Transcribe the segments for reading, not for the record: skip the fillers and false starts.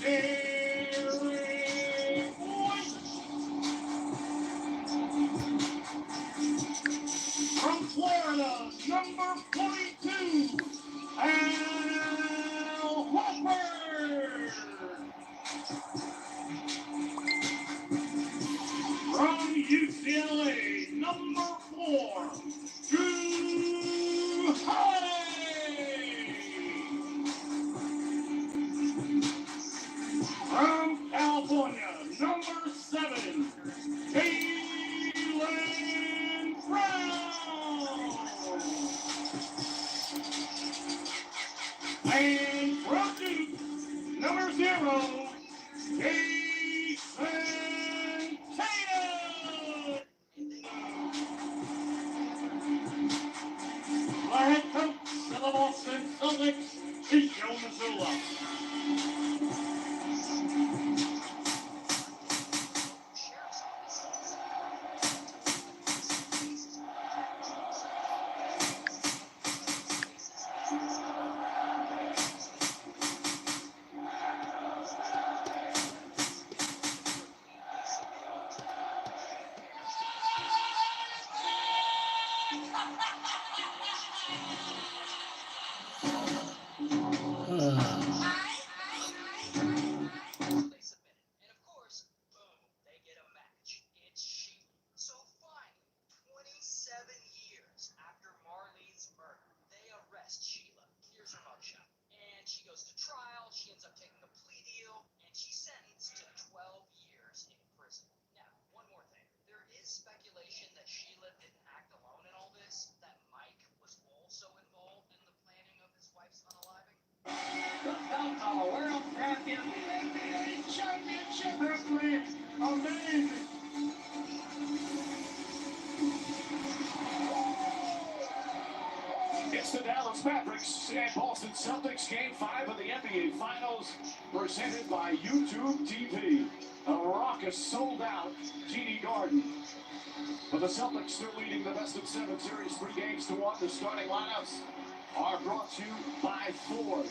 From Florida, number 42, Al Horford. From UCLA, number 4, Drew Holiday. From California, number 7, Jaylen Brown. And from Duke, number 0, Jason Tatum. The head coach of the Boston Celtics is Joe Mazzulla. The world champion, the NBA championship referee, amazing. It's the Dallas Mavericks and Boston Celtics Game 5 of the NBA Finals, presented by YouTube TV. A raucous, sold-out TD Garden. But the Celtics still leading the best-of-7 series 3-1. The starting lineups are brought to you by Ford.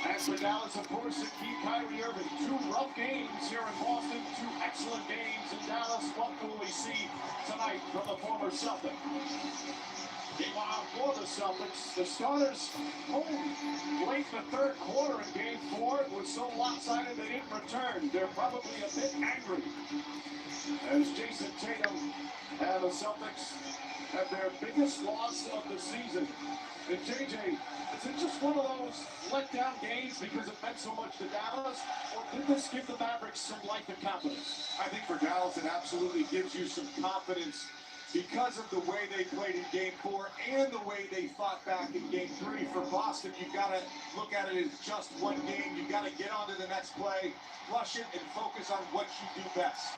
As for Dallas, of course, to keep Kyrie Irving. 2 rough games here in Boston, 2 excellent games in Dallas. What will we see tonight from the former Celtic? Meanwhile, for the Celtics, the starters home late in the third quarter in Game 4. It was so lopsided they didn't return. They're probably a bit angry as Jason Tatum and the Celtics have their biggest loss of the season. And JJ, is it just one of those letdown games because it meant so much to Dallas, or did this give the Mavericks some life and confidence? I think for Dallas, it absolutely gives you some confidence because of the way they played in Game 4 and the way they fought back in Game 3. For Boston, you've got to look at it as just one game. You've got to get on to the next play, flush it, and focus on what you do best.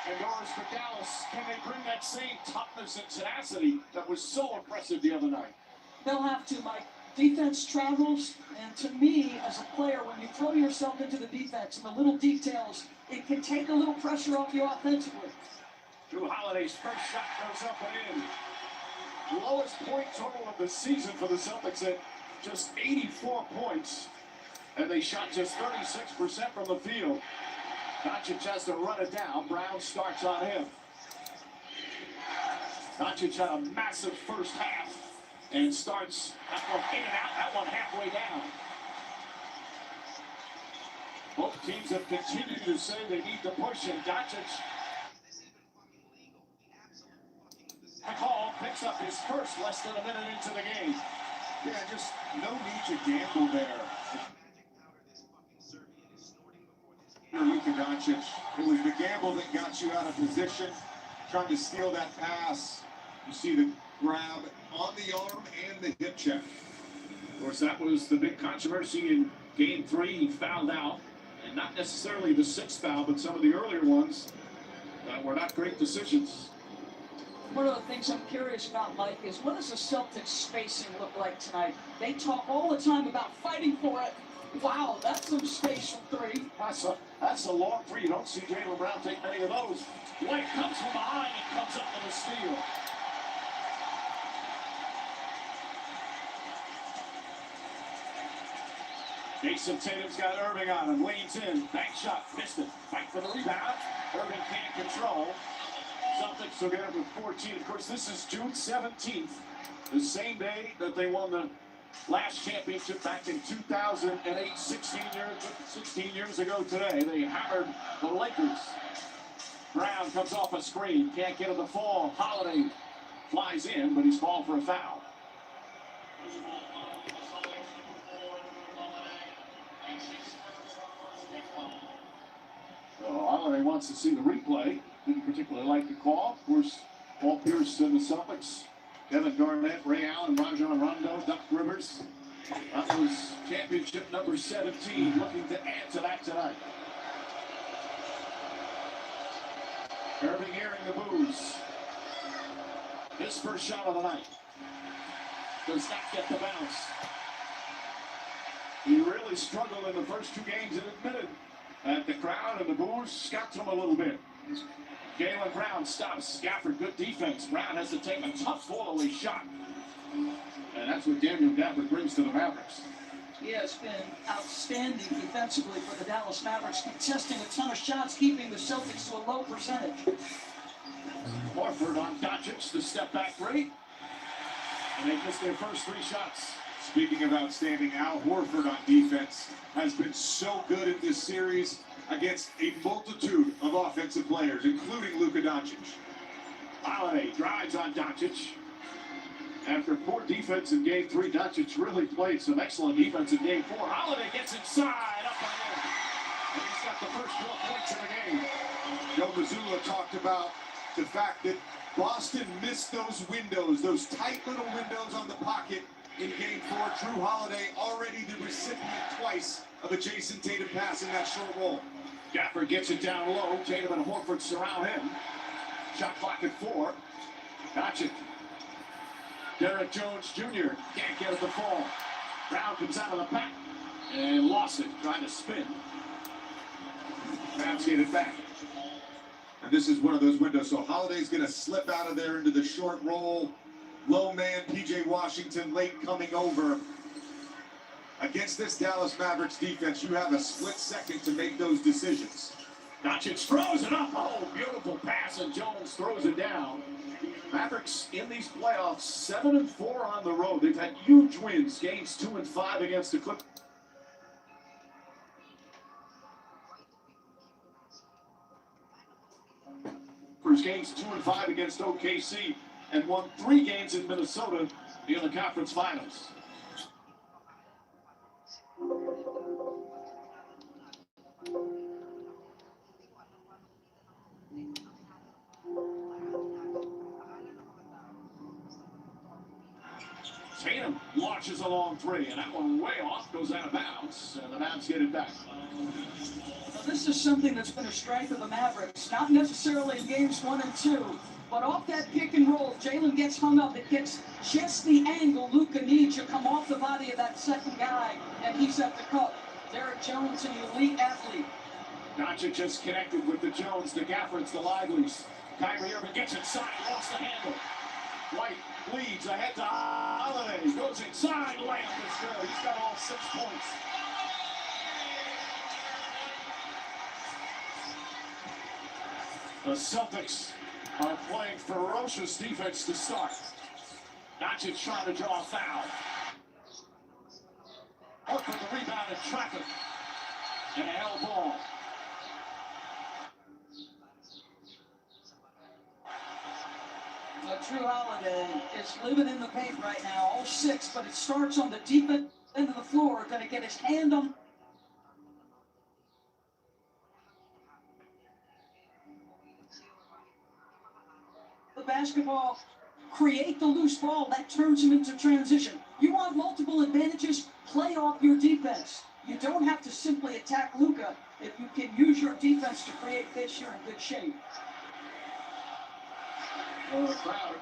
And Doris, for Dallas, can they bring that same toughness and tenacity that was so impressive the other night? They'll have to, Mike. Defense travels, and to me, as a player, when you throw yourself into the defense and the little details, it can take a little pressure off you offensively. Drew Holiday's first shot goes up and in. Lowest point total of the season for the Celtics at just 84 points. And they shot just 36% from the field. Doncic has to run it down. Brown starts on him. Doncic had a massive first half and starts that one in and out, that one halfway down. Both teams have continued to say they need to push, and Doncic, McCall picks up his first less than a minute into the game. Yeah, just no need to gamble there. Luka Doncic, it was the gamble that got you out of position, trying to steal that pass. You see the grab on the arm and the hip check. Of course, that was the big controversy in Game 3. He fouled out, and not necessarily the 6th foul, but some of the earlier ones were not great decisions. One of the things I'm curious about, Mike, is what does the Celtics spacing look like tonight? They talk all the time about fighting for it. Wow, that's some space from 3. That's a long 3. You don't see Jaylen Brown take many of those. White comes from behind and comes up with a steal. Jason Tatum's got Irving on him, leans in, bank shot, missed it, fight for the rebound. Irving can't control. Celtics will get up with 14. Of course, this is June 17th, the same day that they won the last championship back in 2008, 16 years ago today. They hammered the Lakers. Brown comes off a screen, can't get it to fall. Holiday flies in, but he's called for a foul. So Holiday wants to see the replay. Didn't particularly like the call. Of course, Paul Pierce and the Celtics, Kevin Garnett, Ray Allen, Rajon Rondo, Doc Rivers. That was championship number 17, looking to add to that tonight. Irving hearing the boos. His first shot of the night. Does not get the bounce. He really struggled in the first two games and admitted that the crowd and the boos got to him a little bit. Jaylen Brown stops Gafford. Good defense. Brown has to take a tough fall-away shot. And that's what Daniel Gafford brings to the Mavericks. He has been outstanding defensively for the Dallas Mavericks, contesting a ton of shots, keeping the Celtics to a low percentage. Horford on Doncic, the step-back three. And they missed their first three shots. Speaking of outstanding, Al Horford on defense has been so good in this series against a multitude of offensive players, including Luka Doncic. Holiday drives on Doncic. After poor defense in Game 3, Doncic really played some excellent defense in Game 4. Holiday gets inside, up and in. And he's got the first 12 points in the game. Joe Mazzulla talked about the fact that Boston missed those windows, those tight little windows on the pocket in Game 4. Drew Holiday already the recipient twice of a Jason Tatum pass in that short roll. Gafford gets it down low. Tatum and Horford surround him. Shot clock at 4. Doncic. Derek Jones Jr. can't get it to fall. Brown comes out of the pack and lost it, trying to spin. Brown's get it back. And this is one of those windows. So Holiday's going to slip out of there into the short roll. Low man, P.J. Washington late coming over. Against this Dallas Mavericks defense, you have a split second to make those decisions. Doncic throws it up. Oh, beautiful pass, and Jones throws it down. Mavericks in these playoffs, 7-4 on the road. They've had huge wins, games 2 and 5 against the Clippers. Games 2 and 5 against OKC, and won 3 games in Minnesota in the conference finals. Tatum launches a long 3, and that one way off, goes out of bounds, and the Mavs get it back. Now, this is something that's been a strength of the Mavericks, not necessarily in games 1 and 2, but off that pick and roll, Jaylen gets hung up. It gets just the angle Luka needs to come off the body of that second guy, and he's at the cup. Derek Jones, an elite athlete. Doncic just connected with the Jones, the Gaffords, the Lively's. Kyrie Irving gets inside, lost the handle. White leads ahead to Holiday. Goes inside, layup is good. He's got all 6 points. The Celtics are playing ferocious defense to start. Doncic trying to draw a foul. Horford the rebound in traffic. And a hell ball. Drew Holiday is living in the paint right now, all 6, but it starts on the deep end of the floor. Going to get his hand on the basketball, create the loose ball, that turns him into transition. You want multiple advantages, play off your defense. You don't have to simply attack Luka if you can use your defense to create this, you're in good shape. The crowd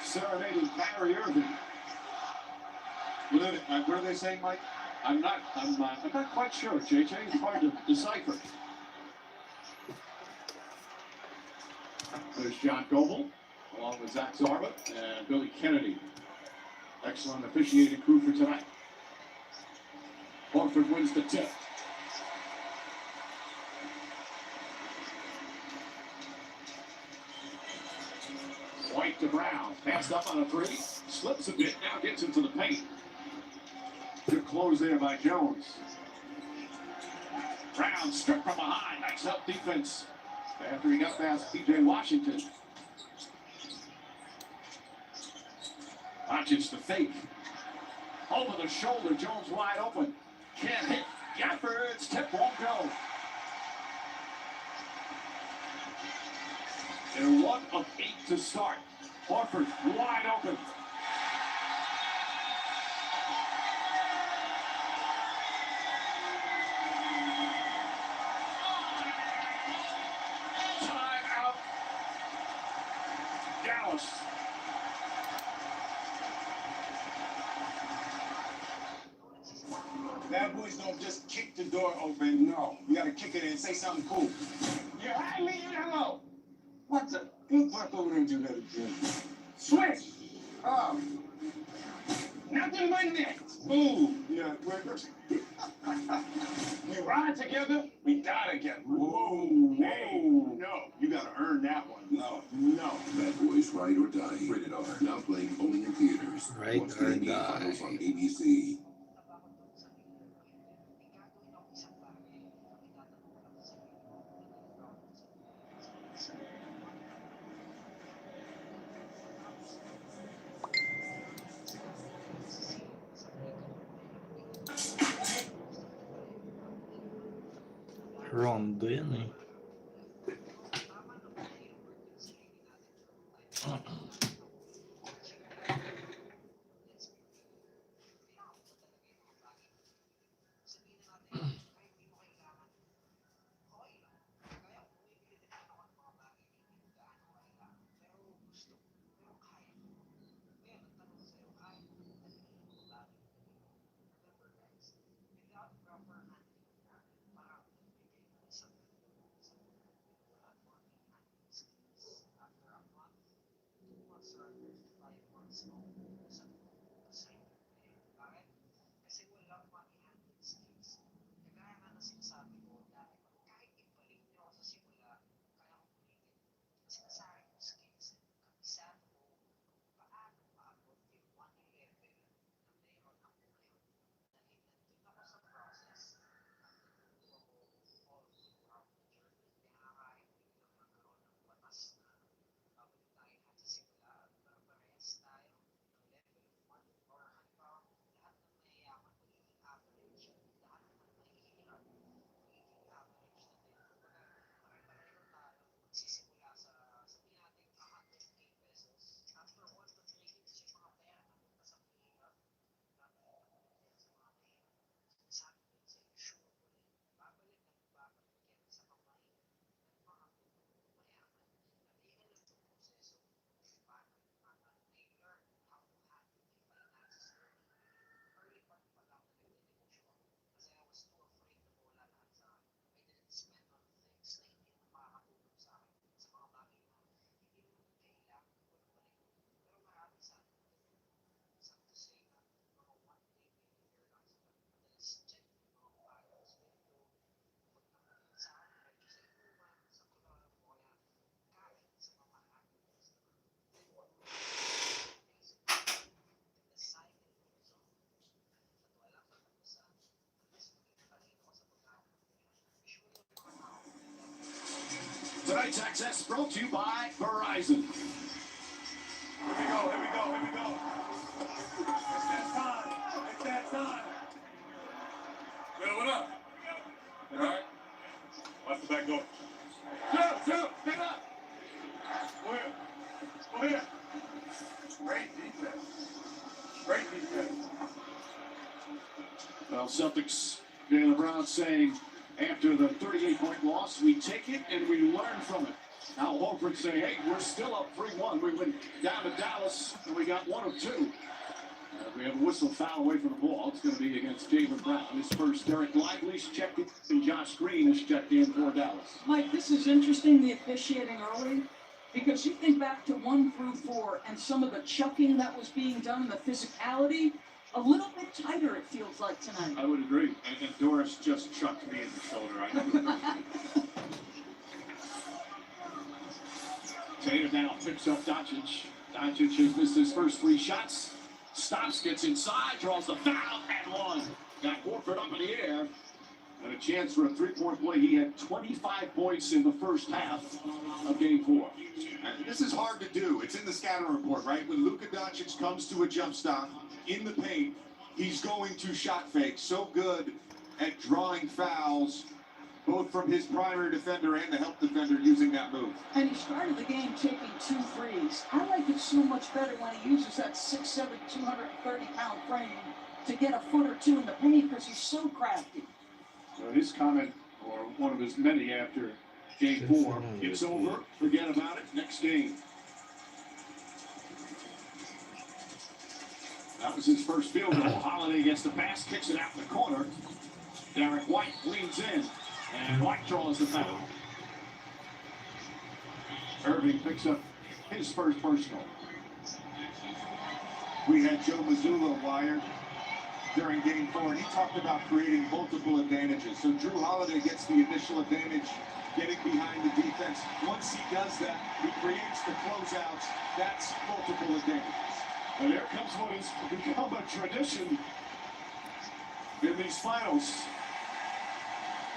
serenading Kyrie Irving. What are they saying, Mike? I'm not quite sure, JJ. It's hard to decipher. There's John Goble, along with Zach Zarba and Billy Kennedy. Excellent officiating crew for tonight. Horford wins the tip. White to Brown. Passed up on a three. Slips a bit. Now gets into the paint. Good close there by Jones. Brown stripped from behind. Nice help defense after he got past P.J. Washington. Watches the fake. Over the shoulder. Jones wide open. Can't hit. Gafford's tip won't go. They're 1 of 8 to start. Horford wide open. Timeout. Dallas. Bad boys don't just kick the door open. No, you gotta kick it in and say something cool. You had me hello. What the? Go back over there and do that again. Switch. Oh. Nothing but net. Move. Yeah, we ride together, we die together. Whoa. Hey, no. You gotta earn that one. No. Bad Boys Ride or Die. Rated R. Now playing only in theaters. Ride Watch or the NBA Die. Finals on ABC. Rondo yan eh. Tonight's access brought to you by Verizon. Here we go. It's that time. Yo, what up? All right. Watch the back door. Two, pick up. Go here. Great defense. Well, Celtics, Jaylen Brown saying after the 38-point loss, we take it and we learn from it. Now Horford saying, hey, we're still up 3-1. We went down to Dallas and we got 1 of 2. We have a whistle foul away from the ball. It's going to be against Jaylen Brown. His first. Derek Lively's checked in, and Josh Green is checked in for Dallas. Mike, this is interesting, the officiating early, because you think back to 1 through 4 and some of the chucking that was being done, the physicality. a little bit tighter, it feels like tonight. I would agree. And Doris just chucked me in the shoulder. I know. Tatum now picks up Doncic. Doncic has missed his first 3 shots. Stops, gets inside, draws the foul, and one. Got Horford up in the air. And a chance for a 3-point play. He had 25 points in the first half of Game 4. And this is hard to do. It's in the scouting report, right? When Luka Doncic comes to a jump stop in the paint, he's going to shot fake. So good at drawing fouls, both from his primary defender and the help defender using that move. And he started the game taking 2 threes. I like it so much better when he uses that 6'7", 230-pound frame to get a foot or two in the paint because he's so crafty. So his comment, or one of his many after Game 4, it's over, forget about it, next game. That was his first field goal. Holiday gets the pass, kicks it out in the corner. Derek White leans in, and White draws the foul. Irving picks up his first personal. We had Joe Mazzulla wired during Game 4, and he talked about creating multiple advantages. So Drew Holiday gets the initial advantage, getting behind the defense. Once he does that, he creates the closeouts. That's multiple advantages. And there comes what has become a tradition in these finals.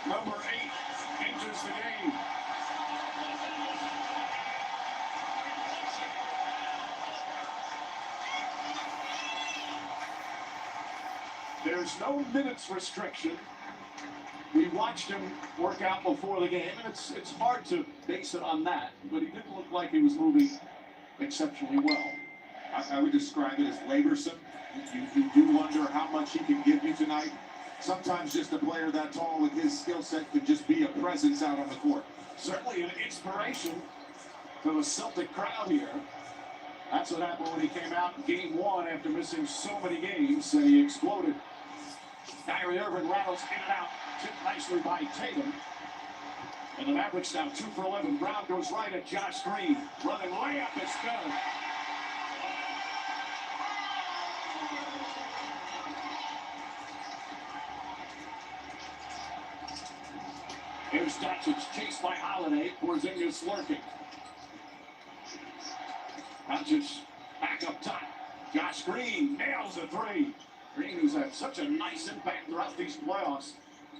Number 8 enters the game. There's no minutes restriction. We watched him work out before the game, and it's hard to base it on that, but he didn't look like he was moving exceptionally well. I would describe it as laborsome. You do wonder how much he can give you tonight. Sometimes just a player that tall with his skill set could just be a presence out on the court. Certainly an inspiration for the Celtic crowd here. That's what happened when he came out in Game 1 after missing so many games, and he exploded. Kyrie Irving rattles in and out, tipped nicely by Tatum. And the Mavericks now 2 for 11. Brown goes right at Josh Green. Running layup is good. Here's Doncic chased by Holiday. Porzingis lurking. Doncic back up top. Josh Green nails a 3. Green, who's had such a nice impact throughout these playoffs.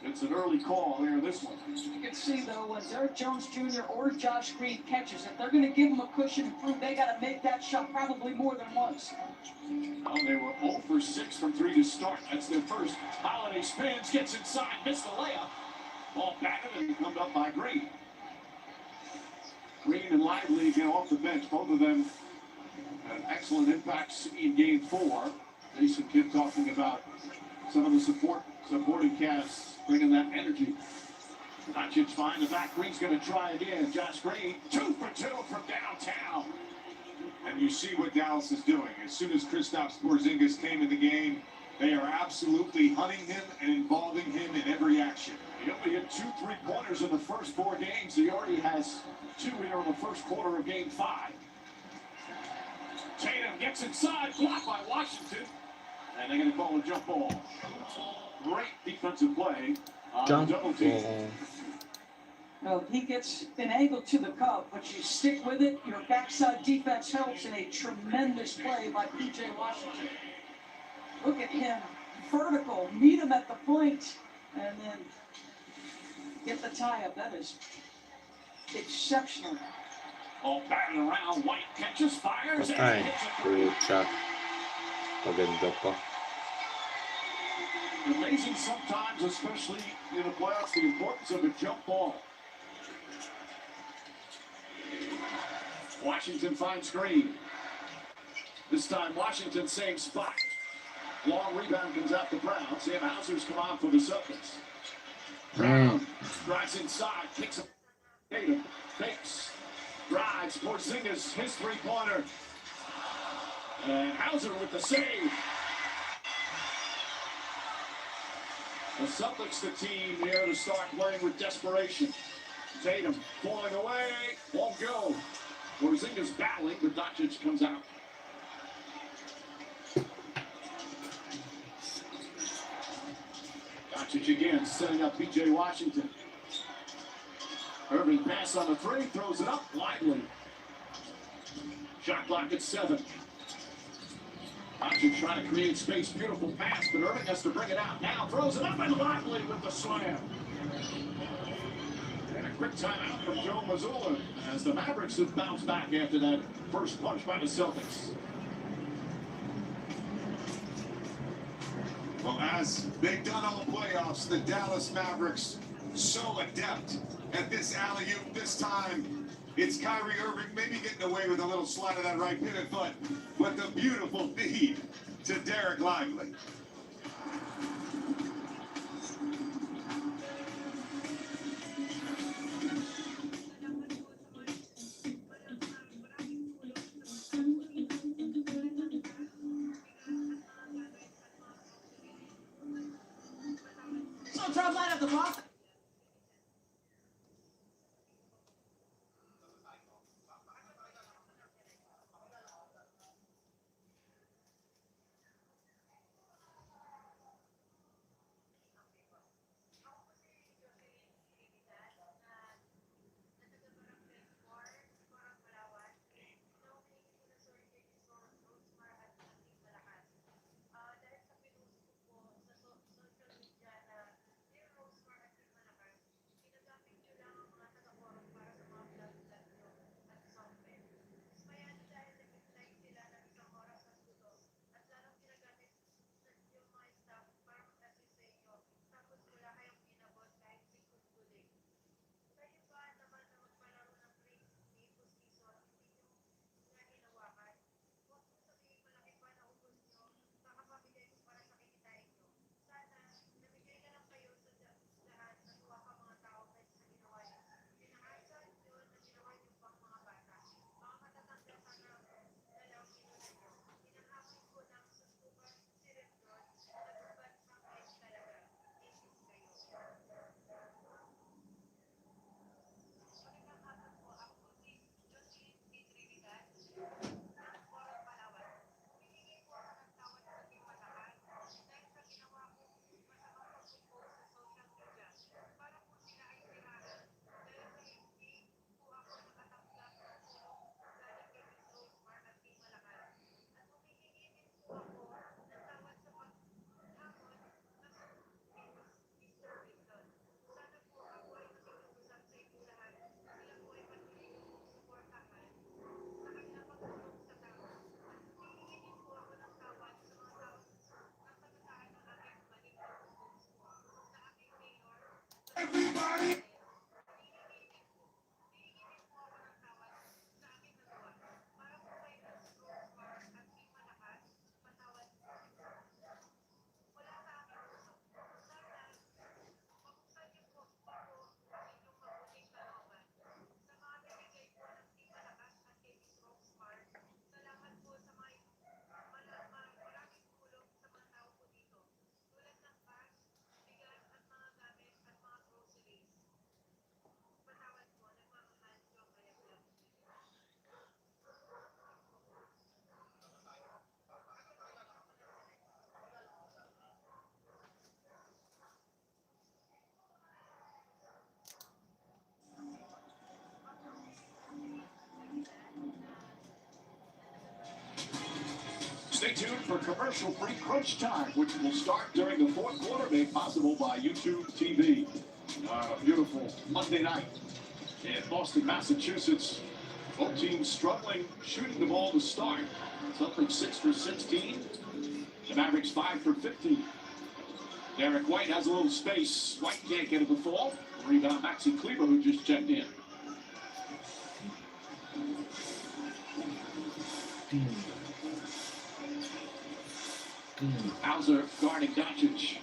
It's an early call here, this one. You can see, though, when Derek Jones Jr. or Josh Green catches it, they're going to give him a cushion and prove they got to make that shot probably more than once. Well, they were 0 for 6 from 3 to start. That's their first. Holiday spins, gets inside, missed the layup. Ball batted and come up by Green. Green and Lively get off the bench. Both of them had excellent impacts in Game 4. Jason Kidd talking about some of the supporting casts bringing that energy. Doncic fine the back. Green's going to try again. Josh Green, 2 for 2 from downtown. And you see what Dallas is doing. As soon as Kristaps Porzingis came in the game, they are absolutely hunting him and involving him in every action. He only hit 2 3-pointers in the first 4 games. He already has 2 here in the first quarter of Game 5. Tatum gets inside, blocked by Washington. And they're going to call a jump ball. Great defensive play. Jump Double team. ball. No, he gets finagled to the cup, but you stick with it. Your backside defense helps in a tremendous play by P.J. Washington. Look at him. Vertical. Meet him at the point. And then get the tie-up. That is exceptional. All batting around. White catches, fires, and Ay, hits a 3. pucha. Maganda pa. Amazing sometimes, especially in the playoffs, the importance of a jump ball. Washington finds Green. This time, Washington, same spot. Long rebound comes out to Brown. Sam Hauser's come on for the Celtics. Brown drives inside, kicks up. Tatum fakes, drives. Porzingis, his 3-pointer. And Hauser with the save. The Celtics, the team here to start playing with desperation. Tatum falling away, won't go. Porzingis battling, but Doncic comes out. Doncic again, setting up P.J. Washington. Irving pass on the three, throws it up, Lively. Shot clock at 7. Doncic trying to create space, beautiful pass, but Irving has to bring it out. Now throws it up, and Lively with the slam. And a quick timeout from Joe Mazzulla as the Mavericks have bounced back after that first punch by the Celtics. Well, as they've done all playoffs, the Dallas Mavericks so adept at this alley-oop. This time, it's Kyrie Irving maybe getting away with a little slide of that right pivot foot, but the beautiful feed to Derek Lively. So drop line at the block. Stay tuned for commercial-free Crunch Time, which will start during the fourth quarter, made possible by YouTube TV. A beautiful Monday night in Boston, Massachusetts. Both teams struggling shooting the ball to start. Celtics 6 for 16. The Mavericks 5 for 15. Derek White has a little space. White can't get it to fall. Rebound Maxi Kleber, who just checked in. Hauser guarding Doncic.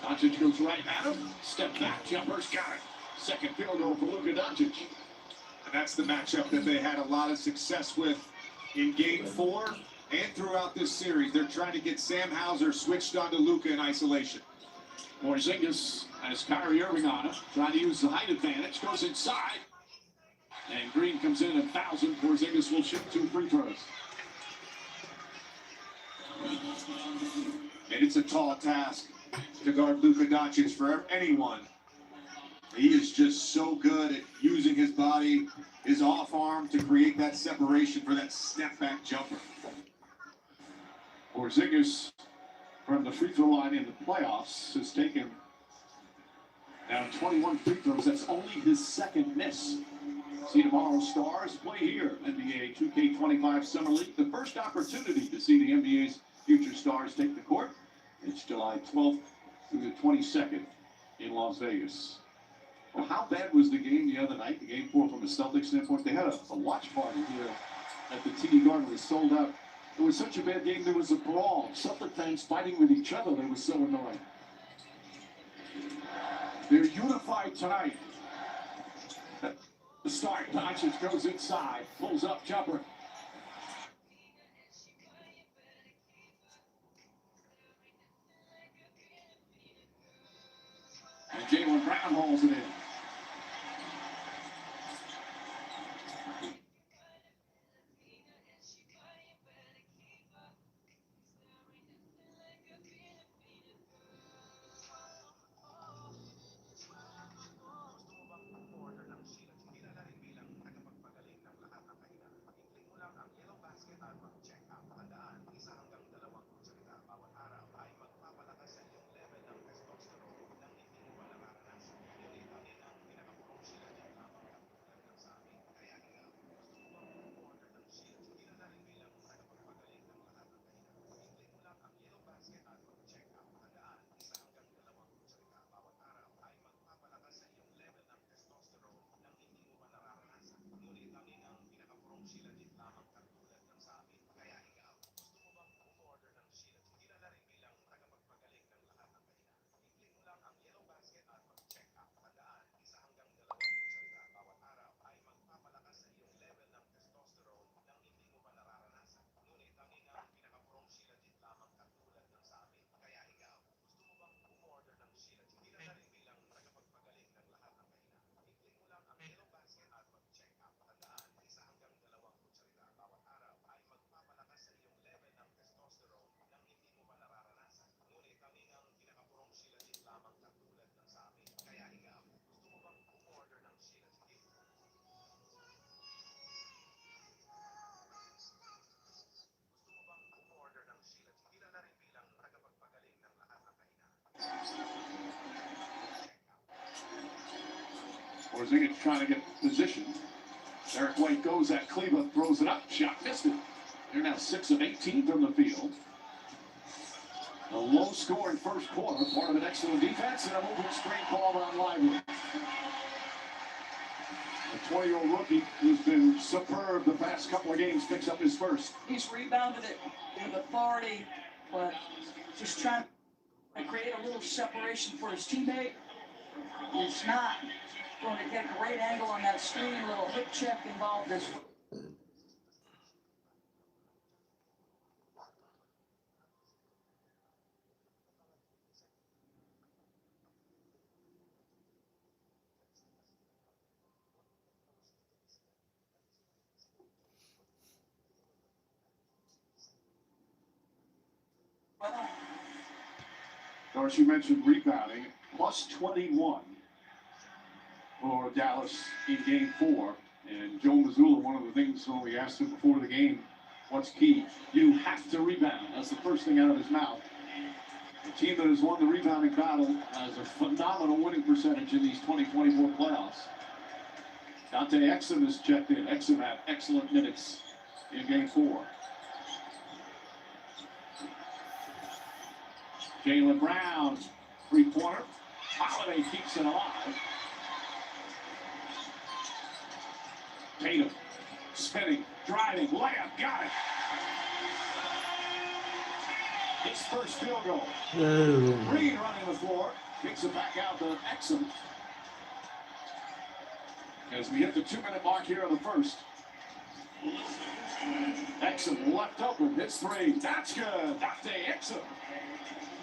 Doncic goes right at him. Step back, jumper's got it. Second field goal for Luka Doncic. And that's the matchup that they had a lot of success with in Game 4 and throughout this series. They're trying to get Sam Hauser switched onto Luka in isolation. Porzingis has Kyrie Irving on him, trying to use the height advantage, goes inside. And Green comes in at 1,000. Porzingis will shoot 2 free throws. And it's a tall task to guard Luka Doncic for anyone. He is just so good at using his body, his off arm to create that separation for that step back jumper. Porzingis from the free throw line in the playoffs has taken now 21 free throws. That's only his second miss. See tomorrow's stars play here. NBA 2K25 Summer League. The first opportunity to see the NBA's future stars take the court. It's July 12th through the 22nd in Las Vegas. Well, how bad was the game the other night, the Game 4 from a Celtics standpoint? They had a watch party here at the TD Garden. It was sold out. It was such a bad game, there was a brawl. Celtic fans fighting with each other. They were so annoying. They're unified tonight. The start, Doncic goes inside, pulls up jumper. And Jaylen Brown hauls it in. Porzingis trying to get position. Derek White goes at Cleveland, throws it up, shot missed it. They're now 6 of 18 from the field. A low-scoring first quarter, part of an excellent defense and a moving screen call on Lively. The 20-year-old rookie who's been superb the past couple of games picks up his first. He's rebounded it with authority, but just trying to create a little separation for his teammate. He's not going to get a great angle on that screen, a little hip check involved as well. Doris, you mentioned rebounding, plus 21 for Dallas in Game 4. And Joe Mazzulla, one of the things when we asked him before the game, what's key? You have to rebound. That's the first thing out of his mouth. The team that has won the rebounding battle has a phenomenal winning percentage in these 2024 playoffs. Dante Exum has checked in. Exum had excellent minutes in Game 4. Jaylen Brown, three-pointer. Holiday keeps it alive. Tatum, spinning, driving, layup, got it. His first field goal. Reed running the floor, kicks it back out to Exum. As we hit the 2-minute mark here in the first. Exum left open, hits three. That's good. Dante Exum.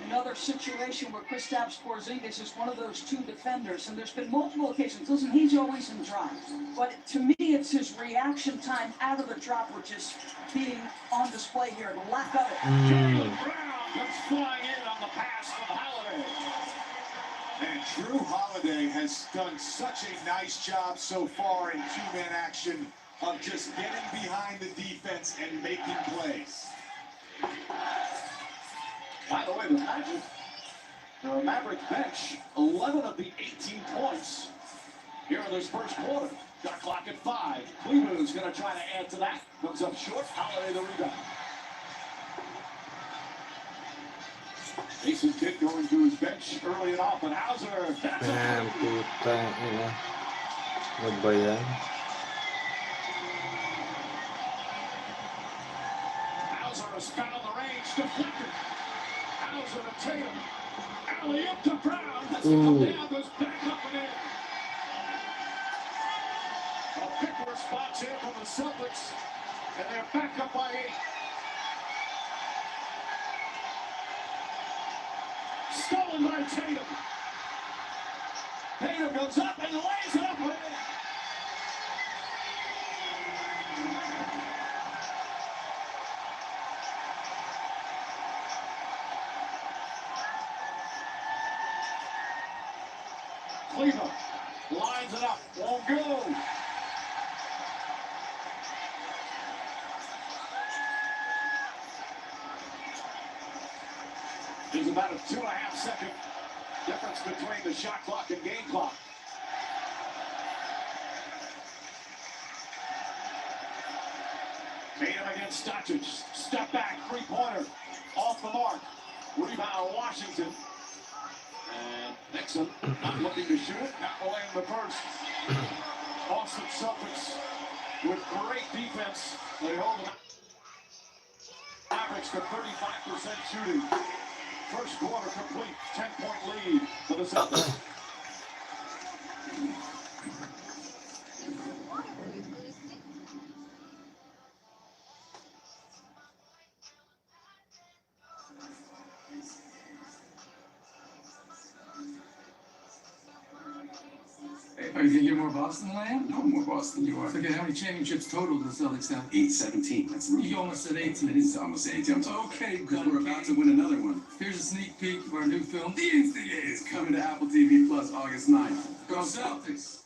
Another situation where Kristaps Porzingis is one of those two defenders, and there's been multiple occasions. Listen, he's always in drive, but to me, it's his reaction time out of the drop, which is being on display here. The lack of it. Jaylen Brown comes flying in on the pass from Holiday. And Drew Holiday has done such a nice job so far in two-man action of just getting behind the defense and making plays. By the way, the Mavericks bench, 11 of the 18 points here in this first quarter. Shot clock at 5. Cleveland's going to try to add to that. Comes up short. Holiday the rebound. Mason Kidd going to his bench early and often. Hauser. That's Putang ina. Ano ba yan? Hauser has found the range. Deflected. Hauser to Tatum. Alley up to Brown. Has to come down. Goes back up and in. A big response here from the Celtics. And they're back up by 8. Stolen by Tatum. Tatum goes up and lays it up with it. Cleveland lines it up. Won't go. There's about a 2.5-second difference between the shot clock and game clock. Tatum against Doncic. Step back, three-pointer. Off the mark. Rebound, Washington. And Nixon not looking to shoot it. Not playing the first. Boston Celtics with great defense. They hold the Mavericks to 35% shooting. First quarter complete, 10-point lead for the Celtics. Are you gonna get more Boston than I am? No more Boston than you are. Okay, how many championships total do the Celtics have? 8-17. That's the You almost said 18. It is almost 18. I'm talking Okay, because we're about to win another one. Here's a sneak peek of our new film. The Instigator is coming to Apple TV Plus August 9th. Go Celtics!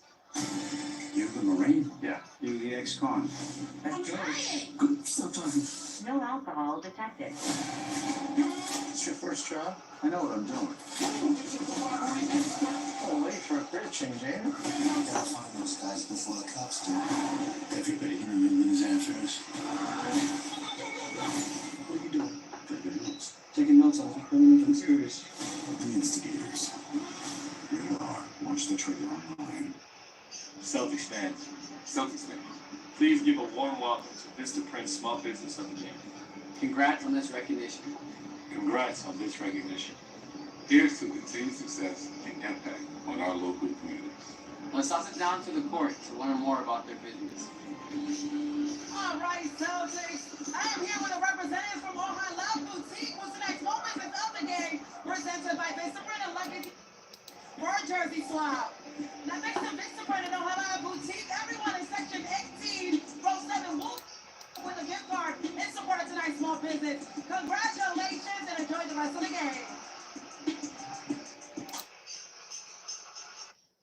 You're the Marine? Yeah. You're the ex-con. Let's go. Good. Stop talking. No alcohol detected. It's your first job. I know what I'm doing. Oh, late for a career change, ain't it? Gotta find those guys before the cops do. Everybody in the middle is after us. What are you doing? Taking notes. Taking notes on criminal conspirators. The Instigators. Here you are. Watch the trailer online. Celtics fans, please give a warm welcome to Mr. Prince Small Business of the Game. Congrats on this recognition. Congrats on this recognition. Here's to continued success and impact on our local communities. Let's toss it down to the court to learn more about their business. All right, Celtics. I am here with a representative from Ohio Love Boutique. What's the next moment of the game? Presented by Vista Print and Lucky for a jersey swap. Now, thanks to Vista Print and Ohio Love Boutique, everyone in section 18, row 7 will with a gift card in support of tonight's small business. Congratulations and enjoy the rest of the game.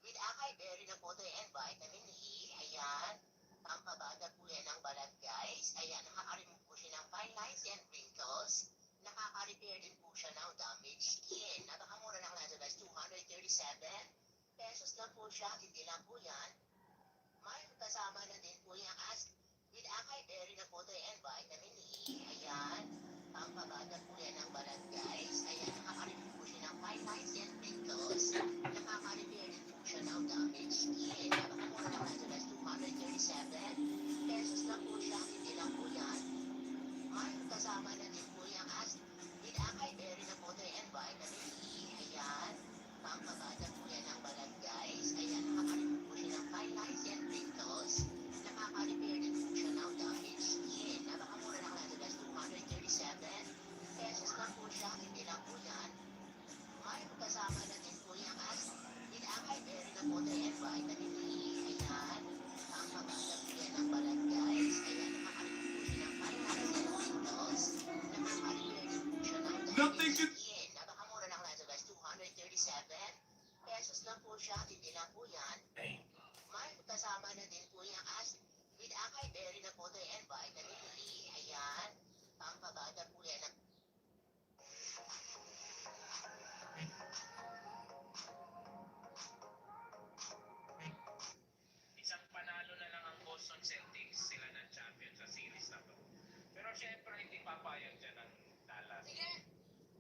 With Akay Berry na po tayo and vitamin E, ayan, pampabata po yan ng balat guys, ayan, nakaka-remove po siya ng fine lines and wrinkles, nakaka-repair din po siya ng damaged skin, napakamura lang natin guys, 237 pesos lang po siya, hindi lang po yan, may kasama na din po yung as with Akay Berry na po tayo and vitamin E, ayan, pampabata po yan ng balat guys, ayan, nakaka-remove po siya ng fine lines and wrinkles, nakaka-repair din po siya ng damaged skin, napakamura lang natin guys, 237 pesos lang po siya, hindi lang po yan, may kasama na din po yung as with Akay Berry na po tayo and vitamin E, ayan, pampabata po yan ng balat guys, ayan, nakaka-remove po siya ng fine lines and wrinkles, nakaka-repair din po siya ng damaged skin, napakamura lang natin guys, 237 pesos lang po siya, hindi lang po yan, may kasama na siya, hindi lang po yan. May kasama na din po yung as with acai berry na po and vitamin E. Ayan. Pampabata po yan ng isang panalo na lang ang Boston Celtics, sila ng champion sa series na to. Pero syempre hindi papayag dyan ang Dallas. sige,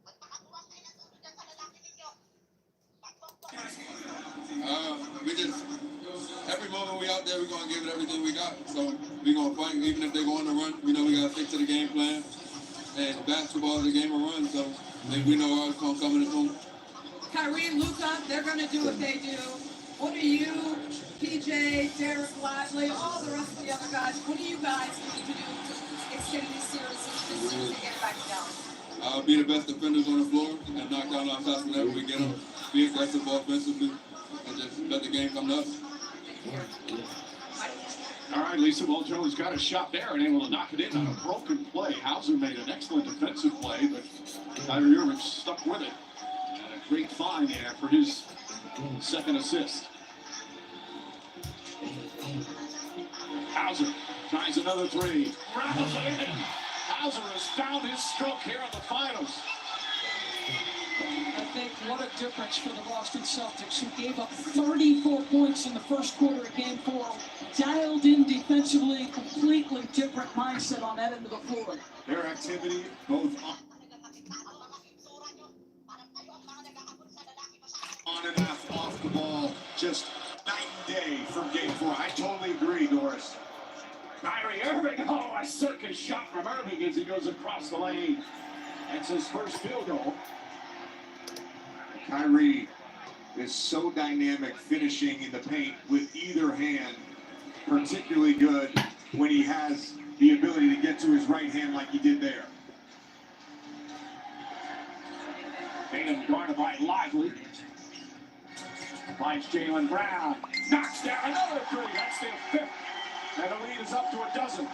magpakabuwang kayo ng tulog sa lalaki ninyo. We just, every moment we out there, we're going to give it everything we got. So we're going to fight, even if they go on the run. We know we got to stick to the game plan. And basketball is a game of run, so we know ours going to come in the home. Kyrie, Luka, they're going to do what they do. What do you, PJ, Derek Lively, all the rest of the other guys, what do you guys need to do to extend these series as soon as they get back down? Be the best defenders on the floor and knock down our shots whenever we get them. Be aggressive offensively and just let the game come to us. All right, Lisa Waljo's got a shot there and able to knock it in on a broken play. Hauser made an excellent defensive play, but Kyrie Irving stuck with it. And a great find there for his second assist. Hauser tries another three. Rattles it in. Hauser has found his stroke here in the finals. I think what a difference for the Boston Celtics, who gave up 34 points in the first quarter of Game 4, dialed in defensively, completely different mindset on that end of the floor. Their activity, both on and off the ball, just night and day from Game 4. I totally agree, Doris. Kyrie Irving, oh, a circus shot from Irving as he goes across the lane. That's his first field goal. Kyrie is so dynamic finishing in the paint with either hand, particularly good when he has the ability to get to his right hand like he did there. Tatum guarded by Lively. Finds Jaylen Brown. Knocks down another three. That's their fifth. And the lead is up to a dozen.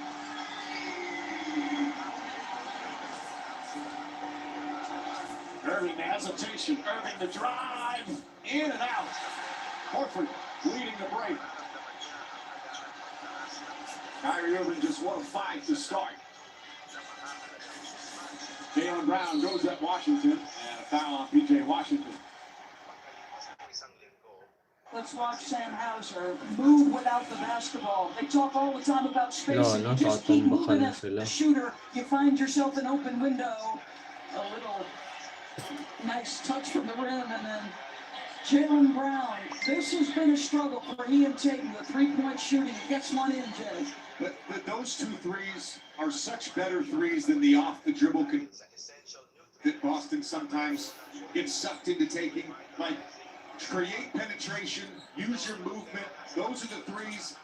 Irving the hesitation. Irving the drive. In and out. Horford leading the break. Kyrie Irving just 1 of 5 to start. Jaylen Brown goes at Washington. And a foul on P.J. Washington. Let's watch Sam Hauser move without the basketball. They talk all the time about spacing. You just keep moving as a shooter. You find yourself an open window. A little nice touch from the rim, and then Jaylen Brown. This has been a struggle for he and Tatum. The three-point shooting gets one in, Jay. But those two threes are such better threes than the off-the-dribble that Boston sometimes gets sucked into taking. Like, create penetration, use your movement. Those are the threes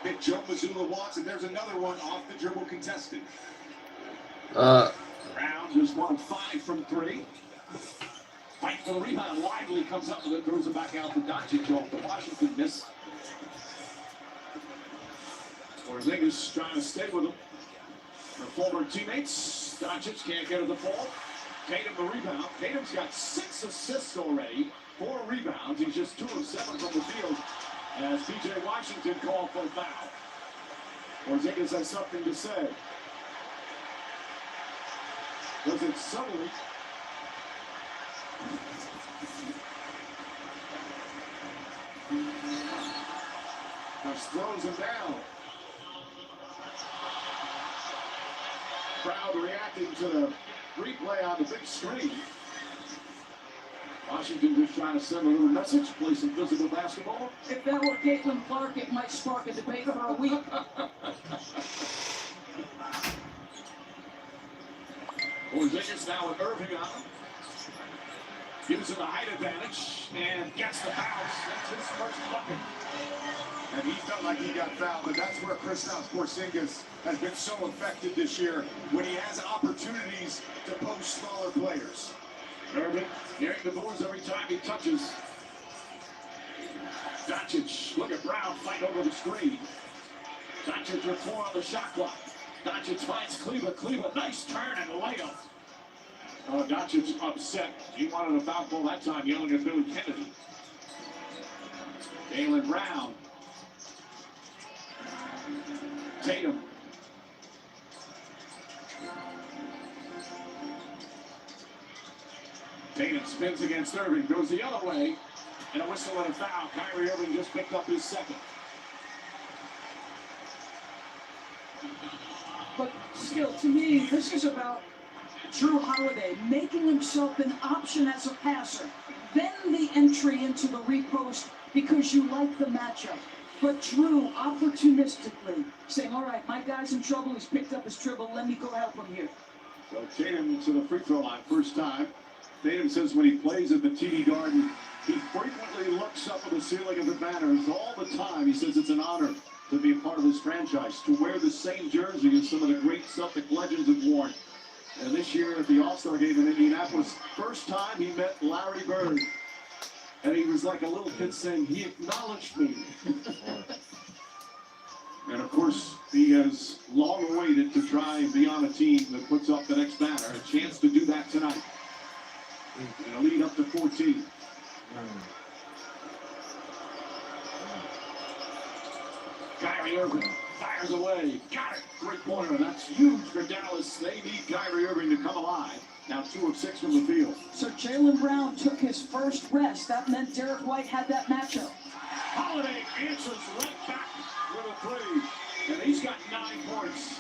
that Joe Mazzulla wants, and there's another one off the dribble contested. Brown just 1 of 5 from 3. Fight for the rebound. Lively comes up with it, throws it back out to Doncic off the Washington miss. Porzingis trying to stay with him. Their former teammates. Doncic can't get to the ball. Tatum the rebound. Tatum's got 6 assists already. 4 rebounds. He's just 2 of 7 from the field. As P.J. Washington called for a foul. Porzingis has something to say. Does it suddenly? Just throws him down. Crowd reacting to the replay on the big screen. Washington just trying to send a little message, play some physical basketball. If that were Caitlin Clark, it might spark a debate for a week. Porzingis now with Irving on him. Gives him the height advantage and gets the bounce. That's his first bucket. And he felt like he got fouled, but that's where Kristaps Porzingis has been so effective this year when he has opportunities to post smaller players. Irving nearing the boards every time he touches. Doncic, look at Brown fight over the screen. Doncic with 4 on the shot clock. Doncic finds Cleveland. Cleveland, nice turn and layup. Oh, Doncic upset. He wanted a foul call that time, yelling at Billy Kennedy. Jaylen Brown. Tatum. Tatum spins against Irving, goes the other way, and a whistle and a foul. Kyrie Irving just picked up his second. But still, to me, this is about Drew Holiday making himself an option as a passer. Then the entry into the repost because you like the matchup. But Drew opportunistically saying, all right, my guy's in trouble. He's picked up his dribble. Let me go help him here. So Tatum to the free throw line first time. Tatum says when he plays at the TD Garden, he frequently looks up at the ceiling of the banners all the time. He says it's an honor to be a part of this franchise, to wear the same jersey as some of the great Celtic legends have worn. And this year at the All-Star game in Indianapolis, first time he met Larry Bird. And he was like a little kid saying, he acknowledged me. And of course, he has long awaited to try and be on a team that puts up the next banner. A chance to do that tonight. And a lead up to 14. Kyrie Irving fires away. Got it. Three-pointer. That's huge for Dallas. They need Kyrie Irving to come alive. Now 2 of 6 from the field. So Jaylen Brown took his first rest. That meant Derek White had that matchup. Holiday answers right back with a three. And he's got 9 points.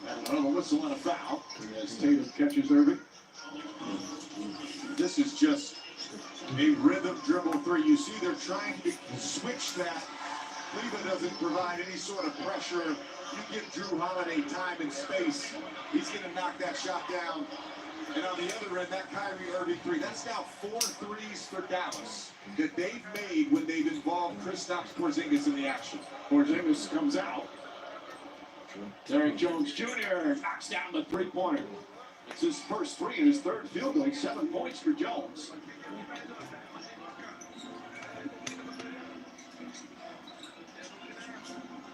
And another whistle and a foul as Tatum catches Irving. This is just a rhythm dribble three. You see they're trying to switch that. Cleveland doesn't provide any sort of pressure. You give Drew Holiday time and space, he's going to knock that shot down. And on the other end, that Kyrie Irving three, that's now 4 threes for Dallas that they've made when they've involved Kristaps Porzingis in the action. Porzingis comes out. Derek Jones Jr. knocks down the three-pointer. It's his first three and his third field goal. 7 points for Jones.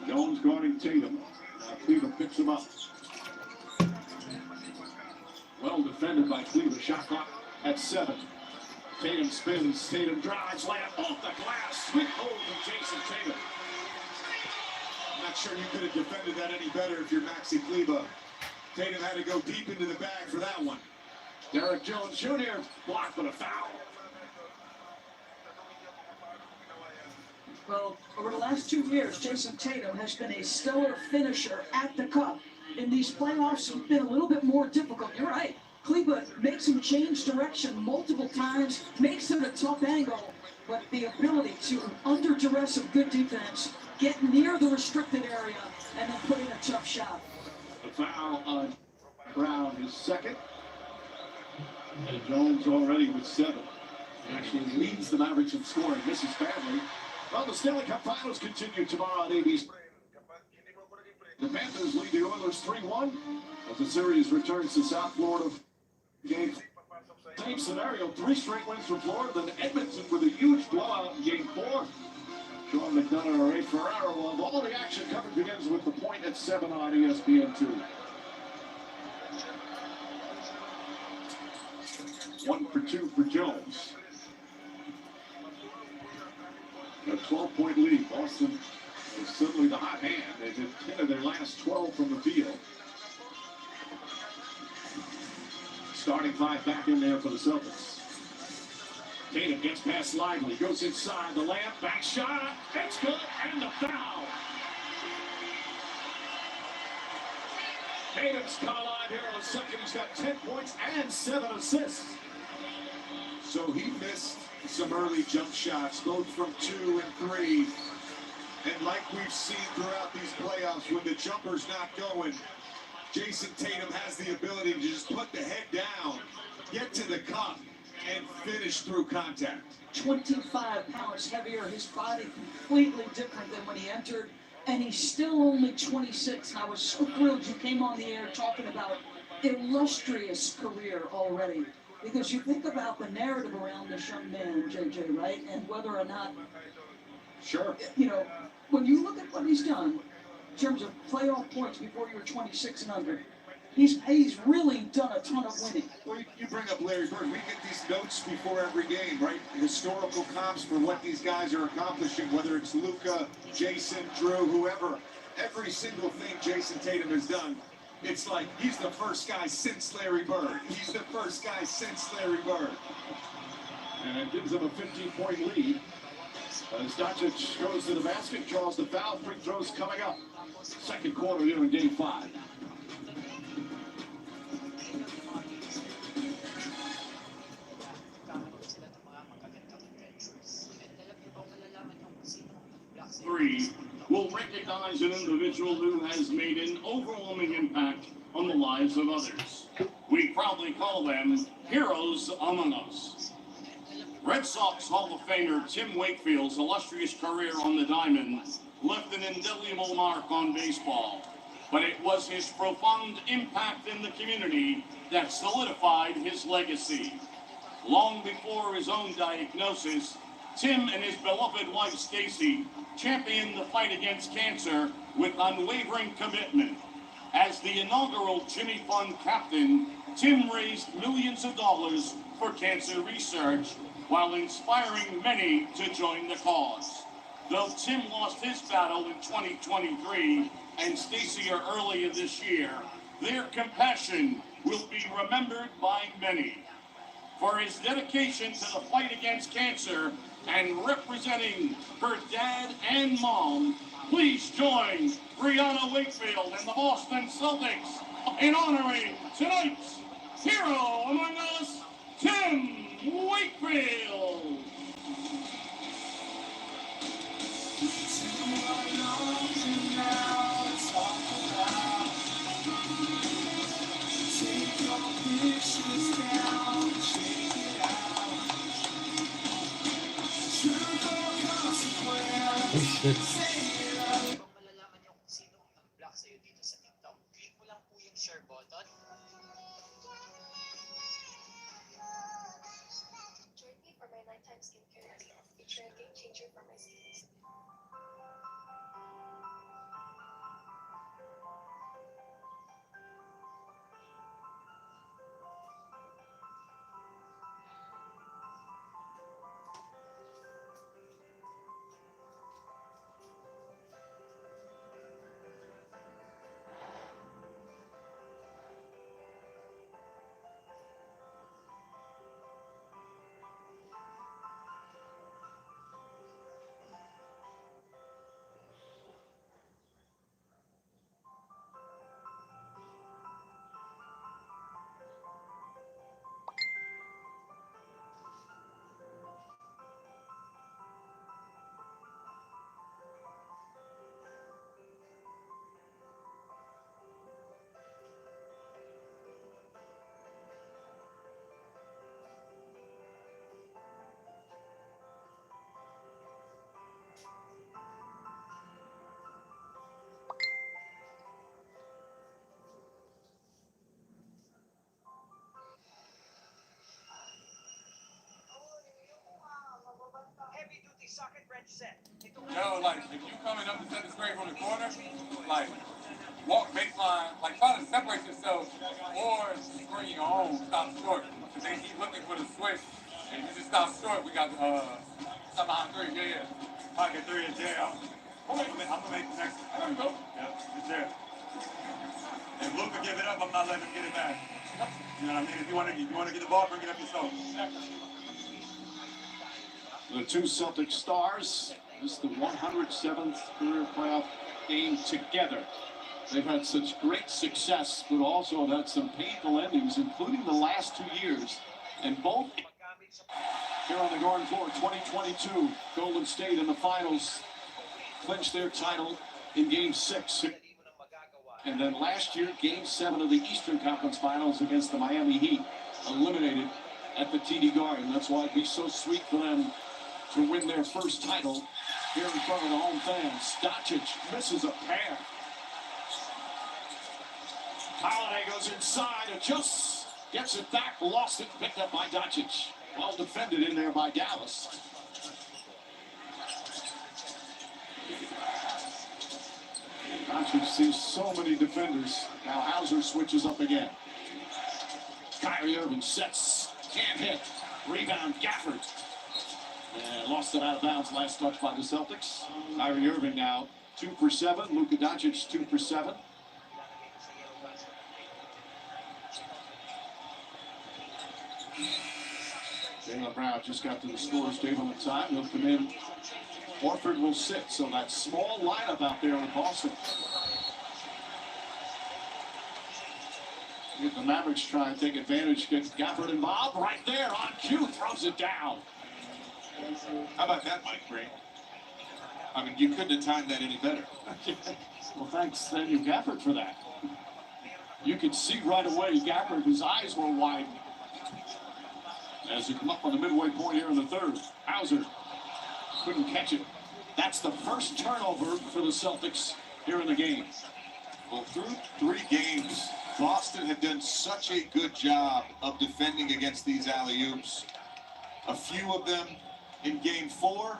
Jones guarding Tatum. Cleveland picks him up. Well defended by Cleveland. Shot clock at 7. Tatum spins. Tatum drives. Layup off the glass. Sweet hold from Jason Tatum. Not sure you could have defended that any better if you're Maxi Kleber. Tatum had to go deep into the bag for that one. Derek Jones Jr. blocked for the foul. Well, over the last 2 years, Jason Tatum has been a stellar finisher at the cup. In these playoffs, it's been a little bit more difficult. You're right. Kleber makes him change direction multiple times, makes it a tough angle, but the ability to, under duress of good defense, get near the restricted area and then put in a tough shot. The foul on Brown is second. And Jones already with 7. He actually leads the Mavericks in scoring. Misses badly. Well, the Stanley Cup Finals continue tomorrow on ABC. The Panthers lead the Oilers 3-1 as the series returns to South Florida. Game same scenario, 3 straight wins for Florida, then Edmonton with a huge blowout in Game 4. Sean McDonough or Ray Ferraro will have all the action covered. Begins with the point at 7 on ESPN2. 1 for 2 for Jones. A 12-point lead. Boston is suddenly the hot hand. They've hit 10 of their last 12 from the field. Starting 5 back in there for the Celtics. Tatum gets past Lively, goes inside the layup, back shot, it's good, and the foul. Tatum's come alive here in the second. He's got 10 points and 7 assists. So he missed some early jump shots, both from 2 and 3. And like we've seen throughout these playoffs, when the jumper's not going, Jason Tatum has the ability to just put the head down, get to the cup, and finish through contact. 25 pounds heavier, his body completely different than when he entered, and he's still only 26. And I was so thrilled you came on the air talking about illustrious career already, because you think about the narrative around this young man, JJ, right? And whether or not, sure, you know, when you look at what he's done in terms of playoff points before you were 26 and under, He's really done a ton of winning. Well, you bring up Larry Bird. We get these notes before every game, right? Historical comps for what these guys are accomplishing, whether it's Luka, Jason, Drew, whoever. Every single thing Jason Tatum has done, it's like he's the first guy since Larry Bird. He's the first guy since Larry Bird. And it gives them a 15-point lead. As Doncic goes to the basket, draws the foul. Free throws coming up. Second quarter here in Game 5. Three will recognize an individual who has made an overwhelming impact on the lives of others. We proudly call them heroes among us. Red Sox Hall of Famer Tim Wakefield's illustrious career on the diamond left an indelible mark on baseball, but it was his profound impact in the community that solidified his legacy. Long before his own diagnosis, Tim and his beloved wife Stacy championed the fight against cancer with unwavering commitment. As the inaugural Jimmy Fund captain, Tim raised millions of dollars for cancer research while inspiring many to join the cause. Though Tim lost his battle in 2023 and Stacy earlier this year, their compassion will be remembered by many. For his dedication to the fight against cancer and representing her dad and mom, please join Brianna Wakefield and the Boston Celtics in honoring tonight's hero among us, Tim Wakefield. Join me for my nighttime skincare routine, featuring a game changer for my skin. Yo, like, if you coming up to set the straight from the corner, like, walk baseline, like, try to separate yourself or screen your own, stop short. Because they keep looking for the switch, and if you just stop short, we got, stop behind three, yeah. Pocket three in jail. I'm gonna make the next. There we go. Yep, it's there. If Luka give it up, I'm not letting him get it back. You know what I mean? If you want to get the ball, bring it up yourself. The two Celtic stars, this is the 107th career playoff game together. They've had such great success, but also have had some painful endings, including the last 2 years. And both here on the Garden floor, 2022, Golden State in the finals clinched their title in Game 6. And then last year, Game 7 of the Eastern Conference Finals against the Miami Heat, eliminated at the TD Garden. That's why it'd be so sweet for them to win their first title here in front of the home fans. Doncic misses a pair. Holiday goes inside, adjusts, gets it back, lost it, picked up by Doncic. Well defended in there by Dallas. Doncic sees so many defenders. Now Hauser switches up again. Kyrie Irving sets, can't hit. Rebound, Gafford. And lost it out of bounds. Last touch by the Celtics. Kyrie Irving now 2 for 7. Luka Doncic 2 for 7. Jaylen Brown just got to the scorer's table in time. He'll come in. Horford will sit. So that small lineup out there in Boston. If the Mavericks try and take advantage, gets Gafford involved right there on cue, throws it down. How about that, Mike Green? I mean, you couldn't have timed that any better. Well, thanks, Daniel Gafford, for that. You could see right away Gafford, his eyes were wide as he come up on the midway point here in the third. Hauser couldn't catch it. That's the first turnover for the Celtics here in the game. Well, through 3 games, Boston had done such a good job of defending against these alley-oops. A few of them in Game 4,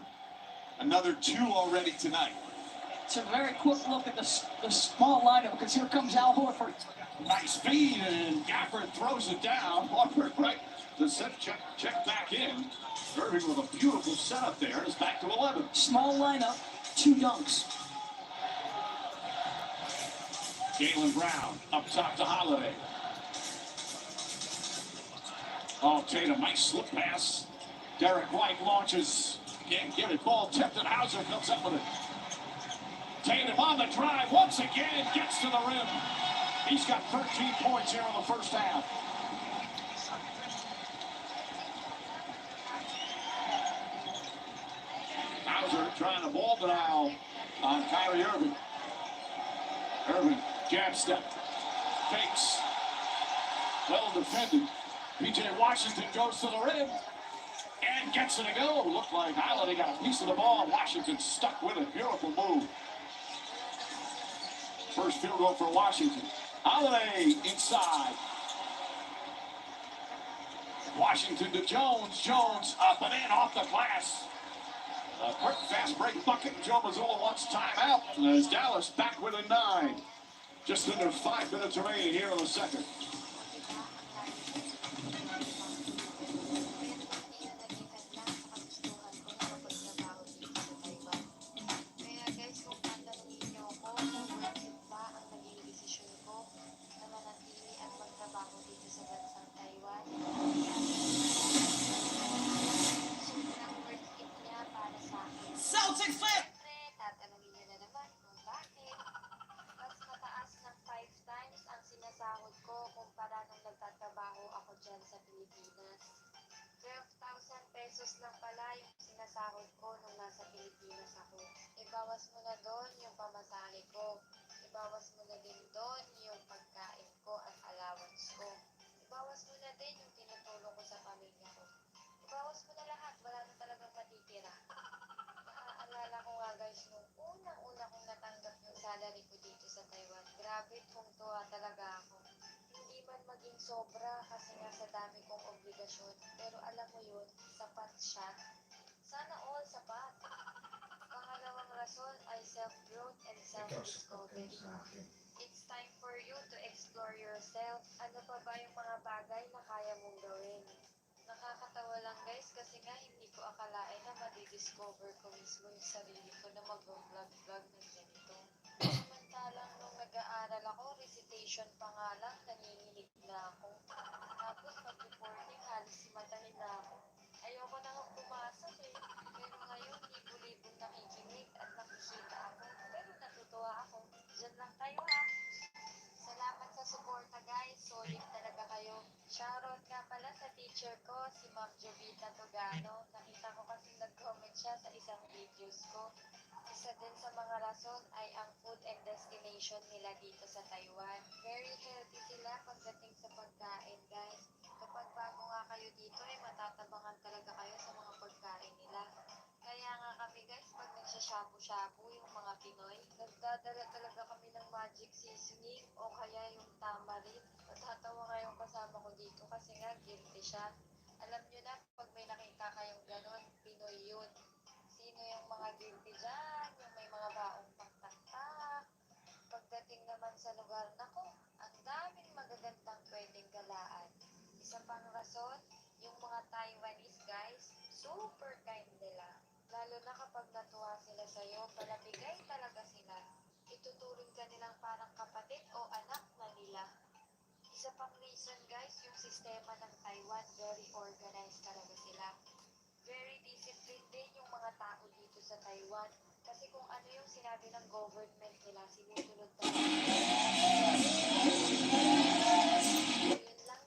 another 2 already tonight. It's a very quick look at the small lineup because here comes Al Horford. Nice feed, and Gafford throws it down. Horford right to set check back in. Irving with a beautiful setup there. Is back to 11. Small lineup, 2 dunks. Jaylen Brown up top to Holiday. Oh, Tatum, nice slip pass. Derek White launches. Can't get it. Ball tipped, and Hauser comes up with it. Tatum on the drive once again. Gets to the rim. He's got 13 points here in the first half. Hauser trying to ball now on Kyrie Irving. Irving, jab step, fakes, well defended. P.J. Washington goes to the rim and gets it to go. Looked like Holiday got a piece of the ball. Washington stuck with it. Beautiful move. First field goal for Washington. Holiday inside. Washington to Jones. Jones up and in off the glass. A quick fast break bucket. Joe Mazzulla wants timeout. As Dallas back within 9. Just under 5 minutes remaining here in the second. Celtics fan! Tatanungin nyo na naman kung bakit mas mataas ng 5 times ang sinasahod ko kumpara nung nagtatrabaho ako dyan sa Pilipinas. 12,000 pesos lang pala yung sinasahod ko nung nasa Pilipinas ako. Ibawas mo na doon yung pamasahe ko. Ibawas mo na din doon yung pagkain ko at allowance ko. Ibawas mo na din yung tinutulong ko sa pamilya ko. Ibawas mo na lahat, wala na talagang matitira. Naaalala ko nga guys, nung unang-una kong natanggap yung salary ko dito sa Taiwan, grabe tuwang-tuwa talaga ako. Hindi man maging sobra kasi nga sa dami kong obligasyon, pero alam mo yun, sapat siya. Sana all sapat. Pangalawang rason ay self-growth and self-discovery. It's time for you to explore yourself. Ano pa ba yung mga bagay na kaya mong gawin? Nakakatawa lang guys kasi nga hindi ko akalain na madidiscover ko mismo yung sarili ko na mag-vlog ng ganito. Samantalang nung nag-aaral ako, recitation pa nga lang, nanginginig na ako. Tapos mag-reporting, halos matahin na ako. Ayoko na nga pumasok eh. Pero ngayon, libo-libong nakikinig at nakikita ako. Pero natutuwa ako. Diyan lang tayo ha. Salamat sa suporta guys. Solid talaga kayo. Shoutout nga pala sa teacher ko, si Ma'am Jovita Togano. Nakita ko kasi nag-comment siya sa isang videos ko. Isa din sa mga rason ay ang food and destination nila dito sa Taiwan. Very healthy sila pagdating sa pagkain guys. Kapag bago nga kayo dito ay matatabangan talaga kayo sa mga pagkain nila. Kaya nga kami guys, pag nagsashabu-shabu yung mga Pinoy, nagdadala talaga kami ng magic seasoning o kaya yung tamarin. Natatawa nga yung kasama ko dito kasi nga guilty siya. Alam nyo na, pag may nakita kayong ganon, Pinoy yun. Sino yung mga guilty dyan? Yung may mga baong pangtaktak, Isa pang rason, yung mga Taiwanese guys, super kind nila. Lalo na kapag natuwa sila sa'yo, palabigay talaga sila. Ituturing ka nilang parang kapatid o anak na nila. Isa pang reason guys, yung sistema ng Taiwan, very organized talaga sila. Very disciplined din yung mga tao dito sa Taiwan. Kasi kung ano yung sinabi ng government nila, sinusunod talaga.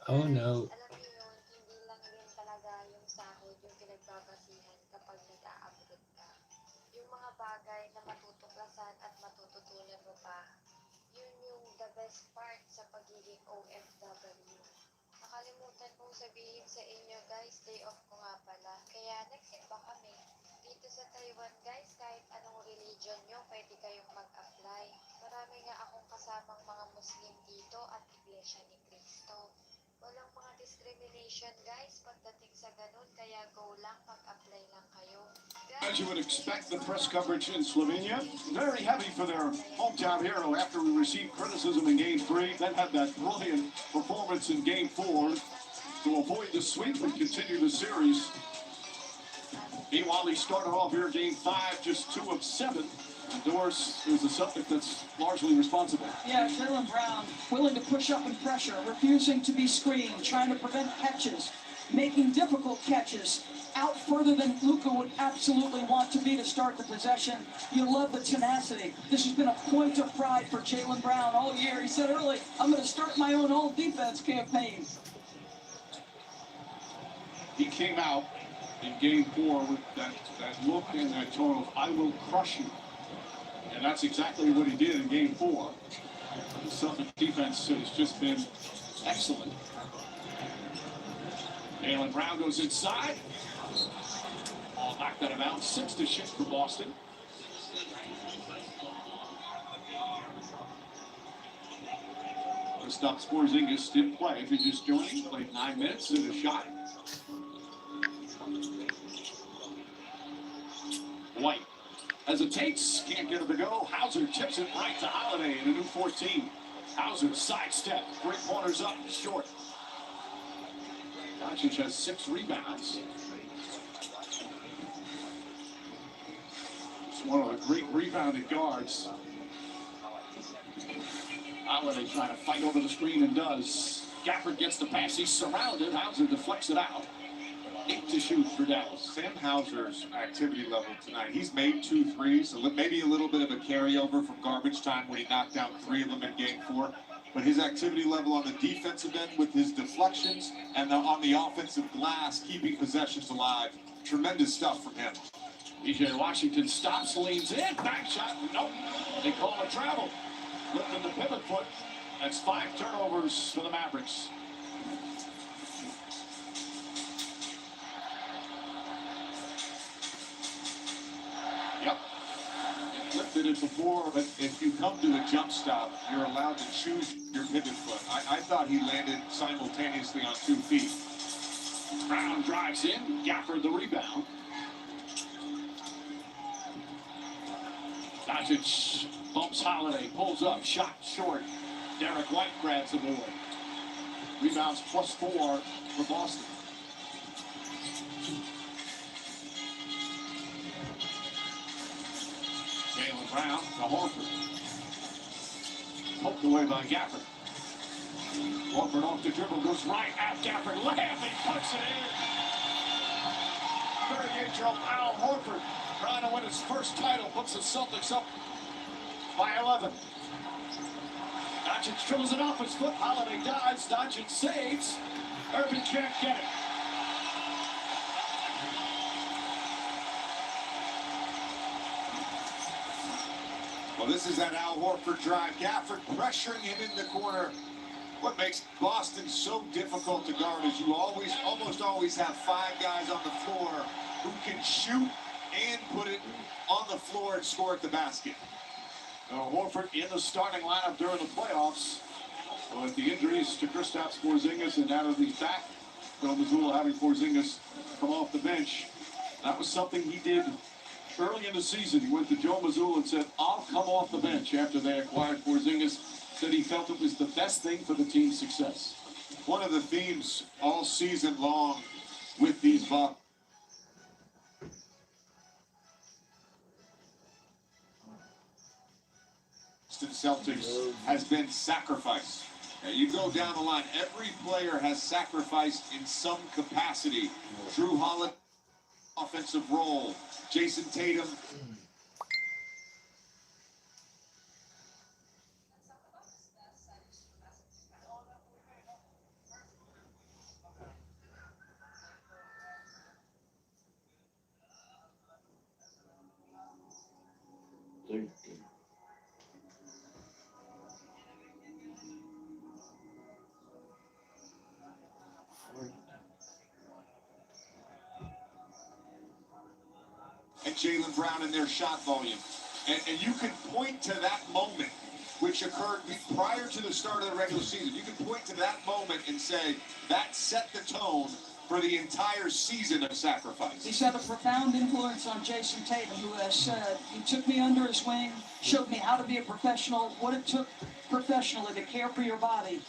Oh no. Alam niyo yun, hindi lang din talaga yung sahod yung pinagbabasihan kapag nag-a-abroad ka. Yung mga bagay na matutuklasan at matututunan mo pa, yun yung the best part sa pagiging OFW. Nakalimutan kong sabihin sa inyo guys, day off ko nga pala. Kaya nagsimba kami. Dito sa Taiwan guys, kahit anong religion nyo, pwede kayong mag-apply. Marami nga akong kasamang mga Muslim dito at Iglesia ni Cristo. Walang mga discrimination guys pagdating sa ganun, kaya go lang, mag-apply lang kayo. As you would expect, the press coverage in Slovenia, very heavy for their hometown hero after we received criticism in Game 3, then had that brilliant performance in Game 4 to avoid the sweep and continue the series. Meanwhile, he started off here Game 5, just 2 of 7. Doris is a Celtic that's largely responsible. Yeah, Jaylen Brown willing to push up and pressure, refusing to be screened, trying to prevent catches, making difficult catches, out further than Luka would absolutely want to be to start the possession. You love the tenacity. This has been a point of pride for Jaylen Brown all year. He said early, I'm going to start my own all-defense campaign. He came out in Game 4 with that look and that tone of, I will crush you. And that's exactly what he did in Game 4. The Celtic defense has just been excellent. Jaylen Brown goes inside. Ball knocked out of bounds. 6 to shoot for Boston. Kristaps Porzingis didn't play. If you're just joining, played 9 minutes and a shot. White hesitates, can't get it to go. Hauser tips it right to Holiday in a new 14. Hauser sidestep, 3 pointers up, short. Doncic has 6 rebounds. It's one of the great rebounded guards. Holiday trying to fight over the screen and does. Gafford gets the pass, he's surrounded. Hauser deflects it out. 8 to shoot for Dallas. Sam Hauser's activity level tonight, he's made 2 threes, so maybe a little bit of a carryover from garbage time when he knocked down 3 of them in Game 4. But his activity level on the defensive end with his deflections and on the offensive glass, keeping possessions alive, tremendous stuff from him. PJ Washington stops, leans in, back shot, nope. They call a travel. Lifting the pivot foot. That's 5 turnovers for the Mavericks. Yep. Lifted it before, but if you come to a jump stop, you're allowed to choose your pivot foot. I thought he landed simultaneously on 2 feet. Brown drives in, Gafford the rebound. Doncic bumps Holiday, pulls up, shot short. Derek White grabs the board. Rebounds +4 for Boston. Jaylen Brown to Horford. Poked away by Gafford. Horford off the dribble, goes right at Gafford. Layup and puts it in. 38-year-old Al Horford trying to win his first title, puts the Celtics up by 11. Doncic dribbles it off his foot. Holiday dives. Doncic saves. Irving can't get it. Well, this is that Al Horford drive. Gafford pressuring him in the corner. What makes Boston so difficult to guard is you almost always have 5 guys on the floor who can shoot and put it on the floor and score at the basket. Horford in the starting lineup during the playoffs. With the injuries to Kristaps Porzingis and now that he's back, Joe Mazzulla having Porzingis come off the bench. That was something he did early in the season. He went to Joe Mazzulla and said, I'll come off the bench after they acquired Porzingis. Said he felt it was the best thing for the team's success. One of the themes all season long with these Bucks. To the Celtics has been sacrifice. You go down the line, every player has sacrificed in some capacity. Drew Holiday, offensive role. Jason Tatum. And Jaylen Brown in their shot volume. And you can point to that moment, which occurred prior to the start of the regular season. You can point to that moment and say, that set the tone for the entire season of sacrifice. He's had a profound influence on Jason Tatum, who has said, he took me under his wing, showed me how to be a professional, what it took professionally to care for your body.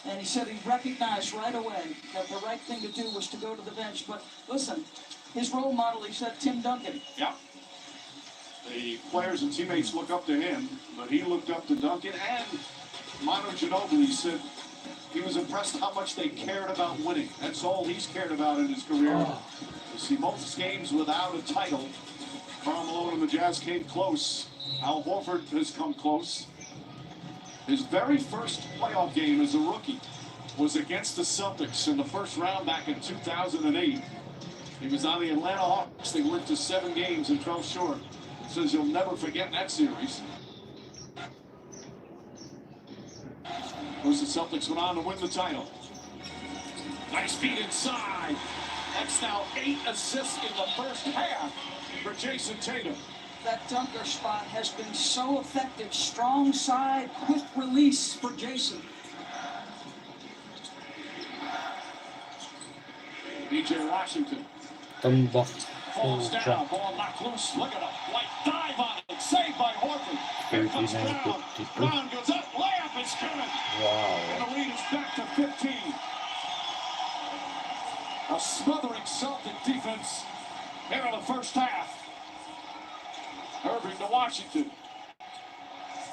And he said he recognized right away that the right thing to do was to go to the bench. But listen, his role model, he said, Tim Duncan. Yeah. The players and teammates look up to him, but he looked up to Duncan. And Manu Ginobili said he was impressed how much they cared about winning. That's all he's cared about in his career. You see most games without a title. Karl Malone and the Jazz came close. Al Horford has come close. His very first playoff game as a rookie was against the Celtics in the first round back in 2008. He was on the Atlanta Hawks. They went to 7 games and fell short. He says he'll never forget that series. Those the Celtics went on to win the title. Nice feed inside. That's now 8 assists in the first half for Jason Tatum. That dunker spot has been so effective. Strong side, quick release for Jason. DJ Washington. Falls down, ball knocked loose. Look at a white dive on it. Saved by Horford. Here comes Brown. Brown goes up. Layup is coming. Wow. And the lead is back to 15. A smothering Celtic defense here in the first half. Irving to Washington.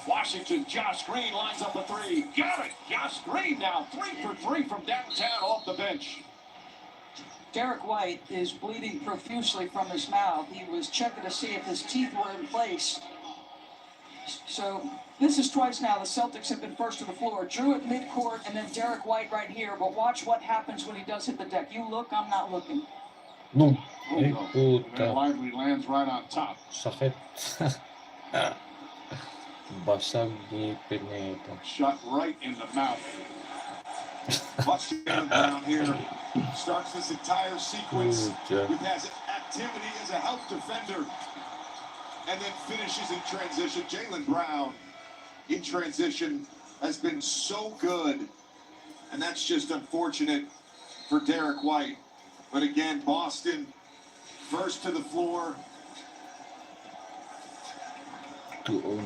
Washington, Josh Green lines up a 3. Got it. Josh Green now 3 for 3 from downtown off the bench. Derek White is bleeding profusely from his mouth. He was checking to see if his teeth were in place. So this is twice now the Celtics have been first to the floor. Drew at midcourt and then Derek White right here. But watch what happens when he does hit the deck. You look, I'm not looking. Boom. And then Lively lands right on top. Sakit. Basag ngipin nito. Shot right in the mouth. Watch Jaylen Brown here. Starts this entire sequence with his activity as a help defender. And then finishes in transition. Jaylen Brown in transition has been so good. And that's just unfortunate for Derek White. But again, Boston first to the floor. 2-0.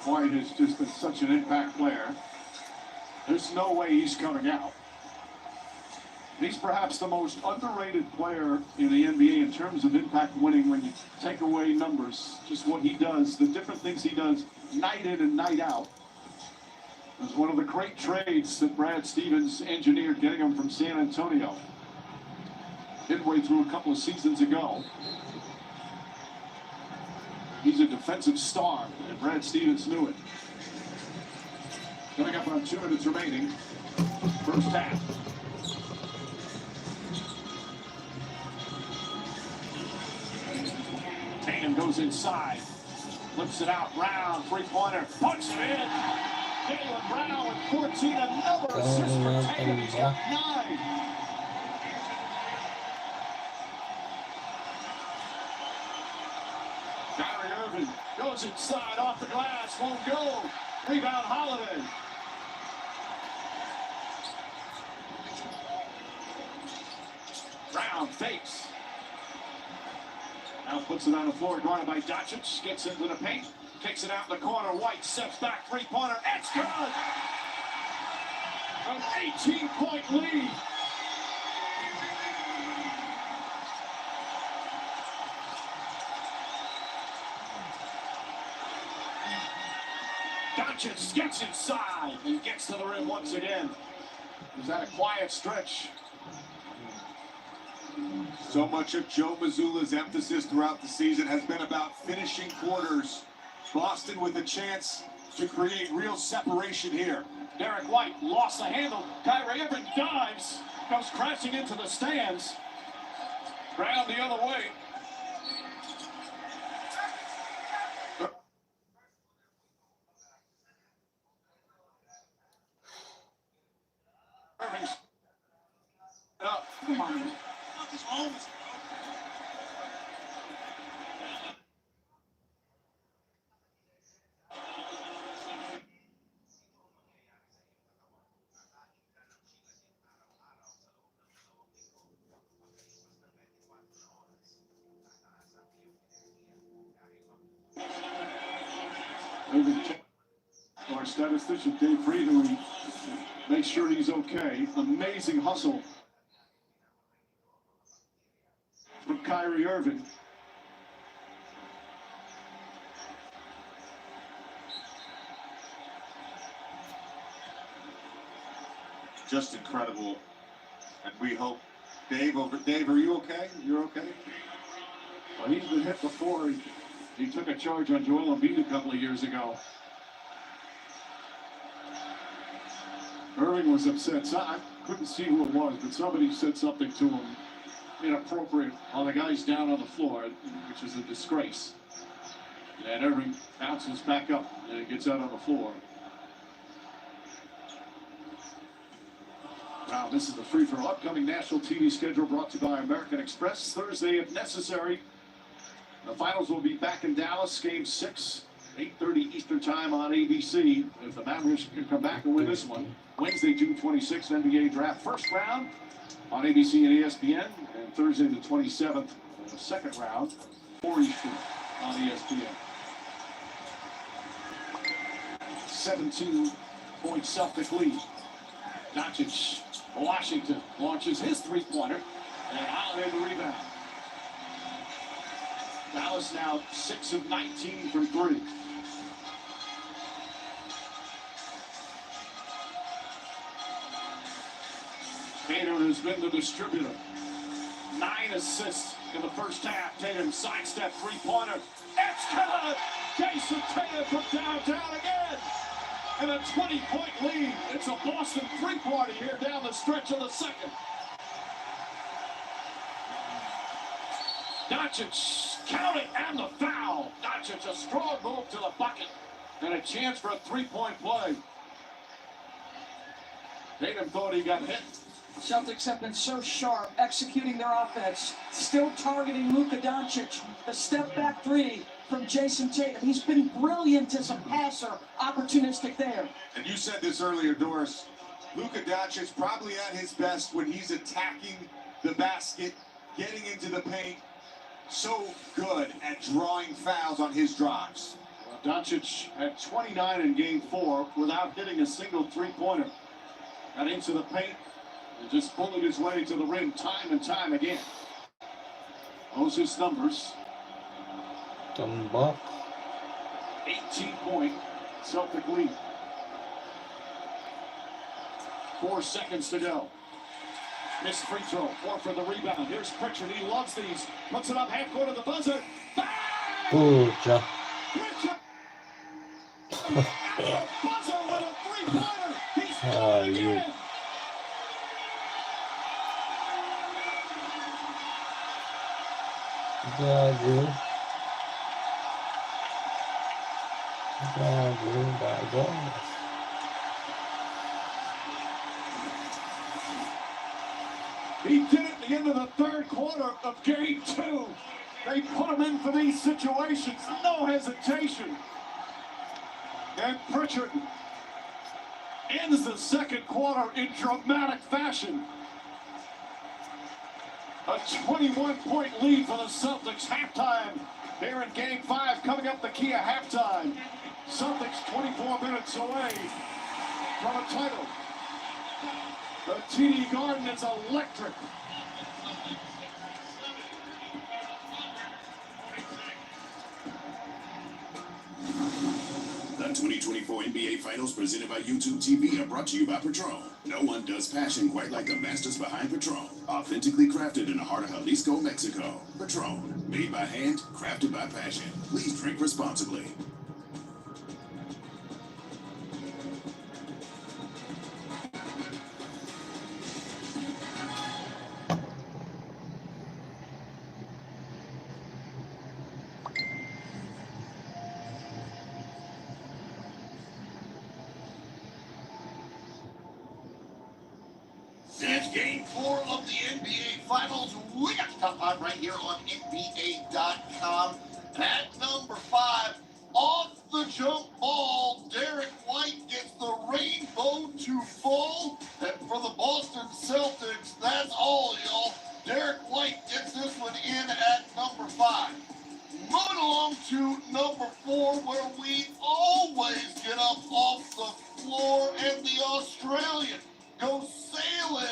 White has just been such an impact player. There's no way he's coming out. He's perhaps the most underrated player in the NBA in terms of impact winning when you take away numbers. Just what he does, the different things he does night in and night out. It was one of the great trades that Brad Stevens engineered, getting him from San Antonio. Midway through a couple of seasons ago. He's a defensive star, and Brad Stevens knew it. Coming up on 2 minutes remaining, first half. Tatum goes inside, flips it out, Brown, 3-pointer, puts it in. Jaylen Brown with 14, another assist for Tatum. He's got 9. Kyrie Irving goes inside, off the glass, won't go. Rebound Holiday. Brown fakes. Now puts it on the floor, guarded by Doncic. Gets into the paint, kicks it out in the corner. White steps back, 3-pointer. It's good. An 18-point lead. Doncic gets inside and gets to the rim once again. Was that a quiet stretch? So much of Joe Mazzulla's emphasis throughout the season has been about finishing quarters. Boston with a chance to create real separation here. Derek White lost the handle. Kyrie Irving dives, comes crashing into the stands. Ground the other way. Irving's up. Come on. Our statistician Dave Friedman makes sure he's okay. Amazing hustle from Kyrie Irving. Just incredible. And we hope Dave, are you okay? You're okay? Well, he's been hit before. He took a charge on Joel Embiid a couple of years ago. Irving was upset. So I couldn't see who it was, but somebody said something to him inappropriate while the guy's down on the floor, which is a disgrace. And Irving bounces back up and gets out on the floor. Now, this is the free throw. Upcoming national TV schedule brought to you by American Express. Thursday, if necessary. The finals will be back in Dallas, Game 6, 8:30 Eastern Time on ABC. If the Mavericks can come back and win this one. Wednesday, June 26th, NBA Draft first round on ABC and ESPN. And Thursday, the 27th, the second round, 4 Eastern on ESPN. 17-point Celtic lead. Doncic, Washington, launches his three-pointer, and Holiday the rebound. Dallas now 6 of 19 from 3. Tatum has been the distributor. 9 assists in the first half. Tatum sidestep three-pointer. It's good! Jason Tatum from downtown again! And a 20-point lead. It's a Boston three-pointer here down the stretch of the second. Doncic counting and the foul. Doncic a strong move to the bucket and a chance for a three-point play. Tatum thought he got hit. Celtics have been so sharp executing their offense, still targeting Luka Doncic. The step back three from Jason Tatum. He's been brilliant as a passer, opportunistic there. And you said this earlier, Doris. Luka Doncic probably at his best when he's attacking the basket, getting into the paint. So good at drawing fouls on his drives. Well, Doncic had 29 in Game 4 without hitting a single three-pointer. Got into the paint and just bullied his way to the rim time and time again. Those his numbers. 18-point Celtic lead. 4 seconds to go. Missed free throw, 4 for the rebound. Here's Pritchard, he loves these. Puts it up half court of the buzzer. Bang! Pucha. Pritchard! At the buzzer with a three-pointer. He's got it again. He did it at the end of the third quarter of Game 2. They put him in for these situations, no hesitation. And Pritchard ends the second quarter in dramatic fashion. A 21-point lead for the Celtics. Halftime here in Game 5, coming up the key of halftime. Celtics 24 minutes away from a title. The TD Garden is electric. The 2024 NBA Finals presented by YouTube TV are brought to you by Patron. No one does passion quite like the masters behind Patron. Authentically crafted in the heart of Jalisco, Mexico. Patron, made by hand, crafted by passion. Please drink responsibly. It's Game 4 of the NBA Finals. We got the top 5 right here on NBA.com. At number 5, off the jump ball, Derek White gets the rainbow to fall. And for the Boston Celtics, that's all, y'all. Derek White gets this one in at number 5. Moving along to number 4, where we always get up off the floor, and the Australian goes sailing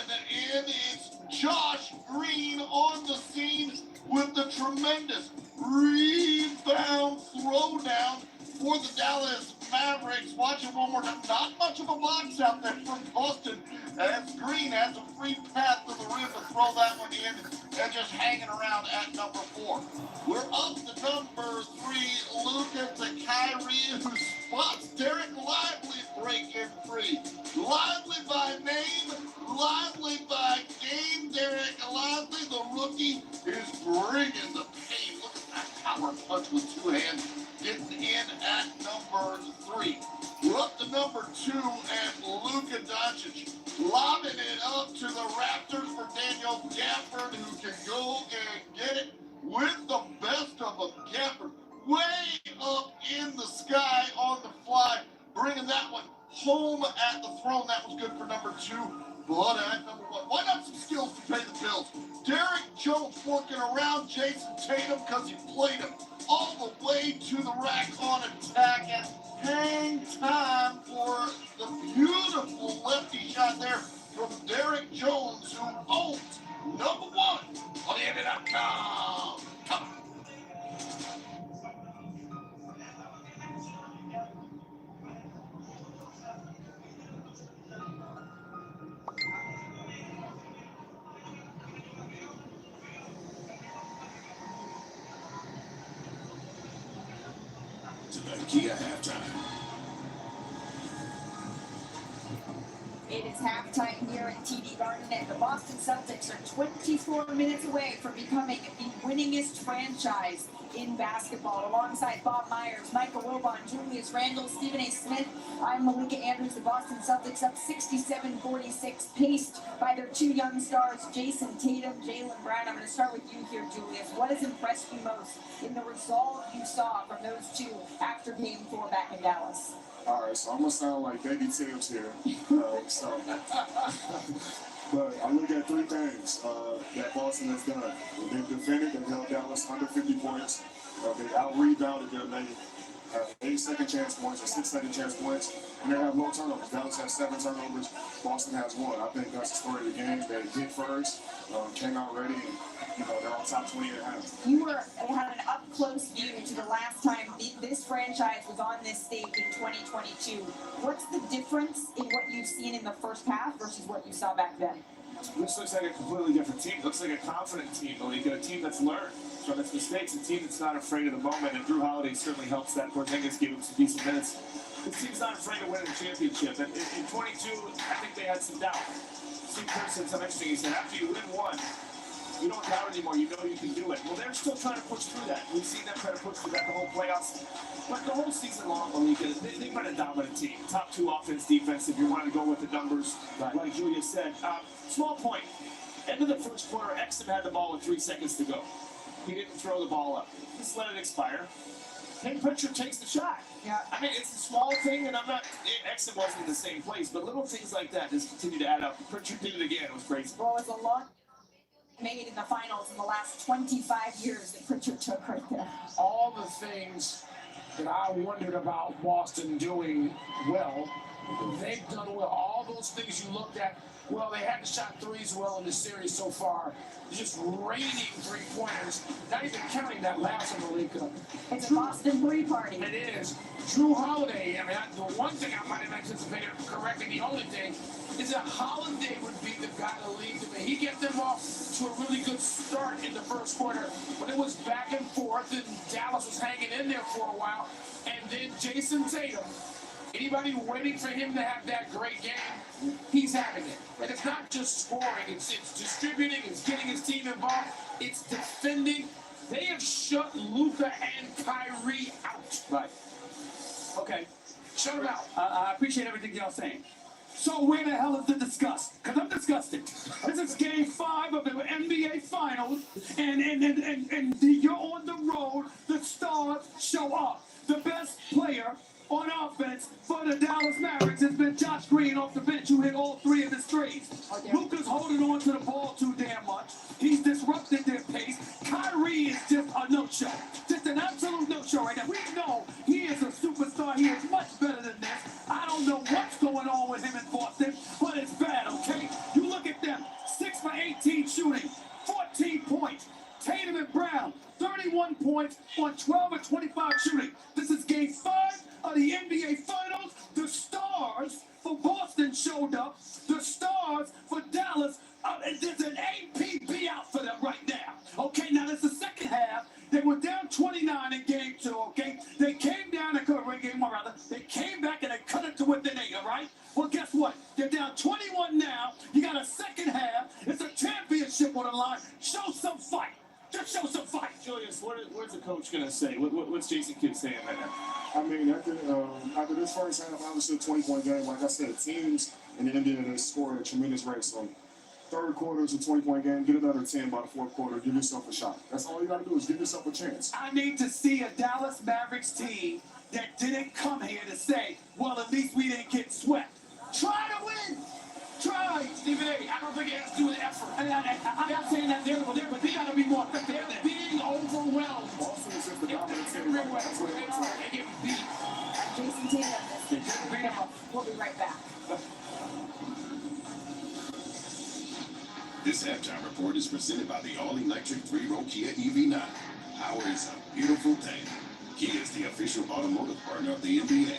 in. It's Josh Green on the scene with the tremendous rebound throwdown for the Dallas Mavericks. Watch it one more time. Not much of a box out there for Boston, as Green has a free path to the rim to throw that one in, and just hanging around at number 4. We're up to number 3. Luka to Kyrie, who spots Derek Lively breaking free. Lively by name, Lively by game. Derek Lively, the rookie, is bringing the pain. Look at that power punch with 2 hands, getting in at number 3. We're up to number 2, and Luka Doncic lobbing it up to the Raptors for Daniel Gafford, who can go and get it with the best of them. Gafford way up in the sky on the fly, bringing that one home at the throne. That was good for number 2. But at number 1, why not some skills to pay the bills? Derek Jones working around Jason Tatum because he played him all the way to the rack on attack, and hang time for the beautiful lefty shot there from Derek Jones, who owns number 1 on the NBA.com. Come on. To the Kia halftime. It is halftime here at TD Garden, and the Boston Celtics are 24 minutes away from becoming the winningest franchise in basketball. Alongside Bob Myers, Michael Wilbon, Julius Randle, Stephen A. Smith, I'm Malika Andrews. The Boston Celtics up 67-46, paced by their 2 young stars, Jason Tatum, Jaylen Brown. I'm going to start with you here, Julius. What has impressed you most in the resolve you saw from those 2 after Game 4 back in Dallas? All right, so I'm gonna sound like baby Tibbs here. But I look at 3 things that Boston has done. They've defended, they've held Dallas under 50 points. They out-rebounded them. They have 8 second chance points or 6 second chance points, and they have low turnovers. Dallas has 7 turnovers. Boston has 1. I think that's the story of the game. They hit first, came out ready, and they're on top 20 and a half. You had an up-close view to the last time this franchise was on this stage in 2022. What's the difference in what you've seen in the first half versus what you saw back then? This looks like a completely different team. It looks like a confident team, a team that's learned from its mistakes, a team that's not afraid of the moment, and Drew Holiday certainly helps that. Porzingis gave him some decent minutes. This team's not afraid of winning the championship. And in 22, I think they had some doubt. Steve Kerr said something interesting. He said, after you win 1, you don't doubt anymore. You know you can do it. Well, they're still trying to push through that. We've seen them try to push through that the whole playoffs. But the whole season long, they've been a dominant team. Top 2 offense, defense, if you want to go with the numbers, like Julia said. Small point. End of the first quarter, Exum had the ball with 3 seconds to go. He didn't throw the ball up. Just let it expire. Ken Pritchard takes the shot. Yeah, I mean, it's a small thing, and Exum wasn't in the same place, but little things like that just continue to add up. Pritchard did it again. It was crazy. Well, it's a lot made in the finals in the last 25 years that Pritchard took right there. All the things that I wondered about Boston doing well, they've done well. All those things you looked at Well, they haven't shot threes well in the series so far. Just raining three-pointers. Not even counting that last one, Malika. It's a Boston three party. It is. Drew Holiday, I mean, the one thing I might have anticipated correctly, the only thing, is that Holiday would be the guy to lead them. He get them off to a really good start in the first quarter, but it was back and forth, and Dallas was hanging in there for a while. And then Jason Tatum, anybody waiting for him to have that great game, he's having it. And it's not just scoring, it's distributing, it's getting his team involved, it's defending. They have shut Luka and Kyrie out. Right. Okay. Shut them out. I appreciate everything y'all saying. So where the hell is the disgust? Because I'm disgusted. This is Game 5 of the NBA Finals, and you're on the road. The stars show up. The best player on offense for the Dallas Mavericks has been Josh Green off the bench, who hit all three of his threes. Luka's holding on to the ball too damn much. He's disrupted their pace. Kyrie is just a no-show. Just an absolute no-show right now. We know he is a superstar. He is much better than this. I don't know what's going on with him in Boston, but it's bad, okay? You look at them. 6 for 18 shooting, 14 points. Tatum and Brown, 31 points on 12 of 25 shooting. This is Game 5 of the NBA Finals. The stars for Boston showed up. The stars for Dallas, there's an APB out for them right now. Okay, now it's the second half. They were down 29 in Game 2, okay? They came down and covered in Game 1, rather. They came back and they cut it to within 8, all right? Well, guess what? They're down 21 now. You got a second half. It's a championship on the line. Show some fight. Just show some fight. Julius, what's the coach going to say? What's Jason Kidd saying right now? I mean, after this first half, obviously a 20-point game, like I said, teams in the NBA have scored at a tremendous rate. So third quarter is a 20-point game. Get another 10 by the fourth quarter. Give yourself a shot. That's all you got to do is give yourself a chance. I need to see a Dallas Mavericks team that didn't come here to say, well, at least we didn't get swept. Try to win. Try. Stephen A., I don't think it has to do with effort. I'm not saying that but they got to be more effective. They're being overwhelmed. Boston is just the dominant team. Everywhere. That's what they are. They get beat. Jason Tatum. We'll be right back. This halftime report is presented by the all-electric 3-row Kia EV9. Power is a beautiful thing. Kia is the official automotive partner of the NBA.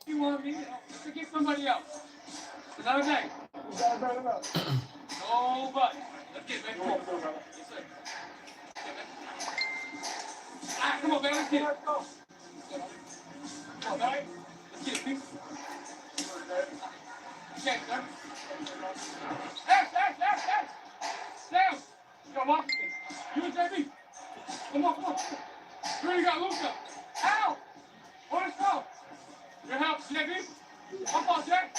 You want me to get somebody else? Another day. Nobody. Let's get it, man. Come on. Yes, sir. Ah, come on, man. Let's get it. Come on, man. Let's get it, people. Okay, sir. Hey! Sam! Come on. You and JB. Come on. You already got Luka. Ow! Oh, your help, Snippy. How about that?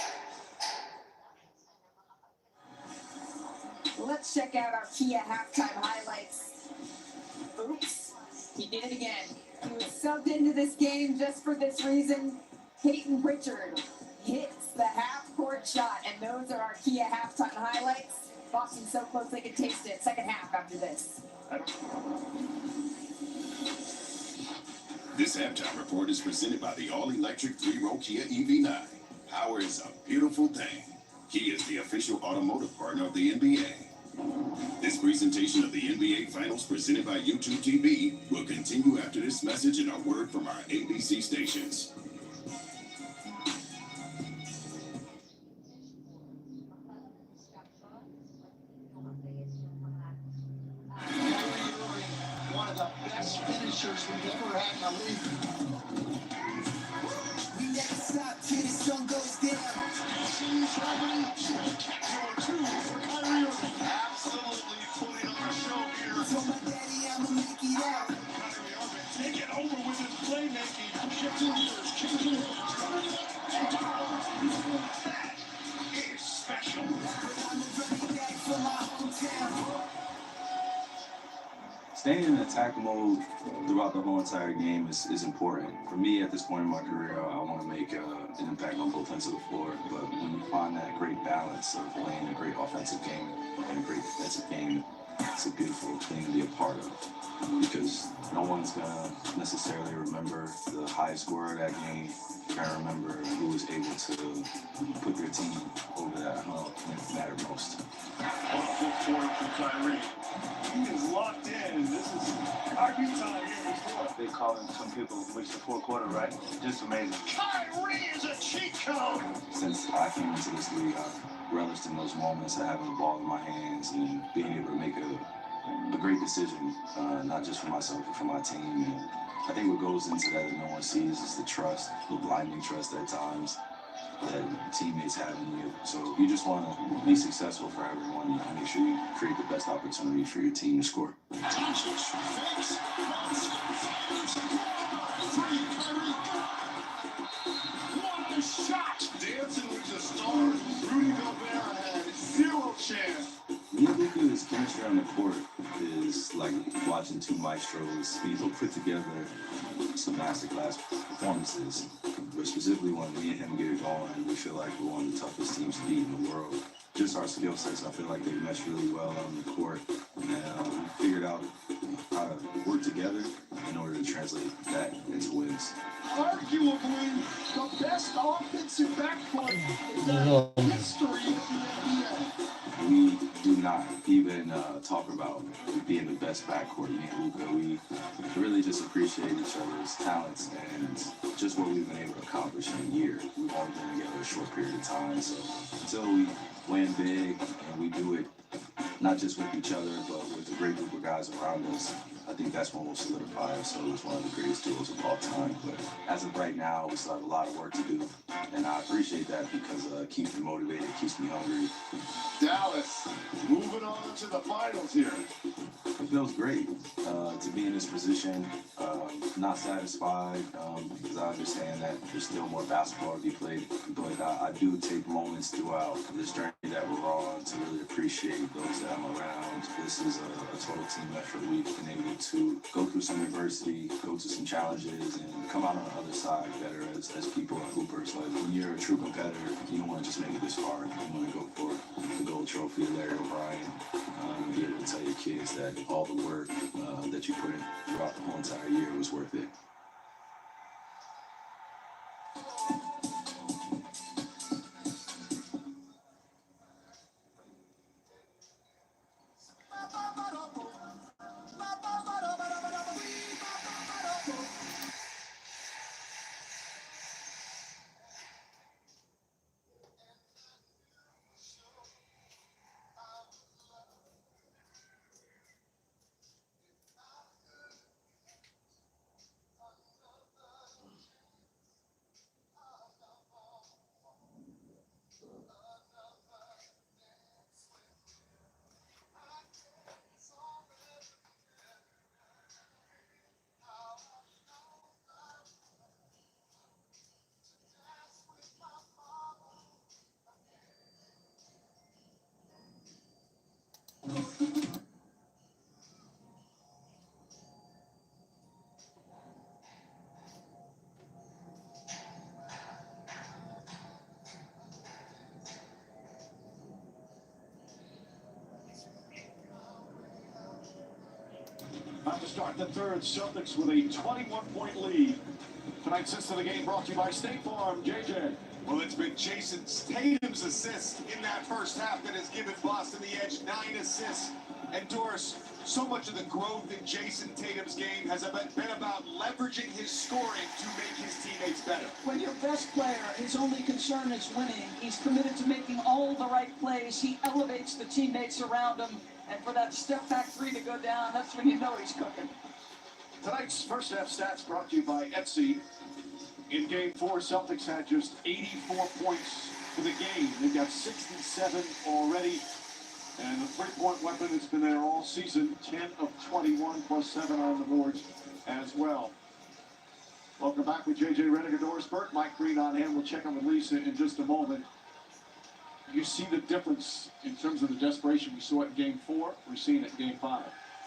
Let's check out our Kia halftime highlights. Oops, he did it again. He was subbed into this game just for this reason. Peyton Pritchard hits the half-court shot, and those are our Kia halftime highlights. Boston so close they could taste it. Second half after this. This halftime report is presented by the all-electric 3-row Kia EV9. Power is a beautiful thing. Kia is the official automotive partner of the NBA. This presentation of the NBA Finals presented by YouTube TV will continue after this message and a word from our ABC stations. One of the best finishers we've ever had in the league. We never stop till the sun goes down. Spectacular two for Kyrie Irving. Absolutely putting on a show here. Told my daddy I'ma make it out. Kyrie Irving take it over with his playmaking. Shift leaders, changing hands. That is special. I'm running back from my hometown. Staying in attack mode throughout the whole entire game is important. For me, at this point in my career, I want to make an impact on both ends of the floor. But when you find that great balance of playing a great offensive game and a great defensive game, it's a beautiful thing to be a part of. Because no one's going to necessarily remember the high scorer of that game. You're going to remember who was able to put their team over that hump when it mattered most. Wonderful quarter from Kyrie. He is locked in. This is Kyrie time here in the fourth. They call him, some people, reach the fourth quarter, right? Just amazing. Kyrie is a cheat code. Since I came into this league, I've relished in those moments of having the ball in my hands and being able to make a great decision, not just for myself, but for my team. And I think what goes into that no one sees is the trust, the blinding trust at times that teammates have in you. So you just want to be successful for everyone. You make sure you create the best opportunity for your team to score. What a shot! Dancing with the stars. Rudy Gobert had zero chance. Me and Luka's chemistry on the court is like watching two maestros, people put together some masterclass performances. But specifically when me and him get it going, we feel like we're one of the toughest teams to beat in the world. Just our skill sets, I feel like they mesh really well on the court. And we figured out how to work together in order to translate that into wins. Arguably the best offensive backcourt in the history of the NBA. We do not even talk about being the best backcourt. Me and Luka, we really just appreciate each other's talents and just what we've been able to accomplish in a year. We've only been together a short period of time, so until we win big and we do it not just with each other, but with a great group of guys around us, I think that's when we'll solidify ourselves as one of the greatest duos of all time. But as of right now, we still have a lot of work to do, and I appreciate that because it keeps me motivated, keeps me hungry. Dallas moving on to the finals here. It feels great to be in this position. Not satisfied because I understand that there's still more basketball to be played, but I do take moments throughout this journey that we're on to really appreciate those that I'm around. This is a total team effort. We've been able to go through some adversity, go through some challenges, and come out on the other side better as people and hoopers. Like when you're a true competitor, you don't want to just make it this far. You want to go for the gold trophy of Larry O'Brien. And be able to tell your kids that all the work that you put in throughout the whole entire year was worth it. start the third. Celtics with a 21-point lead. Tonight's assist of the game brought to you by State Farm. JJ. Well, it's been Jason Tatum's assist in that first half that has given Boston the edge. 9 assists. And Doris, so much of the growth in Jason Tatum's game has been about leveraging his scoring to make his teammates better. When your best player, his only concern is winning, he's committed to making all the right plays. He elevates the teammates around him. And for that step-back three to go down, that's when you know he's cooking. Tonight's first half stats brought to you by Etsy. In Game 4, Celtics had just 84 points for the game. They've got 67 already. And the three-point weapon has been there all season. 10 of 21 plus 7 on the boards as well. Welcome back with JJ Redick, Doris Burke. Mike Green on hand. We'll check on with Lisa in just a moment. You see the difference in terms of the desperation we saw it in Game 4. We're seeing it in Game 5.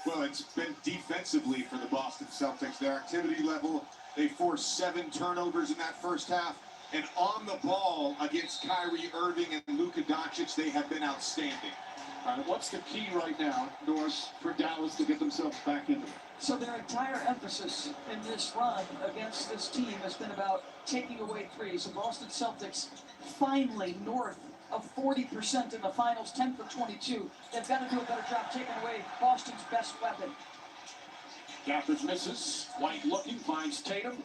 Well, it's been defensively for the Boston Celtics. Their activity level, they forced 7 turnovers in that first half. And on the ball against Kyrie Irving and Luka Doncic, they have been outstanding. All right, what's the key right now, Doris, for Dallas to get themselves back into it? So their entire emphasis in this run against this team has been about taking away threes. The Boston Celtics finally north of 40% in the finals, 10 for 22. They've got to do a better job taking away Boston's best weapon. Gafford misses. White looking, finds Tatum.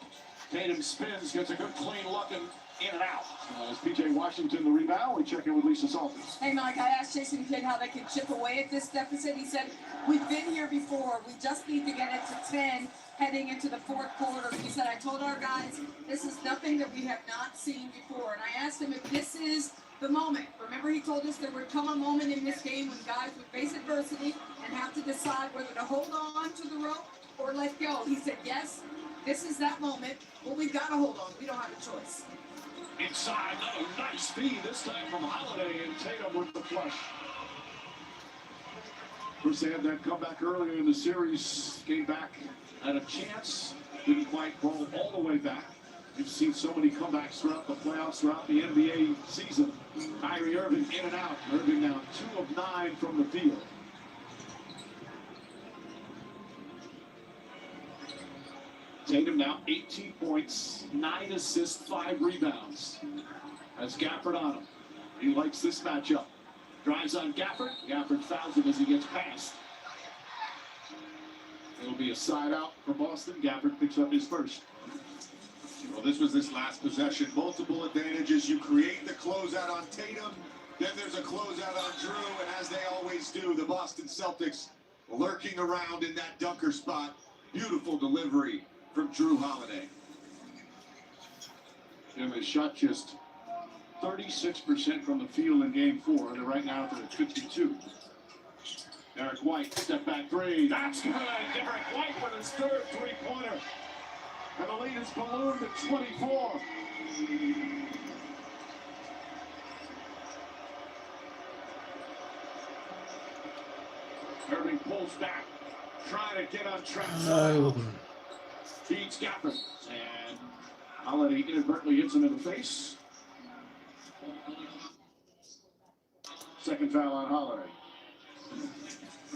Tatum spins, gets a good clean look and in and out. As P.J. Washington the rebound, we check in with Lisa Salters. Hey, Mike, I asked Jason Kidd how they could chip away at this deficit. He said, we've been here before. We just need to get it to 10 heading into the fourth quarter. He said, I told our guys, this is nothing that we have not seen before. And I asked him if this is the moment. Remember, he told us there would come a moment in this game when guys would face adversity and have to decide whether to hold on to the rope or let go. He said, yes, this is that moment, but we've got to hold on. We don't have a choice. Inside, another nice feed, this time from Holiday, and Tatum with the flush. First, they had that comeback earlier in the series, came back, had a chance, didn't quite roll all the way back. We've seen so many comebacks throughout the playoffs, throughout the NBA season. Kyrie Irving in and out. Irving now 2 of 9 from the field. Tatum now 18 points, 9 assists, 5 rebounds. That's Gafford on him. He likes this matchup. Drives on Gafford. Gafford fouls him as he gets past. It'll be a side out for Boston. Gafford picks up his first. Well, this was this last possession. Multiple advantages. You create the closeout on Tatum. Then there's a closeout on Drew. And as they always do, the Boston Celtics lurking around in that dunker spot. Beautiful delivery from Drew Holiday. Jim has shot just 36% from the field in Game 4. They're right now at 52. Derek White, step back three. That's good. Derek White with his third three-pointer. And the lead is ballooned to 24. Irving pulls back, trying to get on track. Feeds Gafford, and Holiday inadvertently hits him in the face. Second foul on Holiday.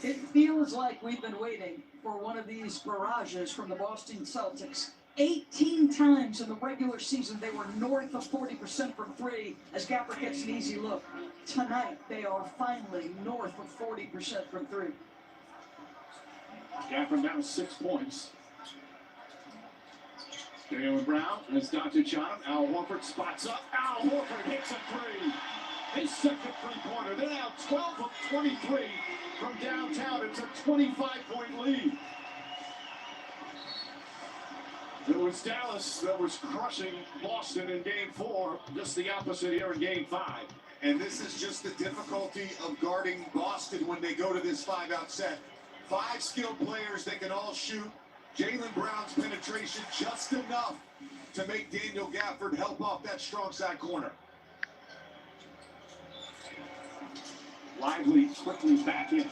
It feels like we've been waiting for one of these barrages from the Boston Celtics. 18 times in the regular season they were north of 40% from three as Gafford gets an easy look. Tonight they are finally north of 40% from three. Gafford now 6 points. Jalen Brown has Doncic on him. Al Horford spots up. Al Horford hits a three. His second three-pointer. They're now 12 of 23 from downtown. It's a 25-point lead. It was Dallas that was crushing Boston in Game 4. Just the opposite here in Game 5. And this is just the difficulty of guarding Boston when they go to this 5-out set. 5 skilled players, they can all shoot. Jalen Brown's penetration just enough to make Daniel Gafford help off that strong side corner. Lively quickly back in.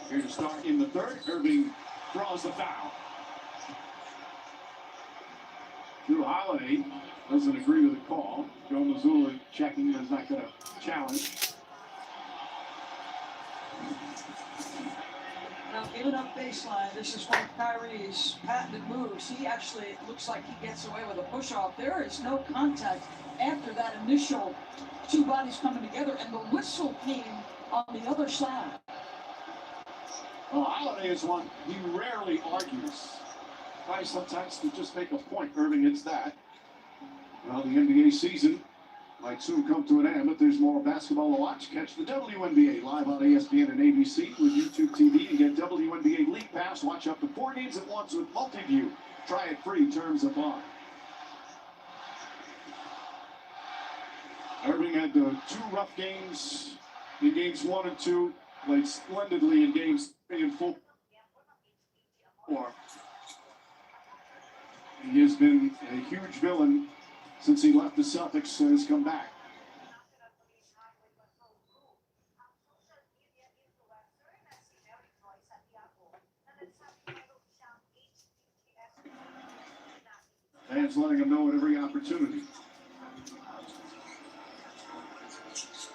Here to start in the third. Irving draws the foul. Drew Holiday doesn't agree with the call. Joe Mazzulla checking, is not going to challenge. Now, in and up baseline. This is one of Kyrie's patented moves. He actually looks like he gets away with a push-off. There is no contact after that initial two bodies coming together, and the whistle came on the other side. Well, Holiday is one he rarely argues. Tries sometimes to just make a point. Irving hits that. Well, the NBA season might soon come to an end, but there's more basketball to watch. Catch the WNBA live on ESPN and ABC with YouTube TV and get WNBA League Pass. Watch up to 4 games at once with Multiview. Try it free. Terms apply. Irving had 2 rough games in games 1 and 2. Played splendidly in games 3 and 4. He has been a huge villain since he left the Celtics and has come back. Fans letting him know at every opportunity.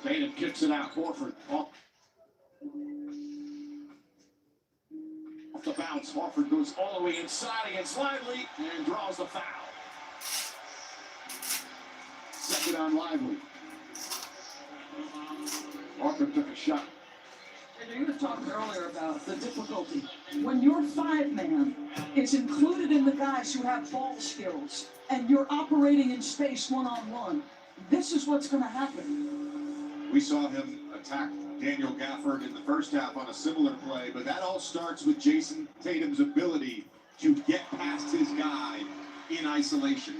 Tatum kicks it out. Horford off the bounce. Horford goes all the way inside against Lively and draws the foul. Second on Lively. Horford took a shot. And you were talking earlier about the difficulty. When your 5-man is included in the guys who have ball skills and you're operating in space one-on-one, this is what's going to happen. We saw him attack Daniel Gafford in the first half on a similar play, but that all starts with Jason Tatum's ability to get past his guy in isolation.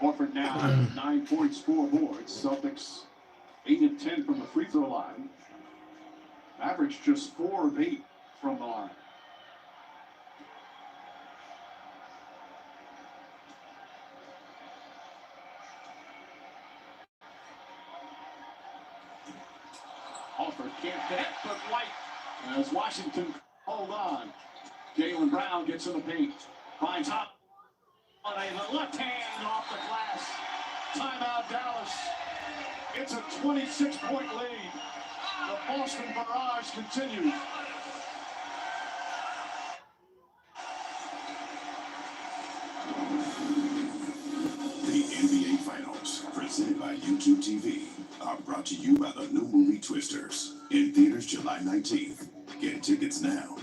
Horford now 9 points, 4 boards. Celtics 8 of 10 from the free throw line. Mavericks just 4 of 8 from the line. Horford can't connect, but White, as Washington hold on. Jaylen Brown gets in the paint. Finds Hop. The left hand off the glass. Timeout, Dallas. It's a 26-point lead. The Boston barrage continues. The NBA Finals, presented by YouTube TV, are brought to you by the new movie Twisters. In theaters July 19th. Get tickets now.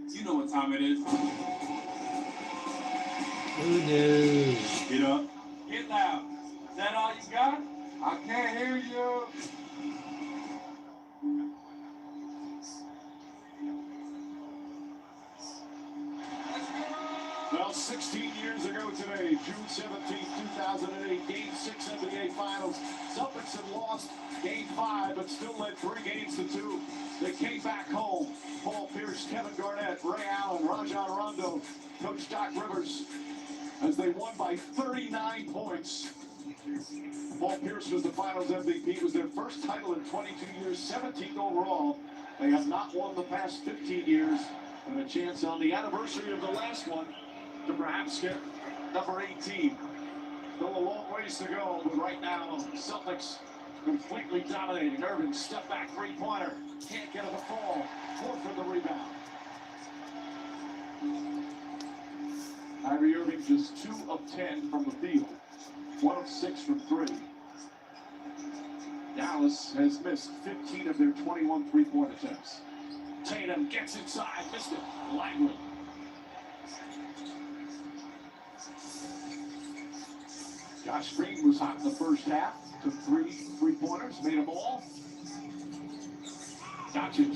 You know what time it is. Who knew? Get up. Get loud. Is that all you got? I can't hear you. Well, 16 years ago today, June 17, 2008, Game 6 NBA Finals. Celtics had lost Game 5, but still led 3-2. They came back home. Paul Pierce, Kevin Garnett, Ray Allen, Rajon Rondo, Coach Doc Rivers, as they won by 39 points. Paul Pierce was the Finals MVP. It was their first title in 22 years, 17th overall. They have not won the past 15 years, and a chance on the anniversary of the last one to perhaps get number 18. Still a long ways to go, but right now, Celtics completely dominating. Irving, step back three-pointer. Can't get it to fall. Ford for the rebound. Kyrie Irving just 2 of 10 from the field. 1 of 6 from 3. Dallas has missed 15 of their 21 three-point attempts. Tatum gets inside, missed it. Langley. Josh Green was hot in the first half. Took 3 three-pointers, made them all. Doncic,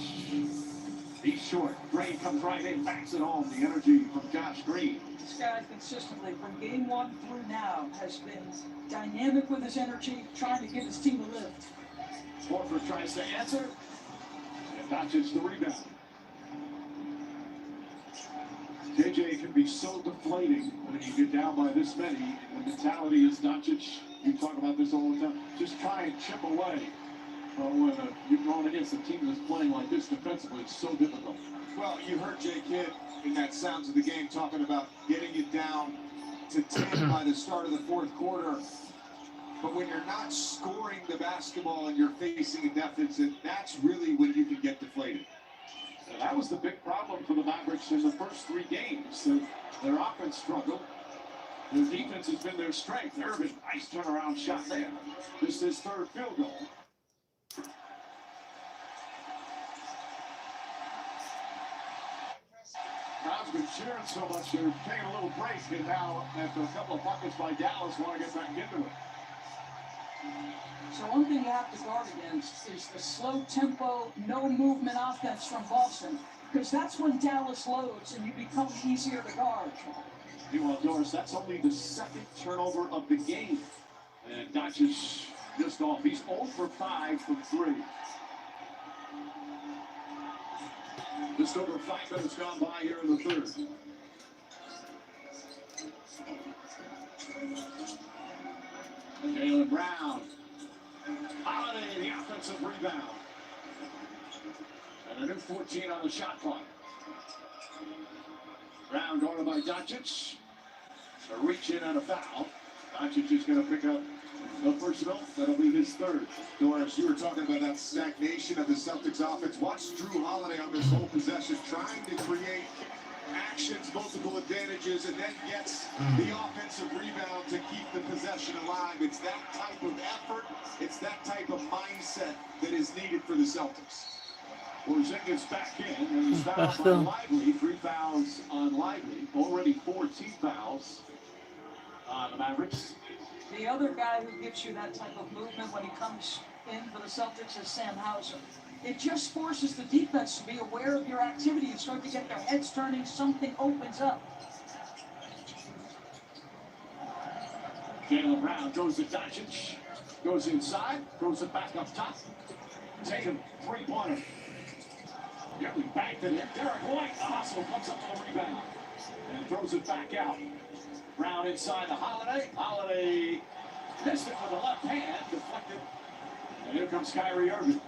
he's short. Green comes right in, backs it home. The energy from Josh Green. This guy consistently, from game 1 through now, has been dynamic with his energy, trying to give his team a lift. Horford tries to answer, and Doncic the rebound. JJ can be so deflating when you get down by this many. The mentality is Doncic, you talk about this all the time, just try and chip away. When you're going against a team that's playing like this defensively, it's so difficult. Well, you heard Jay Kidd in that Sounds of the Game talking about getting it down to 10 by the start of the fourth quarter. But when you're not scoring the basketball and you're facing a deficit, that's really when you can get deflated. And that was the big problem for the Mavericks in the first 3 games. Their offense struggled. Their defense has been their strength. Irving, nice turnaround shot there. This is his 3rd field goal. Crowd's been cheering so much, they're taking a little break, and now after a couple of buckets by Dallas, want to get back into it. So one thing you have to guard against is the slow tempo, no movement offense from Boston, because that's when Dallas loads and you become easier to guard. Meanwhile, Doris, that's only the 2nd turnover of the game. And Doncic just off. He's 0 for 5 from 3. Just over 5 minutes gone by here in the 3rd. Jaylen Brown. Holiday, the offensive rebound. And a new 14 on the shot clock. Brown guarded by Doncic. A reach in and a foul. Doncic is going to pick up the personal. That'll be his 3rd. Doris, you were talking about that stagnation of the Celtics offense. Watch Drew Holiday on this whole possession, trying to create actions, multiple advantages, and then gets the offensive rebound to keep the possession alive. It's that type of effort, it's that type of mindset that is needed for the Celtics. Porzingis back in, and he's fouled by Lively. 3 fouls on Lively. Already 4 team fouls on the Mavericks. The other guy who gives you that type of movement when he comes in for the Celtics is Sam Hauser. It just forces the defense to be aware of your activity and start to get their heads turning. Something opens up. Jaylen Brown goes to Doncic. Goes inside. Throws it back up top. Tatum, 3-pointer. Nearly banked it in. Derek White, the hustle, comes up to the rebound. And throws it back out. Brown inside the Holiday. Holiday missed it with the left hand. Deflected. And here comes Kyrie Irving.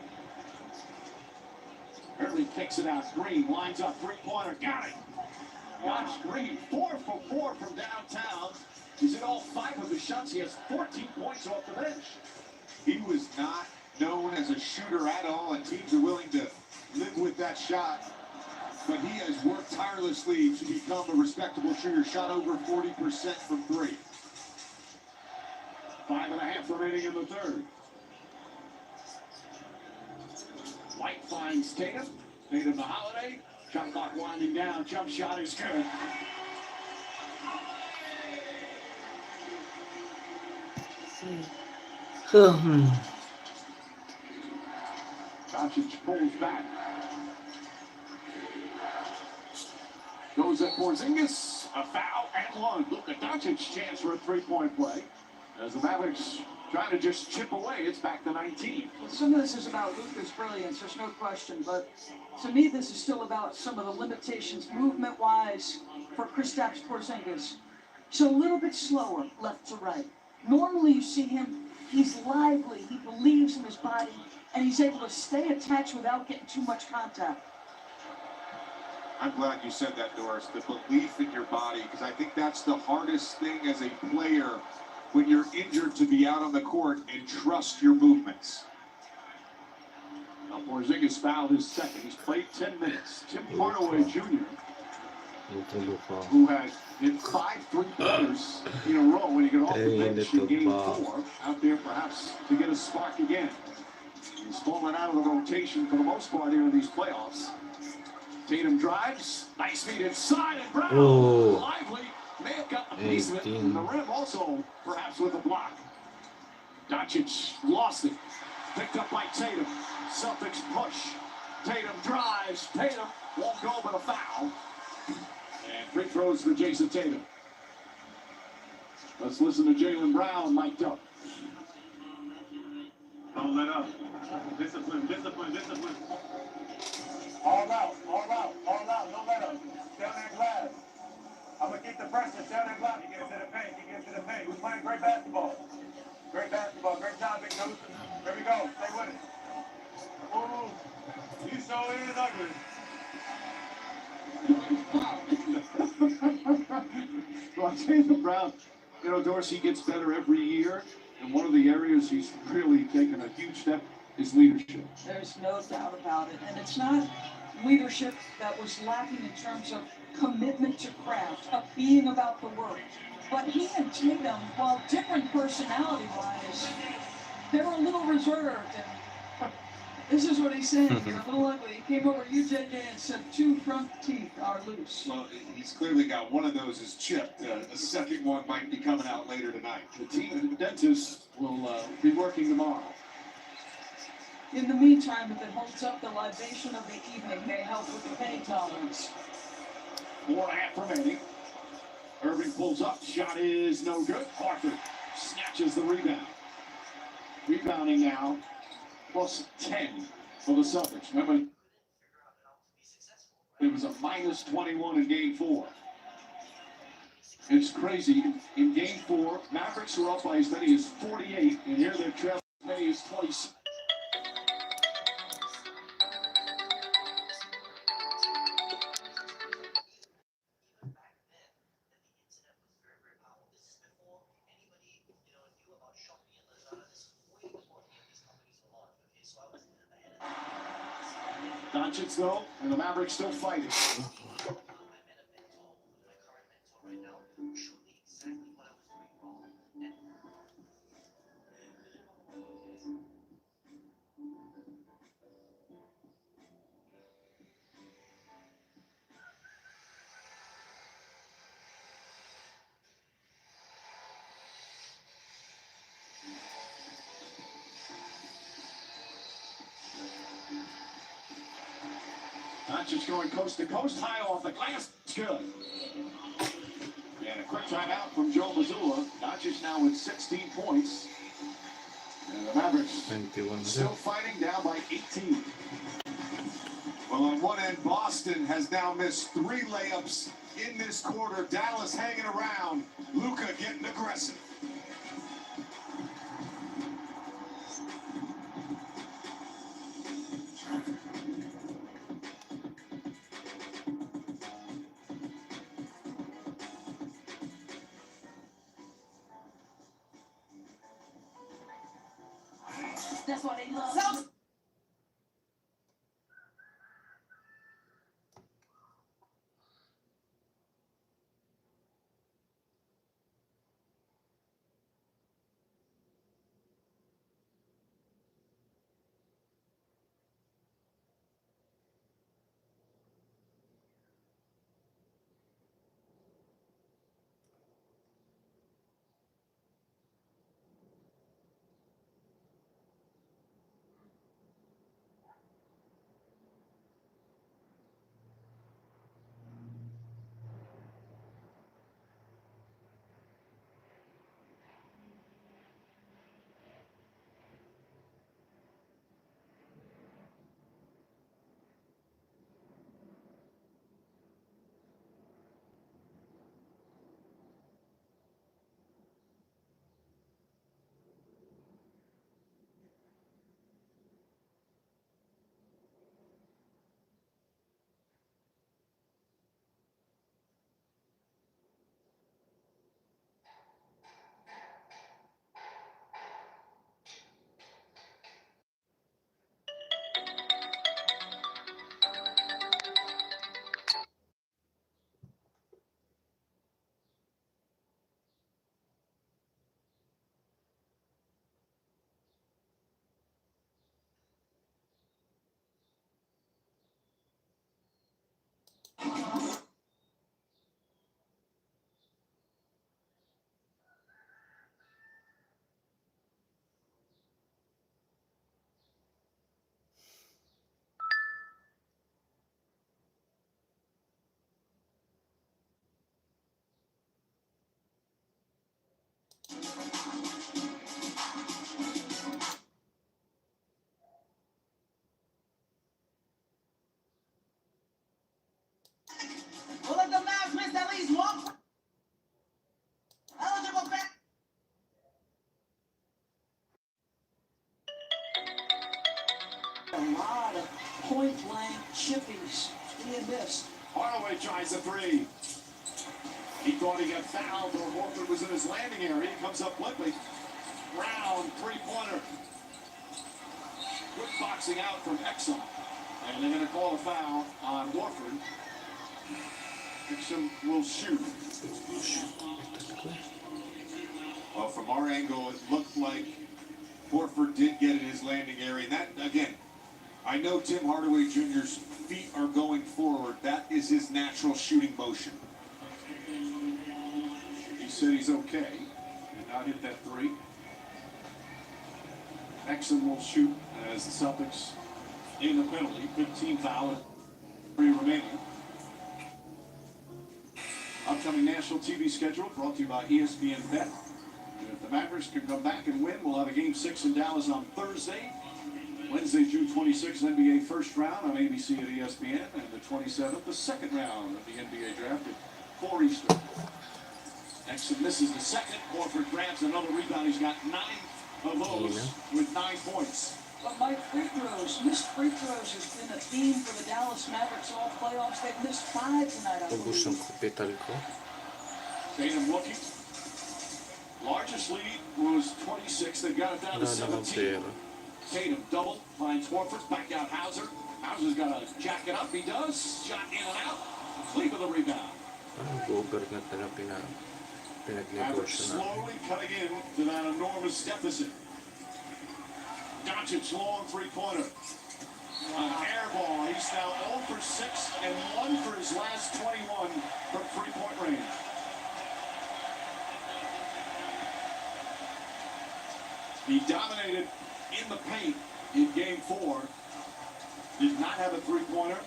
Irving kicks it out. Green lines up 3-pointer. Got it. Josh Green, 4 for 4 from downtown. He's hit all 5 of his shots. He has 14 points off the bench. He was not known as a shooter at all, and teams are willing to live with that shot. But he has worked tirelessly to become a respectable shooter. Shot over 40% from 3. 5.5 remaining in the 3rd. White finds Tatum. Tatum to Holiday. Shot clock winding down. Jump shot is good. Doncic pulls back. Goes at Porzingis. A foul and one. Luka Doncic's chance for a three-point play. As the Mavericks trying to just chip away, it's back to 19. Well, some of this is about Luka's brilliance, there's no question, but to me this is still about some of the limitations movement-wise for Kristaps Porzingis. So a little bit slower, left to right. Normally you see him, he's lively, he believes in his body, and he's able to stay attached without getting too much contact. I'm glad you said that, Doris, the belief in your body, because I think that's the hardest thing as a player when you're injured, to be out on the court and trust your movements. Now Porzingis fouled his second. He's played 10 minutes. Tim Hardaway Jr., who has hit 5 3-pointers in a row when he got off the bench in Game 4, out there perhaps to get a spark again. He's fallen out of the rotation for the most part here in these playoffs. Tatum drives, nice feed inside, and Brown, lively, may have got the piece of it, and the rim also perhaps with a block. Doncic lost it, picked up by Tatum. Celtics push. Tatum drives, Tatum won't go but a foul. And free throws for Jason Tatum. Let's listen to Jaylen Brown mic'd up. Don't let up. Discipline, discipline, discipline. All out, all out, all out, no let up. Stay on that glass. I'm going to keep the pressure. Stay on that glass. You get into the paint, you get into the paint. We're playing great basketball. Great basketball, great job, Big Nose. Here we go, stay with it. Ooh, you so in and ugly. Well, Jaylen Brown, you know, Dorsey gets better every year, and one of the areas he's really taken a huge step is leadership. There's no doubt about it. And it's not leadership that was lacking in terms of commitment to craft, of being about the work. But he and Tatum, while different personality-wise, they were a little reserved. And this is what he said, you're a little ugly. He came over to UJJ and said 2 front teeth are loose. Well, he's clearly got one of those is chipped. A second one might be coming out later tonight. The team, the dentist, will be working tomorrow. In the meantime, if it holds up, the libation of the evening may help with the pain tolerance. 4.5 remaining. Irving pulls up. Shot is no good. Harford snatches the rebound. Rebounding now, plus 10 for the Celtics. Remember, it was a minus 21 in Game 4. It's crazy. In Game 4, Mavericks were up by as many as 48, and here they're trailing as many as 26. Doncic though, and the Mavericks still fighting. Doncic going coast to coast, high off the glass. It's good. And a quick timeout from Joe Mazzulla. Doncic now with 16 points. And the Mavericks still fighting, down by 18. Well, on one end, Boston has now missed 3 layups in this quarter. Dallas hanging around. Luka getting aggressive. That's what they love. lot of point-blank chippies. He had missed. Hardaway tries a three. He thought he got fouled, or Horford was in his landing area. He comes up quickly. Brown, three-pointer. Good boxing out from Exum. And they're going to call a foul on Horford. Exum will shoot. Well, from our angle, it looked like Horford did get in his landing area. And that, again, I know Tim Hardaway Jr.'s feet are going forward. That is his natural shooting motion. He said he's okay. Did not hit that three. Exum will shoot as the Celtics in the penalty. 15 foul, 3 remaining. Upcoming national TV schedule brought to you by ESPN Bet. And if the Mavericks can come back and win, we'll have a Game 6 in Dallas on Thursday. Wednesday, June 26th, NBA first round on ABC at ESPN. And the 27th, the second round of the NBA draft at 4 Eastern. Exum misses the second. Horford grabs another rebound. He's got 9 of those with 9 points. But Mike, free throws, missed free throws has been a theme for the Dallas Mavericks all playoffs. They've missed 5 tonight, I Ubus ang believe. kapital ko. Tatum looking. Largest lead was 26. They've got it down to 17. Tatum double, finds Horford, back out Hauser. Hauser's got to jack it up. He does. Shot in and out. Cleveland the rebound. Parang go-over na ito na Mavericks pinagnegosyo na. slowly cutting in to that enormous deficit. Doncic long three-pointer. An air ball. He's now 0 for 6 and 1 for his last 21 from three-point range. He dominated in the paint in Game 4. Did not have a three-pointer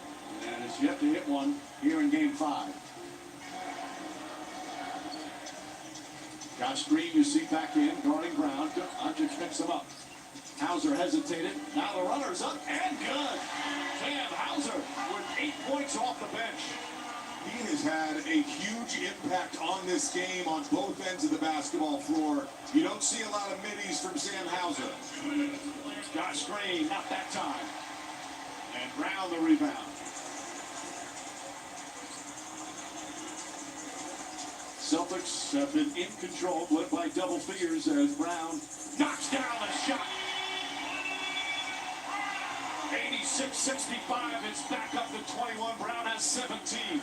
and has yet to hit one here in Game 5. Josh Green, you see back in, guarding Brown. Doncic picks him up. Hauser hesitated. Now the runner's up and good. Cam Hauser with 8 points off the bench. He has had a huge impact on this game on both ends of the basketball floor. You don't see a lot of middies from Sam Hauser. Josh Green, not that time. And Brown the rebound. Celtics have been in control, led by double figures as Brown knocks down a shot. 86-65, it's back up to 21. Brown has 17.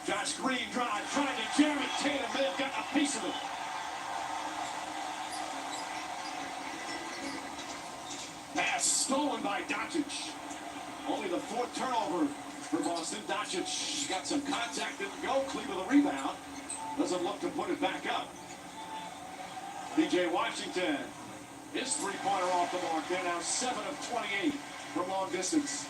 Josh Green trying to jam it. Tatum may have gotten a piece of it. Pass stolen by Doncic. Only the 4th turnover for Boston. Doncic got some contact, didn't go. Cleveland the rebound. Doesn't look to put it back up. PJ Washington. His three-pointer off the mark. They're now 7 of 28 from long distance.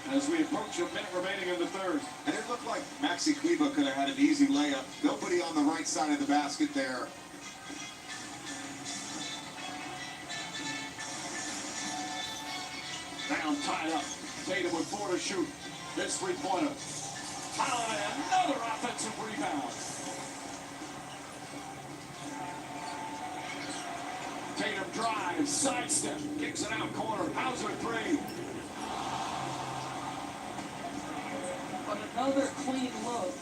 As we approach a minute remaining in the third. And it looked like Maxi Kleber could have had an easy layup. Nobody on the right side of the basket there. Brown tied up. Tatum with 4 to shoot. His three-pointer. Holiday, another offensive rebound. Tatum drives, sidestep, kicks it out corner. Hauser 3. But another clean look.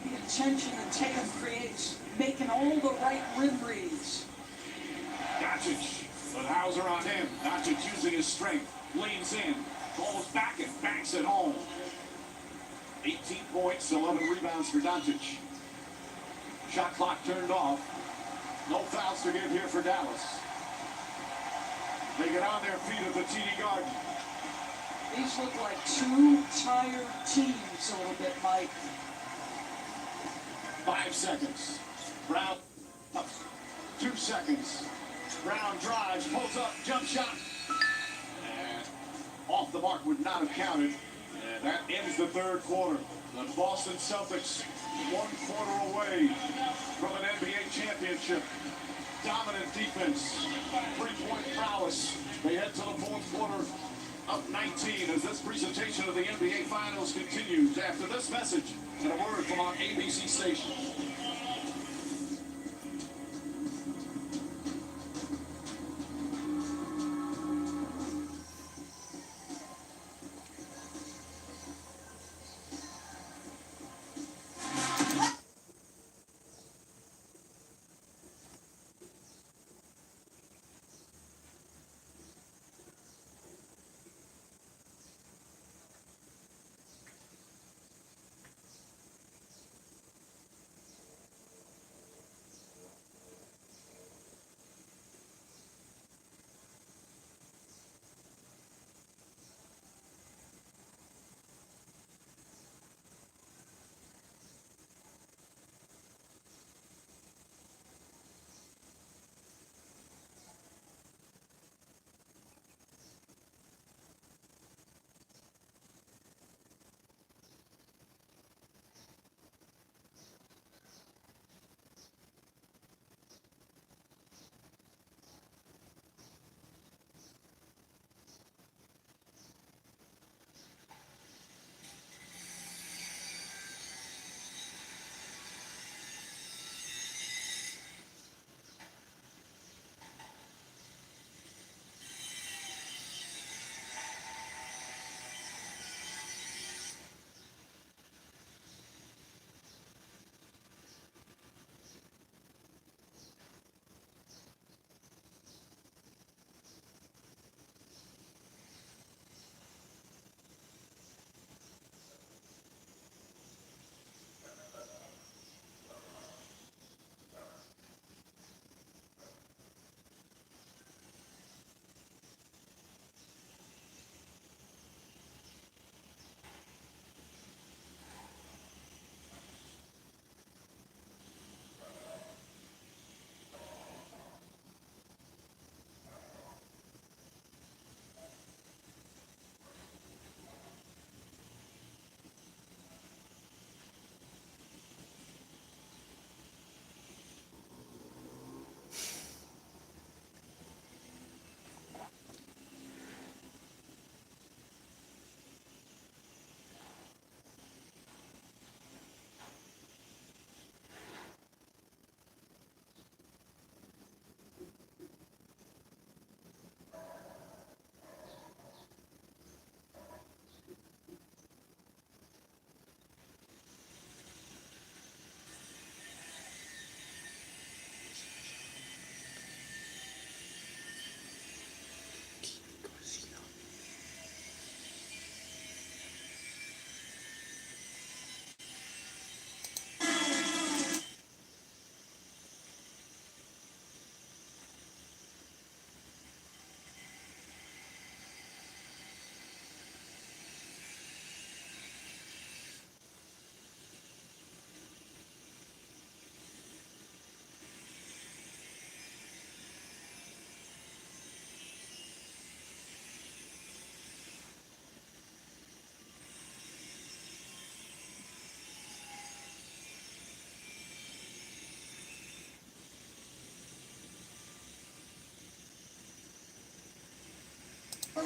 The attention that Tatum creates, making all the right rim reads. Doncic with Hauser on him. Doncic using his strength. Leans in. Falls back and banks it home. 18 points, 11 rebounds for Doncic. Shot clock turned off. No fouls to give here for Dallas. They get on their feet at the TD Garden. These look like 2 tired teams a little bit, Mike. 5 seconds. Brown up. 2 seconds. Brown drives, pulls up, jump shot. And off the mark, would not have counted. And that ends the third quarter. The Boston Celtics 1 quarter away from an NBA championship. Dominant defense, 3-point prowess. They head to the fourth quarter up 19 as this presentation of the NBA Finals continues after this message and a word from our ABC station.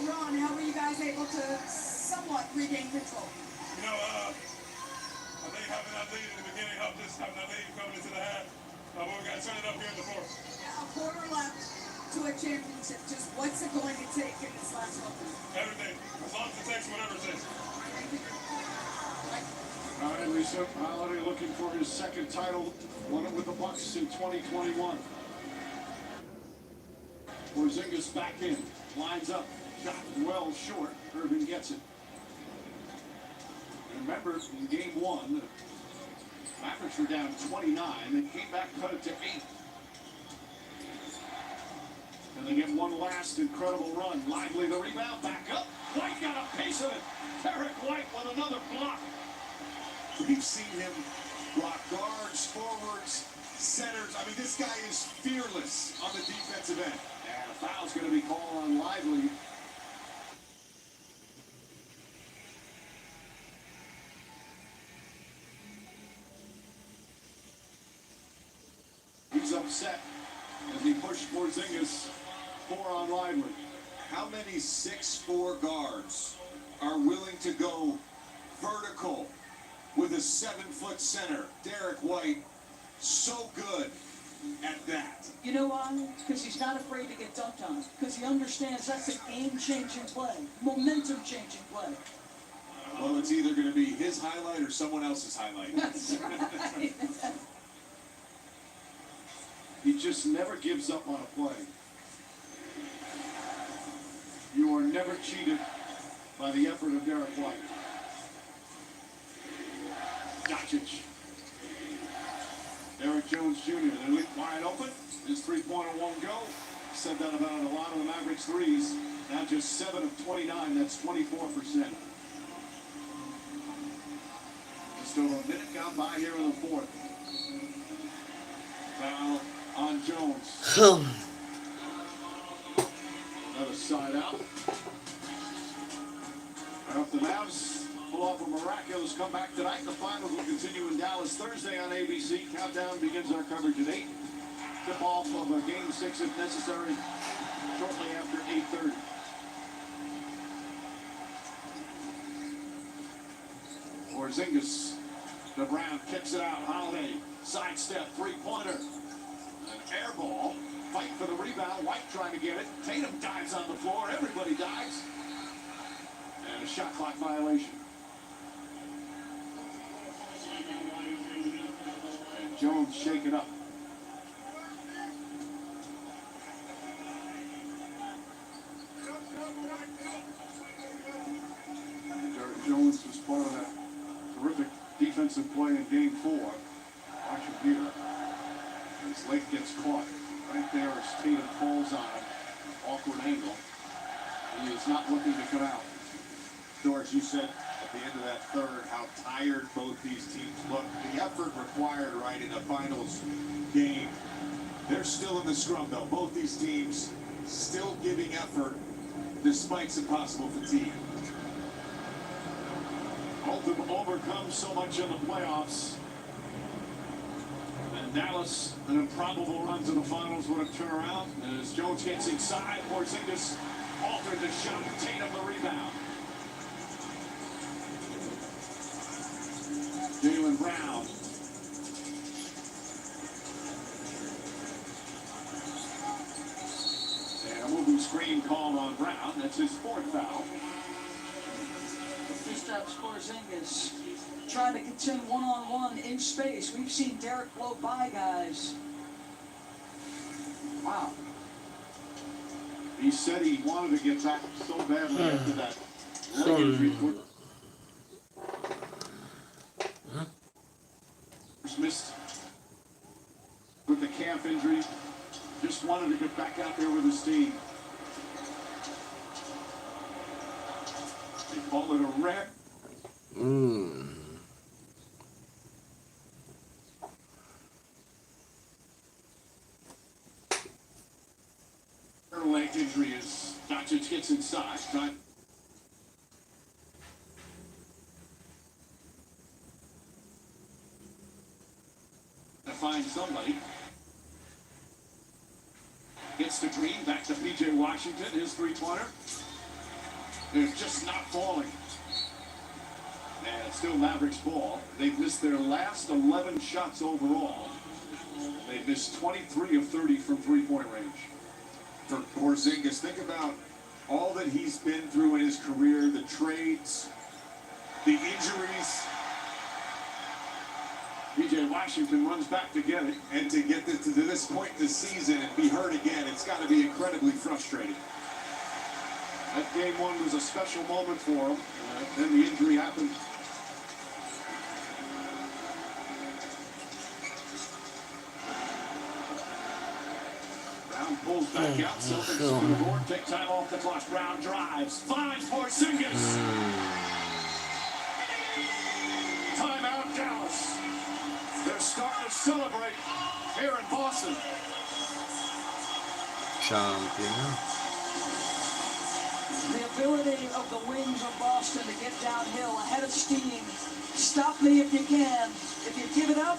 run. How were you guys able to somewhat regain control? You know, I think having that lead in the beginning helped us. Having that lead coming into the half, but we got to turn it up here in the fourth. A quarter left to a championship. Just what's it going to take in this last one? Everything. As long as it takes whatever it takes. All right, Lisa. Holiday looking for his second title. Won it with the Bucks in 2021. Porzingis back in. Lines up. Shot well short. Irving gets it. And remember, in game one, the Mavericks were down 29. They came back, cut it to 8. And they get one last incredible run. Lively the rebound. Back up. White got a piece of it. Derek White with another block. We've seen him block guards, forwards, centers. I mean, this guy is fearless on the defensive end. And a foul's going to be called on Lively. He's upset as he pushed Porzingis. 4 on Lively. How many 6'4" guards are willing to go vertical with a 7-foot center? Derek White, so good at that. You know why? Because he's not afraid to get dunked on. Because he understands that's a game-changing play, momentum-changing play. Well, it's either going to be his highlight or someone else's highlight. That's right. He just never gives up on a play. You are never cheated by the effort of Derek White. Doncic. Derek Jones Jr. They leap wide open. His three-pointer won't go. Said that about a lot of the Mavericks threes. Now just 7 of 29. That's 24%. Just over a minute gone by here in the fourth. Foul on Jones. Another side out. I hope the Mavs pull off a miraculous comeback tonight. The finals will continue in Dallas Thursday on ABC. Countdown begins our coverage at 8. Tip-off of a Game 6 if necessary shortly after 8:30. Porzingis. The Brown kicks it out. Holiday. Sidestep. Three-pointer. An air ball. Fight for the rebound. White trying to get it. Tatum dives on the floor. Everybody dives. And a shot clock violation. And Jones shaken up. Derek Jones was part of that terrific defensive play in Game 4. Watch him here. As Lake gets caught. Right there as Tatum falls on him. Awkward angle. He is not looking to come out. George, you said at the end of that third how tired both these teams look. The effort required, right, in a finals game. They're still in the scrum, though. Both these teams still giving effort despite some possible fatigue. Both have overcome so much in the playoffs. And Dallas, an improbable run to the finals would have turned around. And as Jones gets inside, Porzingis altered the shot. Tatum the rebound. Jaylen Brown. And a moving screen called on Brown. That's his fourth foul. Kristaps Porzingis trying to contend one-on-one in space. We've seen Derek blow by guys. Wow. He said he wanted to get back so badly after that leg injury. Missed with the calf injury. Just wanted to get back out there with his team. They call it a red. Her leg injury is Doncic gets inside. Trying to find somebody. Gets to Green, back to PJ Washington, his three-pointer. They're just not falling. And it's still Mavericks ball. They've missed their last 11 shots overall. They've missed 23 of 30 from three-point range. For Porzingis, think about all that he's been through in his career, the trades, the injuries. PJ Washington runs back together. And to get to this point in the season and be hurt again, it's got to be incredibly frustrating. That game one was a special moment for him. Then the injury happened. Brown pulls back out. Celtics on the board. Take time off the clock. Brown drives. Finds Porzingis. Timeout, Dallas. They're starting to celebrate here in Boston. Champion. The ability of the wings of Boston to get downhill ahead of steam. Stop me if you can. If you give it up,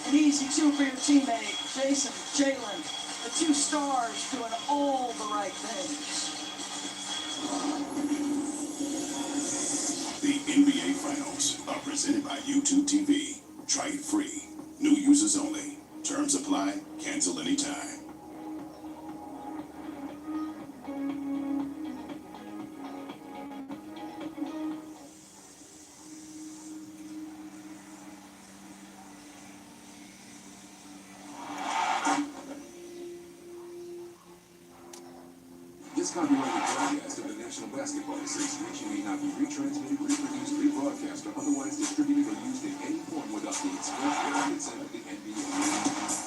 an easy two for your teammate. Jason, Jalen, the two stars doing all the right things. The NBA Finals are presented by YouTube TV. Try it free. New users only. Terms apply. Cancel anytime. This copyrighted broadcast of the National Basketball Association may not be retransmitted, reproduced, rebroadcast, or otherwise distributed or used in any form without the express written consent of the NBA.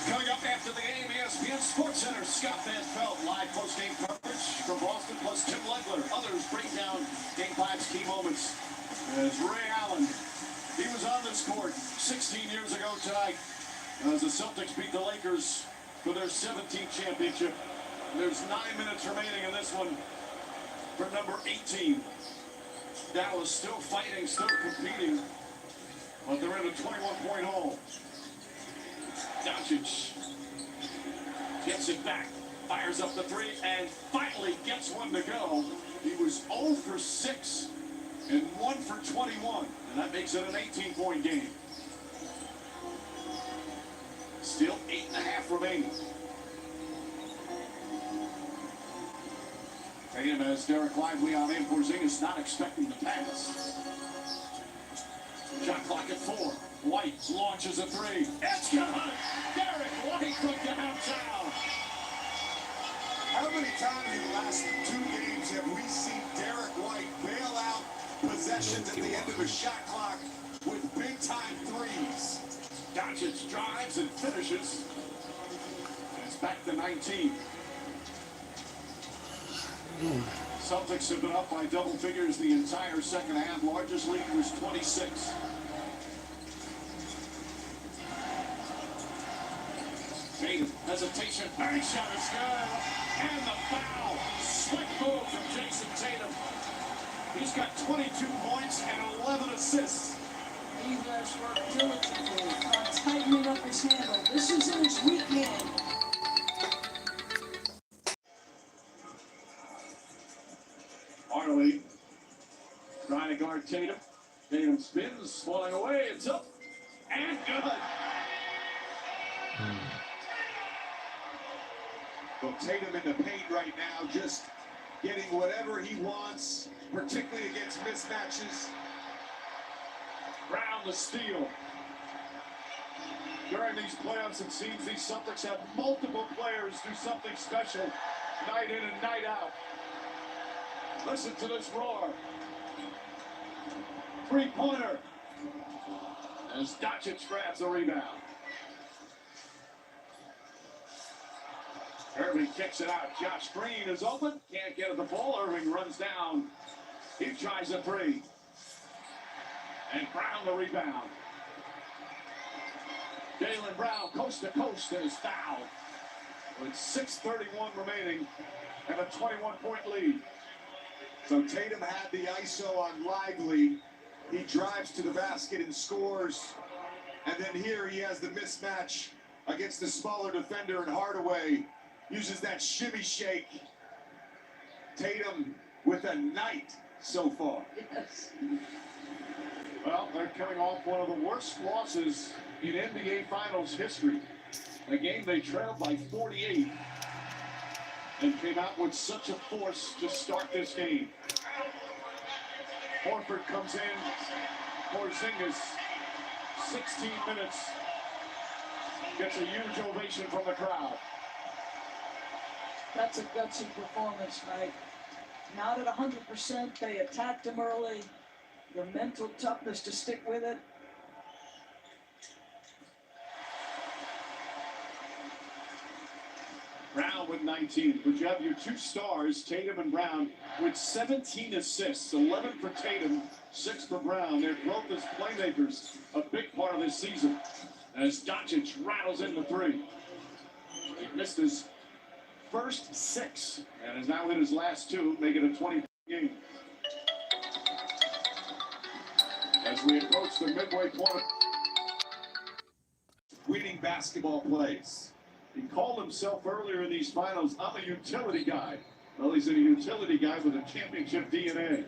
Coming up after the game, ESPN Sports Center, Scott Van Pelt, live post-game coverage from Boston, plus Tim Legler. Others break down Game 5's key moments. As Ray Allen, he was on this court 16 years ago tonight as the Celtics beat the Lakers for their 17th championship. There's 9 minutes remaining in this one for number 18. Dallas still fighting, still competing, but they're in a 21-point hole. Doncic gets it back, fires up the three, and finally gets one to go. He was 0 for 6 and 1 for 21, and that makes it an 18-point game. Still 8.5 remaining. Tatum has Derek Lively on in. Porzingis not expecting the pass. Shot clock at 4. White launches a 3. It's good! Derek White from downtown. How many times in the last 2 games have we seen Derek White bail out possessions at the end of a shot clock with big-time threes? Doncic drives and finishes. And it's back to 19. Celtics have been up by double figures the entire second half. Largest lead was 26. Tatum, hesitation, bank shot is good. And the foul. Slick move from Jason Tatum. He's got 22 points and 11 assists. He has worked diligently on tightening up his handle. This is in his weak hand. Harley trying to guard Tatum. Tatum spins, falling away. It's up and good. Well, Tatum in the paint right now, just getting whatever he wants, particularly against mismatches. Brown the steal. During these playoffs, it seems these Celtics have multiple players do something special night in and night out. Listen to this roar. Three-pointer. As Doncic grabs the rebound. Irving kicks it out. Josh Green is open. Can't get at the ball. Irving runs down. He tries a 3. And Brown the rebound. Jaylen Brown coast to coast and is fouled. With 6:31 remaining and a 21-point lead. So Tatum had the ISO on Lively. He drives to the basket and scores. And then here he has the mismatch against the smaller defender in Hardaway. Uses that shimmy shake. Tatum with a night so far. Yes. Well, they're coming off one of the worst losses in NBA Finals history. A game they trailed by 48 and came out with such a force to start this game. Horford comes in. Porzingis, 16 minutes. Gets a huge ovation from the crowd. That's a gutsy performance, Mike. Not at 100%. They attacked him early. The mental toughness to stick with it. Brown with 19. But you have your 2 stars, Tatum and Brown, with 17 assists. 11 for Tatum, 6 for Brown. Their growth as playmakers, a big part of this season. As Doncic rattles in the 3. He missed his first 6 and has now hit his last 2, making it a 20 game. As we approach the midway point, Winning basketball plays. he called himself earlier in these finals, I'm a utility guy. Well, he's a utility guy with a championship DNA.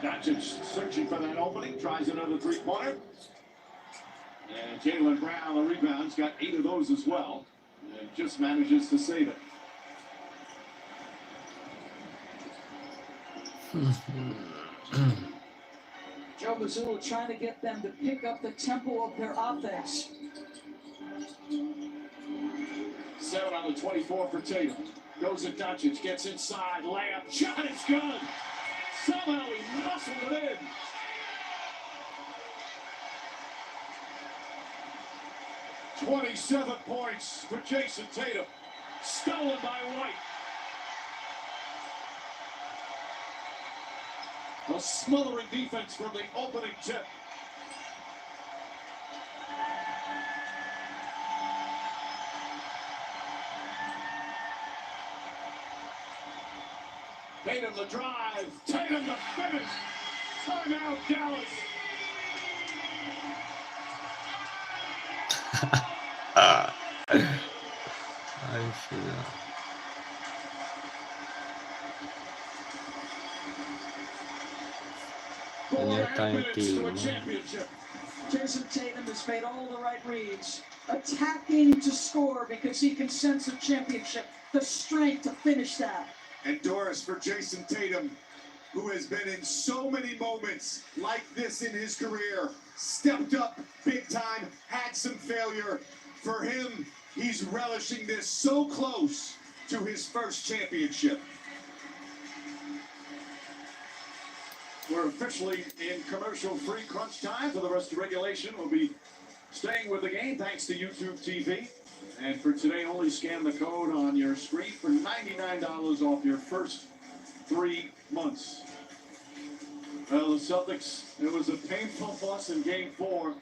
Doncic searching for that opening, tries another 3-pointer. And Jaylen Brown, the rebounds, got 8 of those as well. And just manages to save it. Joe Mazzulla trying to get them to pick up the tempo of their offense. 7 on the 24 for Tatum. Goes to Doncic, gets inside, layup, shot is good. Somehow he muscled it in. "27 points for Jason Tatum. Stolen by White. A smothering defense from the opening tip. Tatum the drive. Tatum the finish. Timeout, Dallas. I see that. skill. Jason Tatum has made all the right reads, attacking to score because he can sense a championship, the strength to finish that. And Doris, for Jason Tatum, who has been in so many moments like this in his career, stepped up big time, had some failure. For him, he's relishing this so close to his first championship. We're officially in commercial-free crunch time for the rest of regulation. We'll be staying with the game thanks to YouTube TV. And for today, only scan the code on your screen for $99 off your first 3 months. Well, the Celtics, it was a painful loss in Game 4.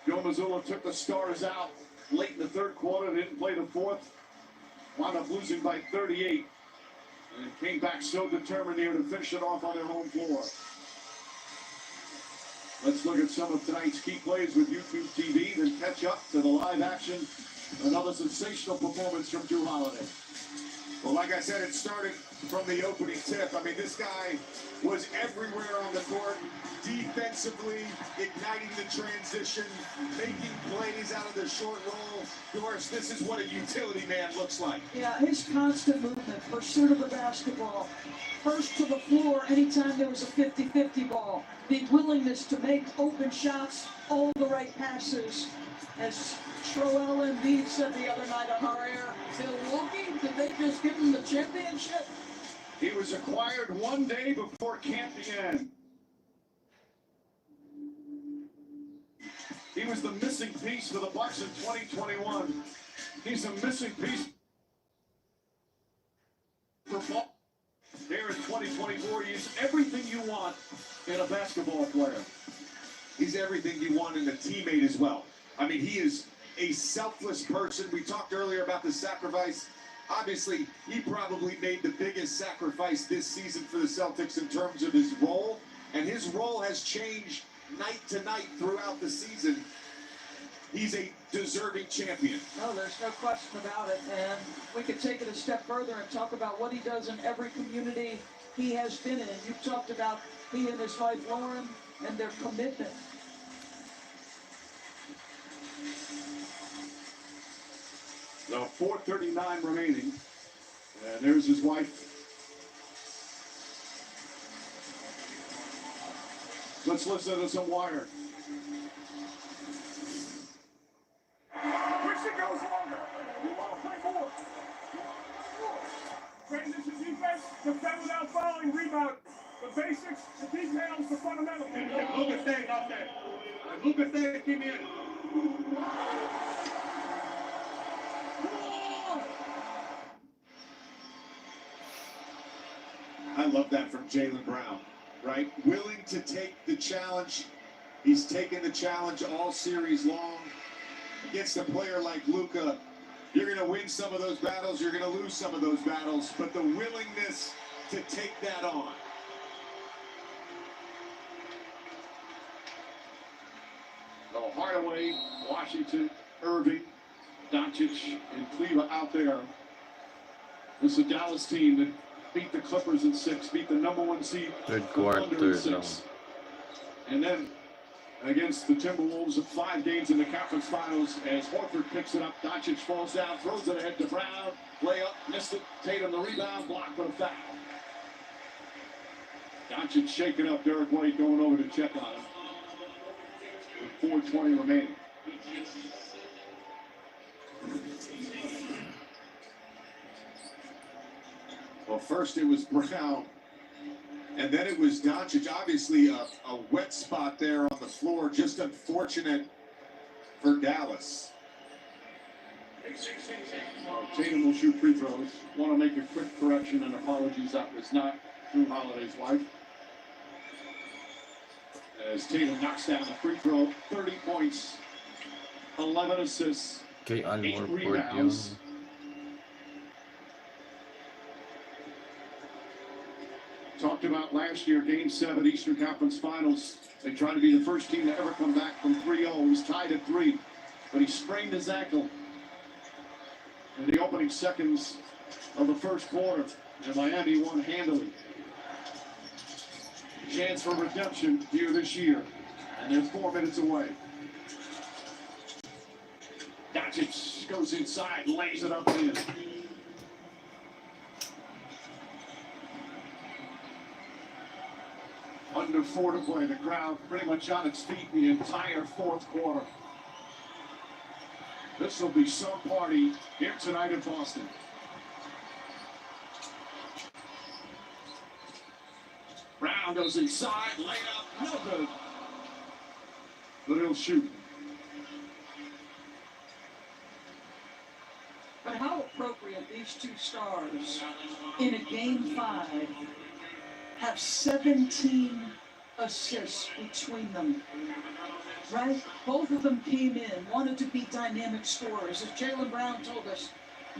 Joe Mazzulla took the Stars out late in the third quarter, didn't play the fourth, wound up losing by 38, and came back so determined here to finish it off on their home floor. Let's look at some of tonight's key plays with YouTube TV, then catch up to the live action. Another sensational performance from Drew Holiday. Well, like I said, it started from the opening tip. I mean, this guy was everywhere on the court, defensively, igniting the transition, making plays out of the short roll. Doris, this is what a utility man looks like. Yeah, his constant movement, pursuit of the basketball, first to the floor anytime there was a 50-50 ball, the willingness to make open shots, all the right passes. As Joel Embiid said the other night on our air, Milwaukee, did they just give him the championship? He was acquired one day before camp began. He was the missing piece for the Bucks in 2021. He's a missing piece for ball. Here in 2024, he's everything you want in a basketball player. He's everything you want in a teammate as well. I mean, he is a selfless person. We talked earlier about the sacrifice. Obviously, he probably made the biggest sacrifice this season for the Celtics in terms of his role, and his role has changed night to night throughout the season. He's a deserving champion. No, there's no question about it, and we could take it a step further and talk about what he does in every community he has been in. You talked about he and his wife Lauren and their commitment. Now 4:39 remaining, and there's his wife. Let's listen to some Wire. Wish it goes longer. We want to play more. Transition defense, defend without fouling, rebound. The basics, the details, the fundamentals. Lucas stayed out there. Lucas stayed, keep in. I love that from Jaylen Brown, right? Willing to take the challenge. He's taken the challenge all series long. Against a player like Luka, you're going to win some of those battles, you're going to lose some of those battles, but the willingness to take that on. So Hardaway, Washington, Irving, Doncic, and Cleveland out there. This is a Dallas team that beat the Clippers in 6, beat the #1 seed Third the quarter, Thunder in 6. And then against the Timberwolves of 5 games in the conference finals as Horford picks it up. Doncic falls down, throws it ahead to Brown. Layup, missed it. Tatum the rebound, blocked for the foul. Doncic shaking up Derek White, going over to check on him. With 4:20 remaining. Well, first it was Brown, and then it was Doncic. Obviously, a wet spot there on the floor. Just unfortunate for Dallas. Tatum will shoot free throws. Want to make a quick correction and apologies. That was not Drew Holiday's wife. As Tatum knocks down the free throw, 30 points, 11 assists, 8 rebounds. Talked about last year, Game 7 Eastern Conference Finals. They tried to be the first team to ever come back from 3-0. He's tied at 3, but he sprained his ankle in the opening seconds of the first quarter, and Miami won handily. Chance for redemption here this year. And they're 4 minutes away. Doncic goes inside, lays it up in. Under 4 to play. The crowd pretty much on its feet the entire fourth quarter. This will be some party here tonight in Boston. Brown goes inside, laid up, no good. But he'll shoot. But how appropriate these two stars in a Game 5 have 17 assists between them. Right? Both of them came in, wanted to be dynamic scorers. As Jaylen Brown told us,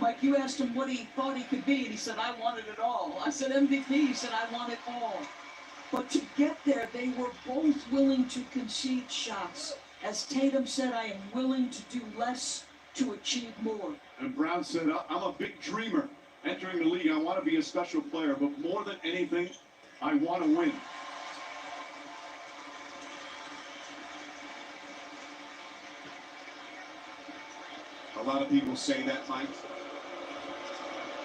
Mike, you asked him what he thought he could be, and he said, I wanted it all. I said MVP, he said, I want it all. But to get there, they were both willing to concede shots. As Tatum said, I am willing to do less to achieve more. And Brown said, I'm a big dreamer. Entering the league, I want to be a special player, but more than anything, I want to win. A lot of people say that, Mike.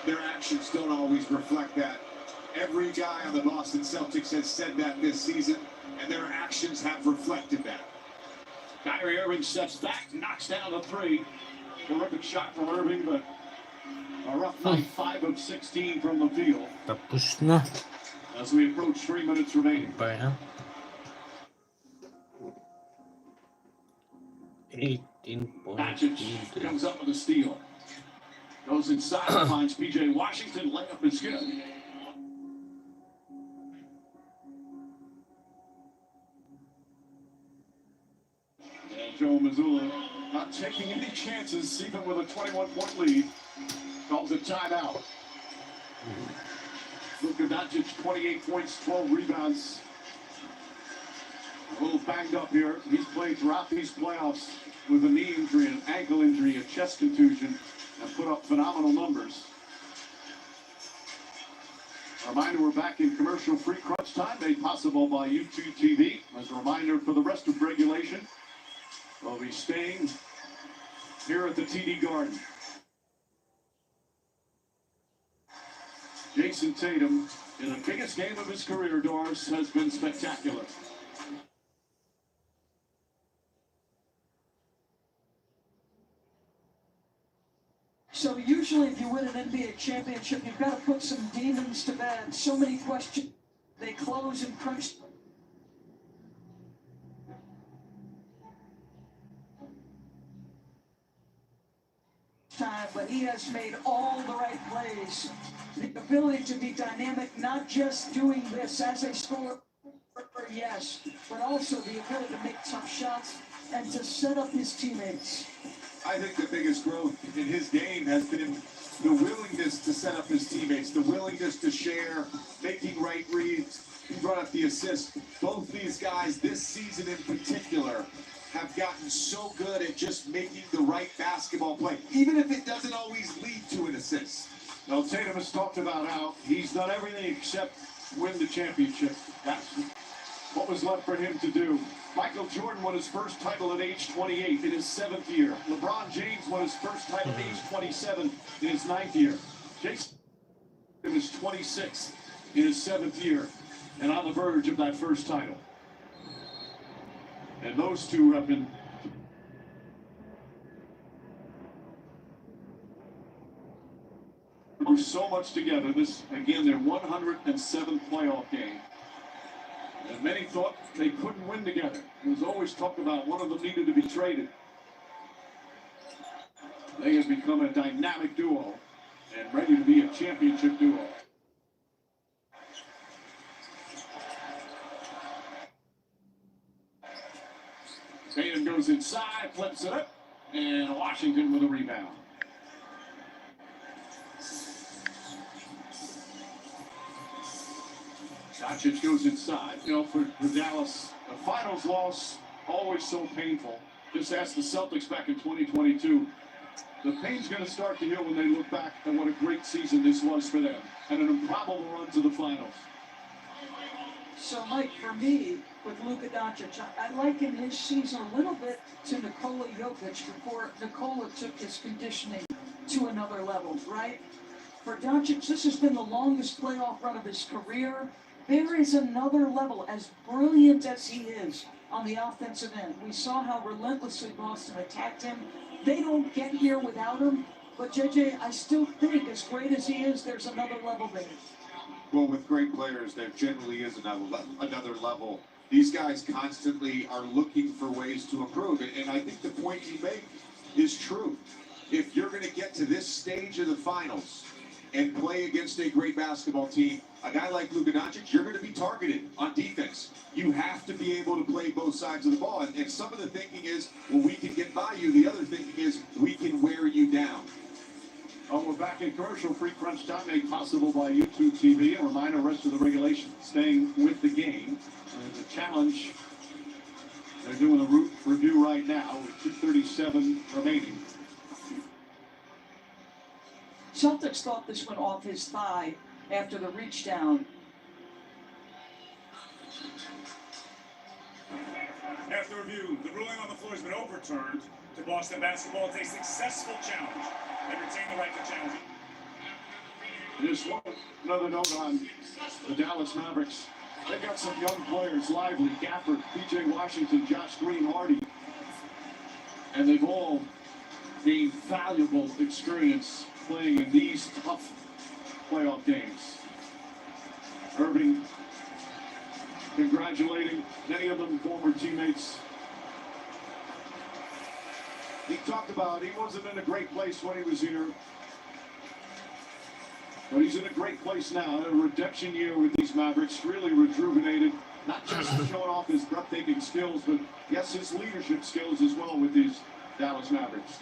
Their actions don't always reflect that. Every guy on the Boston Celtics has said that this season, and their actions have reflected that. Kyrie Irving steps back, knocks down the three. Terrific shot from Irving, but a rough night, 5 of 16 from the field. Tapos na. As we approach 3 minutes remaining. Kaya. 18 points. Doncic comes up with a steal. Goes inside, finds PJ Washington, layup is good. And Joe Mazzulla not taking any chances, even with a 21-point lead. Calls a timeout. Luka Doncic, 28 points, 12 rebounds. A little banged up here. He's played throughout these playoffs with a knee injury, an ankle injury, a chest contusion, and put up phenomenal numbers. A reminder, we're back in commercial-free crunch time, made possible by YouTube TV. As a reminder, for the rest of regulation, we'll be staying here at the TD Garden. Jason Tatum, in the biggest game of his career, Doris, has been spectacular. So usually if you win an NBA championship, you've got to put some demons to bed. So many questions. They close and crunch. Time, but he has made all the right plays. The ability to be dynamic, not just doing this as a scorer, yes, but also the ability to make tough shots and to set up his teammates. I think the biggest growth in his game has been the willingness to set up his teammates, the willingness to share, making right reads. He brought up the assist. Both these guys this season in particular have gotten so good at just making the right basketball play, even if it doesn't always lead to an assist. Now, Tatum has talked about how he's done everything except win the championship. That's what was left for him to do. Michael Jordan won his first title at age 28 in his 7th year. LeBron James won his first title at age 27 in his 9th year. Jason is 26 in his 7th year and on the verge of that first title. And those two have been so much together. This, again, their 107th playoff game. And many thought they couldn't win together. It was always talked about one of them needed to be traded. They have become a dynamic duo and ready to be a championship duo. Tatum goes inside, flips it up, and Washington with a rebound. Doncic goes inside. You know, for Dallas, the finals loss, always so painful. Just ask the Celtics back in 2022. The pain's going to start to heal when they look back at what a great season this was for them and an improbable run to the finals. So, Mike, for me, with Luka Doncic, I liken his season a little bit to Nikola Jokic before Nikola took his conditioning to another level, right? For Doncic, this has been the longest playoff run of his career. There is another level, as brilliant as he is on the offensive end. We saw how relentlessly Boston attacked him. They don't get here without him. But, JJ, I still think, as great as he is, there's another level there. Well, with great players, there generally is another level. These guys constantly are looking for ways to improve. And I think the point you make is true. If you're going to get to this stage of the finals and play against a great basketball team, a guy like Luka Doncic, you're going to be targeted on defense. You have to be able to play both sides of the ball. And some of the thinking is, well, we can get by you. The other thinking is, we can wear you down. Oh, we're back in commercial-free crunch time, made possible by YouTube TV. A reminder, rest of the regulation staying with the game. The challenge, they're doing a route review right now with 2:37 remaining. Celtics thought this went off his thigh after the reach down. After review, the ruling on the floor has been overturned. To Boston basketball, it's a successful challenge. They retain the right to challenge it. Just another note on the Dallas Mavericks. They got some young players, Lively, Gafford, PJ Washington, Josh Green, Hardy. And they've all gained valuable experience playing in these tough playoff games. Irving congratulating many of them former teammates. He talked about he wasn't in a great place when he was here, but he's in a great place now. A redemption year with these Mavericks, really rejuvenated, not just showing off his breathtaking skills, but yes, his leadership skills as well with these Dallas Mavericks.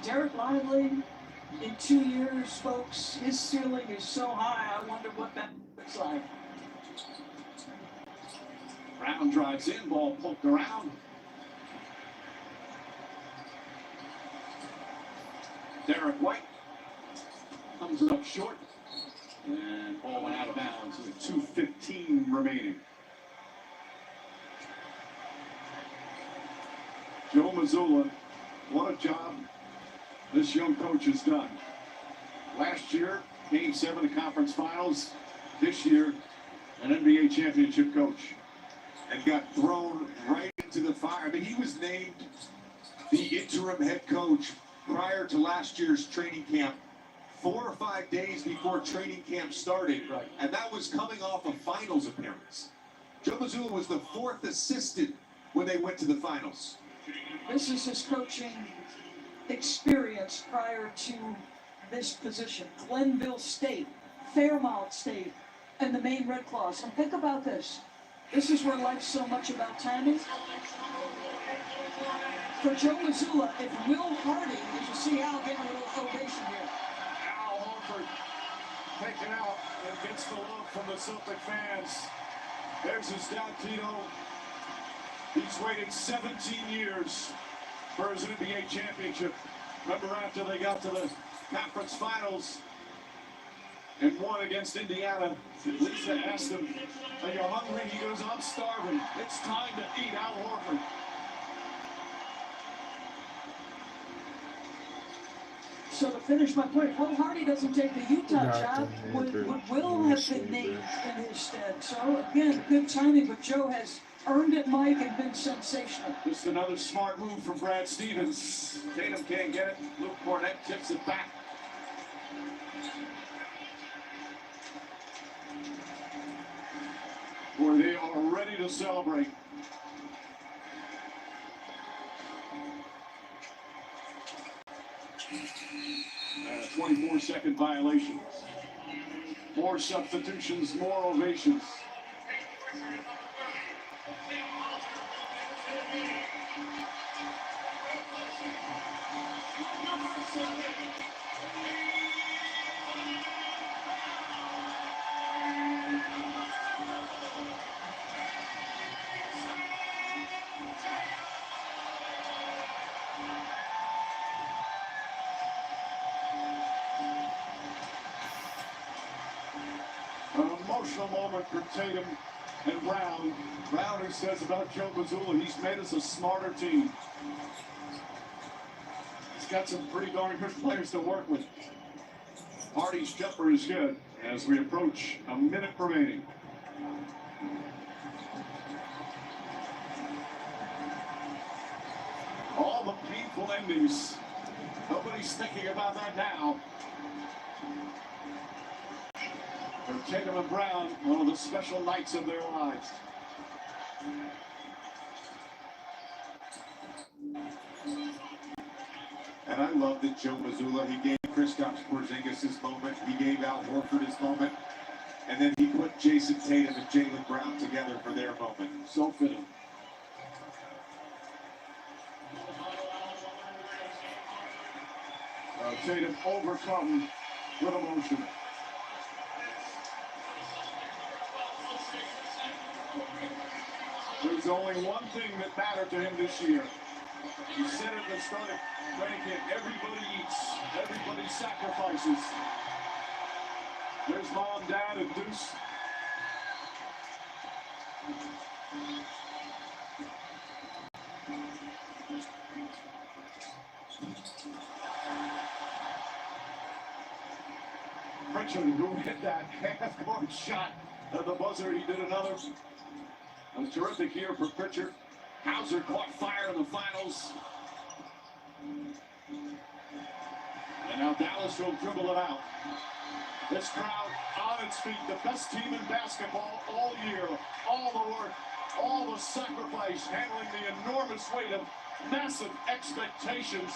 Derek Lively, in 2 years, folks, his ceiling is so high, I wonder what that looks like. Brown drives in, ball poked around. Derek White comes up short, and ball went out of bounds with 2:15 remaining. Joe Mazzulla, what a job this young coach has done. Last year, Game 7 of the conference finals. This year, an NBA championship coach. And got thrown right into the fire. I mean, he was named the interim head coach prior to last year's training camp, 4 or 5 days before training camp started. Right. And that was coming off a finals appearance. Joe Mazzulla was the 4th assistant when they went to the finals. This is his coaching experience prior to this position. Glenville State, Fairmount State, and the Maine Red Claws. And think about this. This is where life's so much about timing. For Joe Mazzulla, if Will Hardy, as you see Al getting a little ovation here. Al Horford taken out and gets the love from the Celtic fans. There's his dad, Tito. He's waited 17 years for his NBA championship. Remember after they got to the conference finals and won against Indiana, Lisa asked him, "Are you hungry?" He goes, "I'm starving. It's time to eat." Al Horford. So to finish my point, Will Hardy doesn't take the Utah job. Would Will have been named in his stead. So again, good timing, but Joe has earned it, Mike, and been sensational. Just another smart move from Brad Stevens. Tatum can't get it. Luke Cornett tips it back. Boy, they are ready to celebrate. A 24-second violation. More substitutions, more ovations. emotional moment for Tatum and Brown. Brown, who says about Joe Mazzulla, he's made us a smarter team. He's got some pretty darn good players to work with. Hardy's jumper is good as we approach a minute remaining. All the painful endings. Nobody's thinking about that now. For Tatum and Brown, one of the special nights of their lives. And I love that Joe Mazzulla, he gave Kristaps Porzingis his moment, he gave Al Horford his moment, and then he put Jason Tatum and Jaylen Brown together for their moment. So fitting. Tatum overcome with emotion. There's only one thing that mattered to him this year. He said at the start of training camp, everybody eats, everybody sacrifices. There's mom, dad, and Deuce. Pritchard, who hit that half-court shot at the buzzer, he did another. It was terrific here for Pritchard. Hauser caught fire in the finals. And now Dallas will dribble it out. This crowd on its feet, the best team in basketball all year. All the work, all the sacrifice, handling the enormous weight of massive expectations.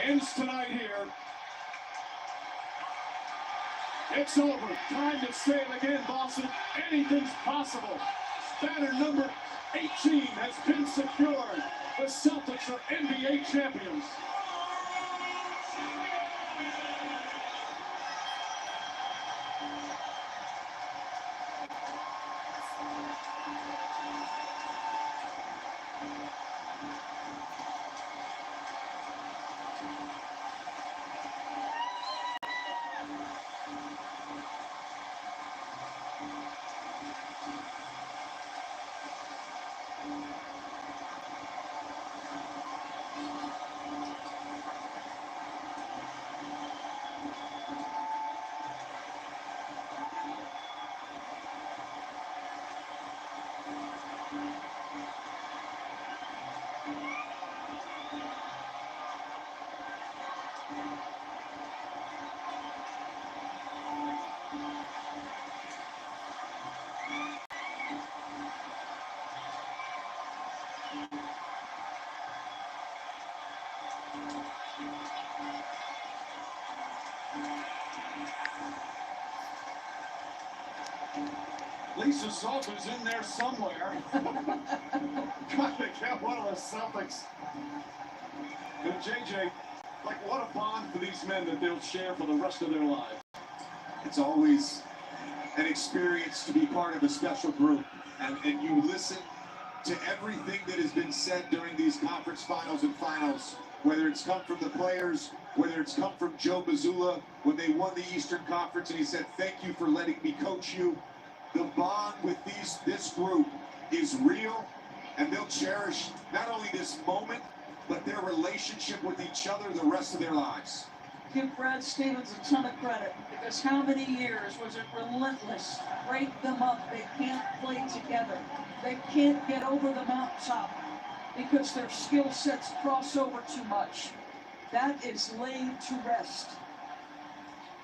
Ends tonight here. It's over. Time to say it again, Boston. Anything's possible. Banner number 18 has been secured. The Celtics are NBA champions. Lisa Salk is in there somewhere. Got to get one of the Celtics. And JJ, like, what a bond for these men that they'll share for the rest of their lives. It's always an experience to be part of a special group. And you listen to everything that has been said during these conference finals and finals, whether it's come from the players, whether it's come from Joe Mazzulla when they won the Eastern Conference and he said, "Thank you for letting me coach you." The bond with this group is real, and they'll cherish not only this moment, but their relationship with each other the rest of their lives. Give Brad Stevens a ton of credit, because how many years was it relentless? Break them up. They can't play together. They can't get over the mountaintop because their skill sets cross over too much. That is laid to rest.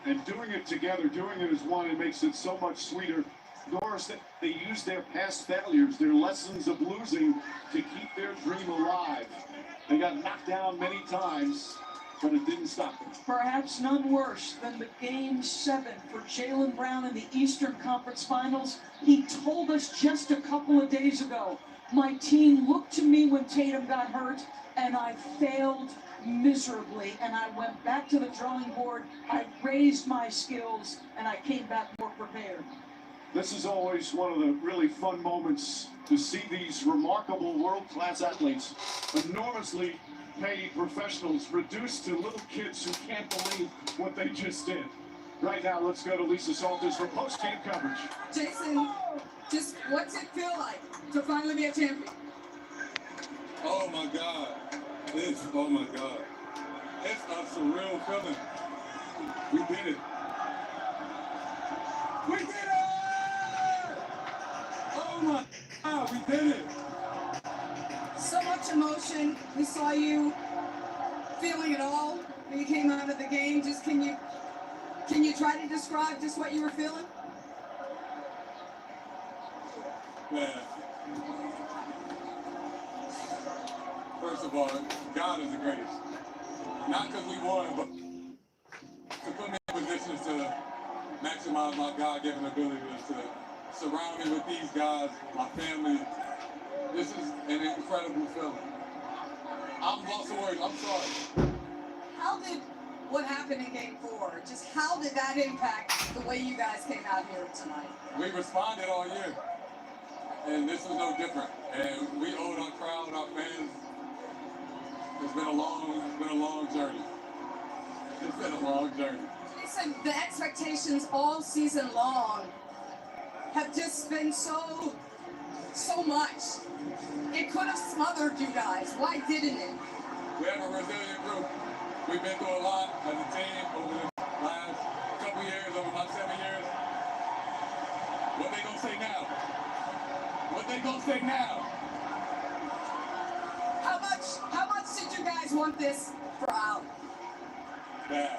And doing it together, doing it as one, it makes it so much sweeter. Doris, that they use their past failures, their lessons of losing, to keep their dream alive. They got knocked down many times, but it didn't stop them. Perhaps none worse than the Game 7 for Jaylen Brown in the Eastern Conference Finals. He told us just a couple of days ago, my team looked to me when Tatum got hurt, and I failed miserably, and I went back to the drawing board, I raised my skills, and I came back more prepared. This is always one of the really fun moments to see these remarkable world-class athletes, enormously paid professionals, reduced to little kids who can't believe what they just did. Right now, let's go to Lisa Salters for post-game coverage. Jason, just what's it feel like to finally be a champion? Oh my God. Oh my God. It's a surreal feeling. We did it. We did it! Oh my God, we did it. So much emotion. We saw you feeling it all when you came out of the game. Just can you try to describe just what you were feeling? Man. First of all, God is the greatest. Not because we won, but to put me in positions to maximize my God-given abilities, to surround me with these guys, my family. This is an incredible feeling. I'm lost for words. I'm sorry. How did what happened in Game 4, just how did that impact the way you guys came out here tonight? We responded all year, and this was no different. And we owed our crowd, our fans. It's been a long journey. It's been a long journey. Jason, the expectations all season long have just been so much. It could have smothered you guys. Why didn't it? We have a resilient group. We've been through a lot as a team over the last couple years, over about 7 years. What they gonna say now? What they gonna say now? How much did you guys want this for Al? Bad.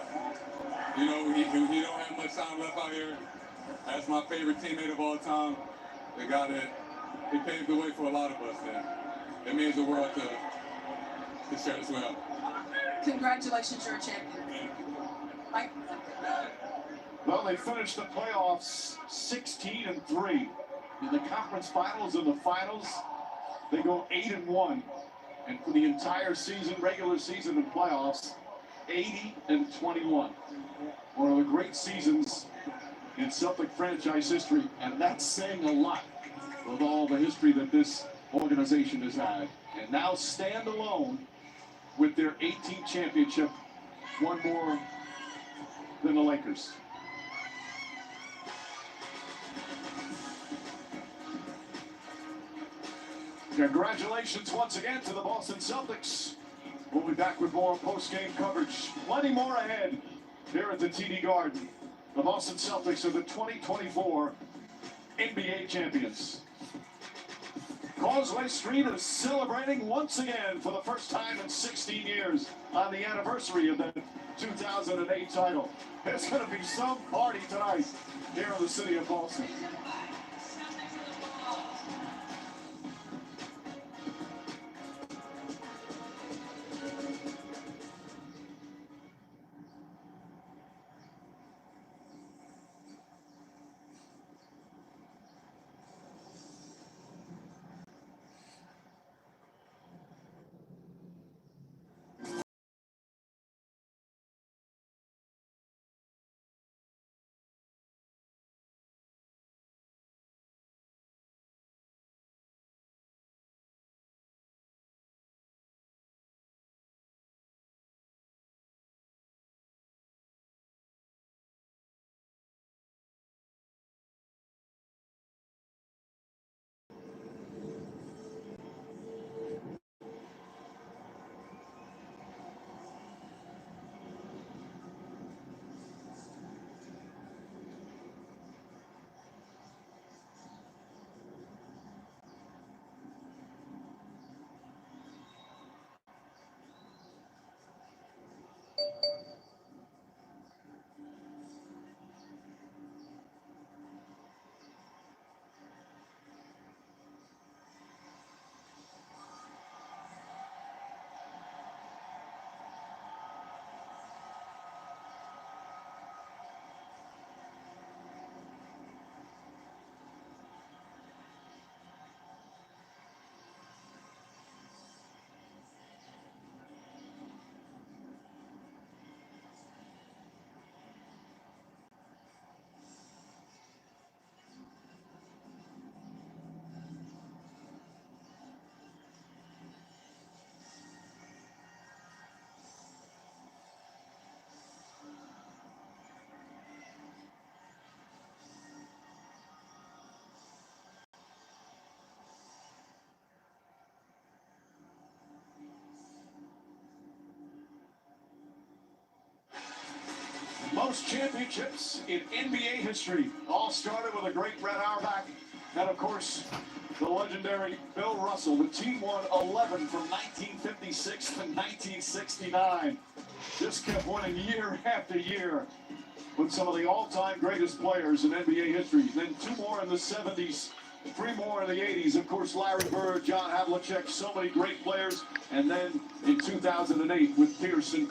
You know, he don't have much time left out here. That's my favorite teammate of all time. The guy that he paved the way for a lot of us, and it means the world to share this with him. Congratulations, you're a champion. Mike? Well, they finished the playoffs 16-3. In the conference finals and the finals, they go 8-1. And for the entire season, regular season and playoffs, 80-21. One of the great seasons in Celtic franchise history, and that's saying a lot with all the history that this organization has had. And now stand alone with their 18th championship, one more than the Lakers. Congratulations once again to the Boston Celtics. We'll be back with more post-game coverage. Plenty more ahead here at the TD Garden. The Boston Celtics are the 2024 NBA champions. Causeway Street is celebrating once again for the first time in 16 years on the anniversary of the 2008 title. There's going to be some party tonight here in the city of Boston. most championships in NBA history. All started with a great Red Auerbach, and of course, the legendary Bill Russell. The team won 11 from 1956 to 1969. Just kept winning year after year with some of the all-time greatest players in NBA history. Then 2 more in the 70s, 3 more in the 80s. Of course, Larry Bird, John Havlicek, so many great players. And then in 2008 with Pearson,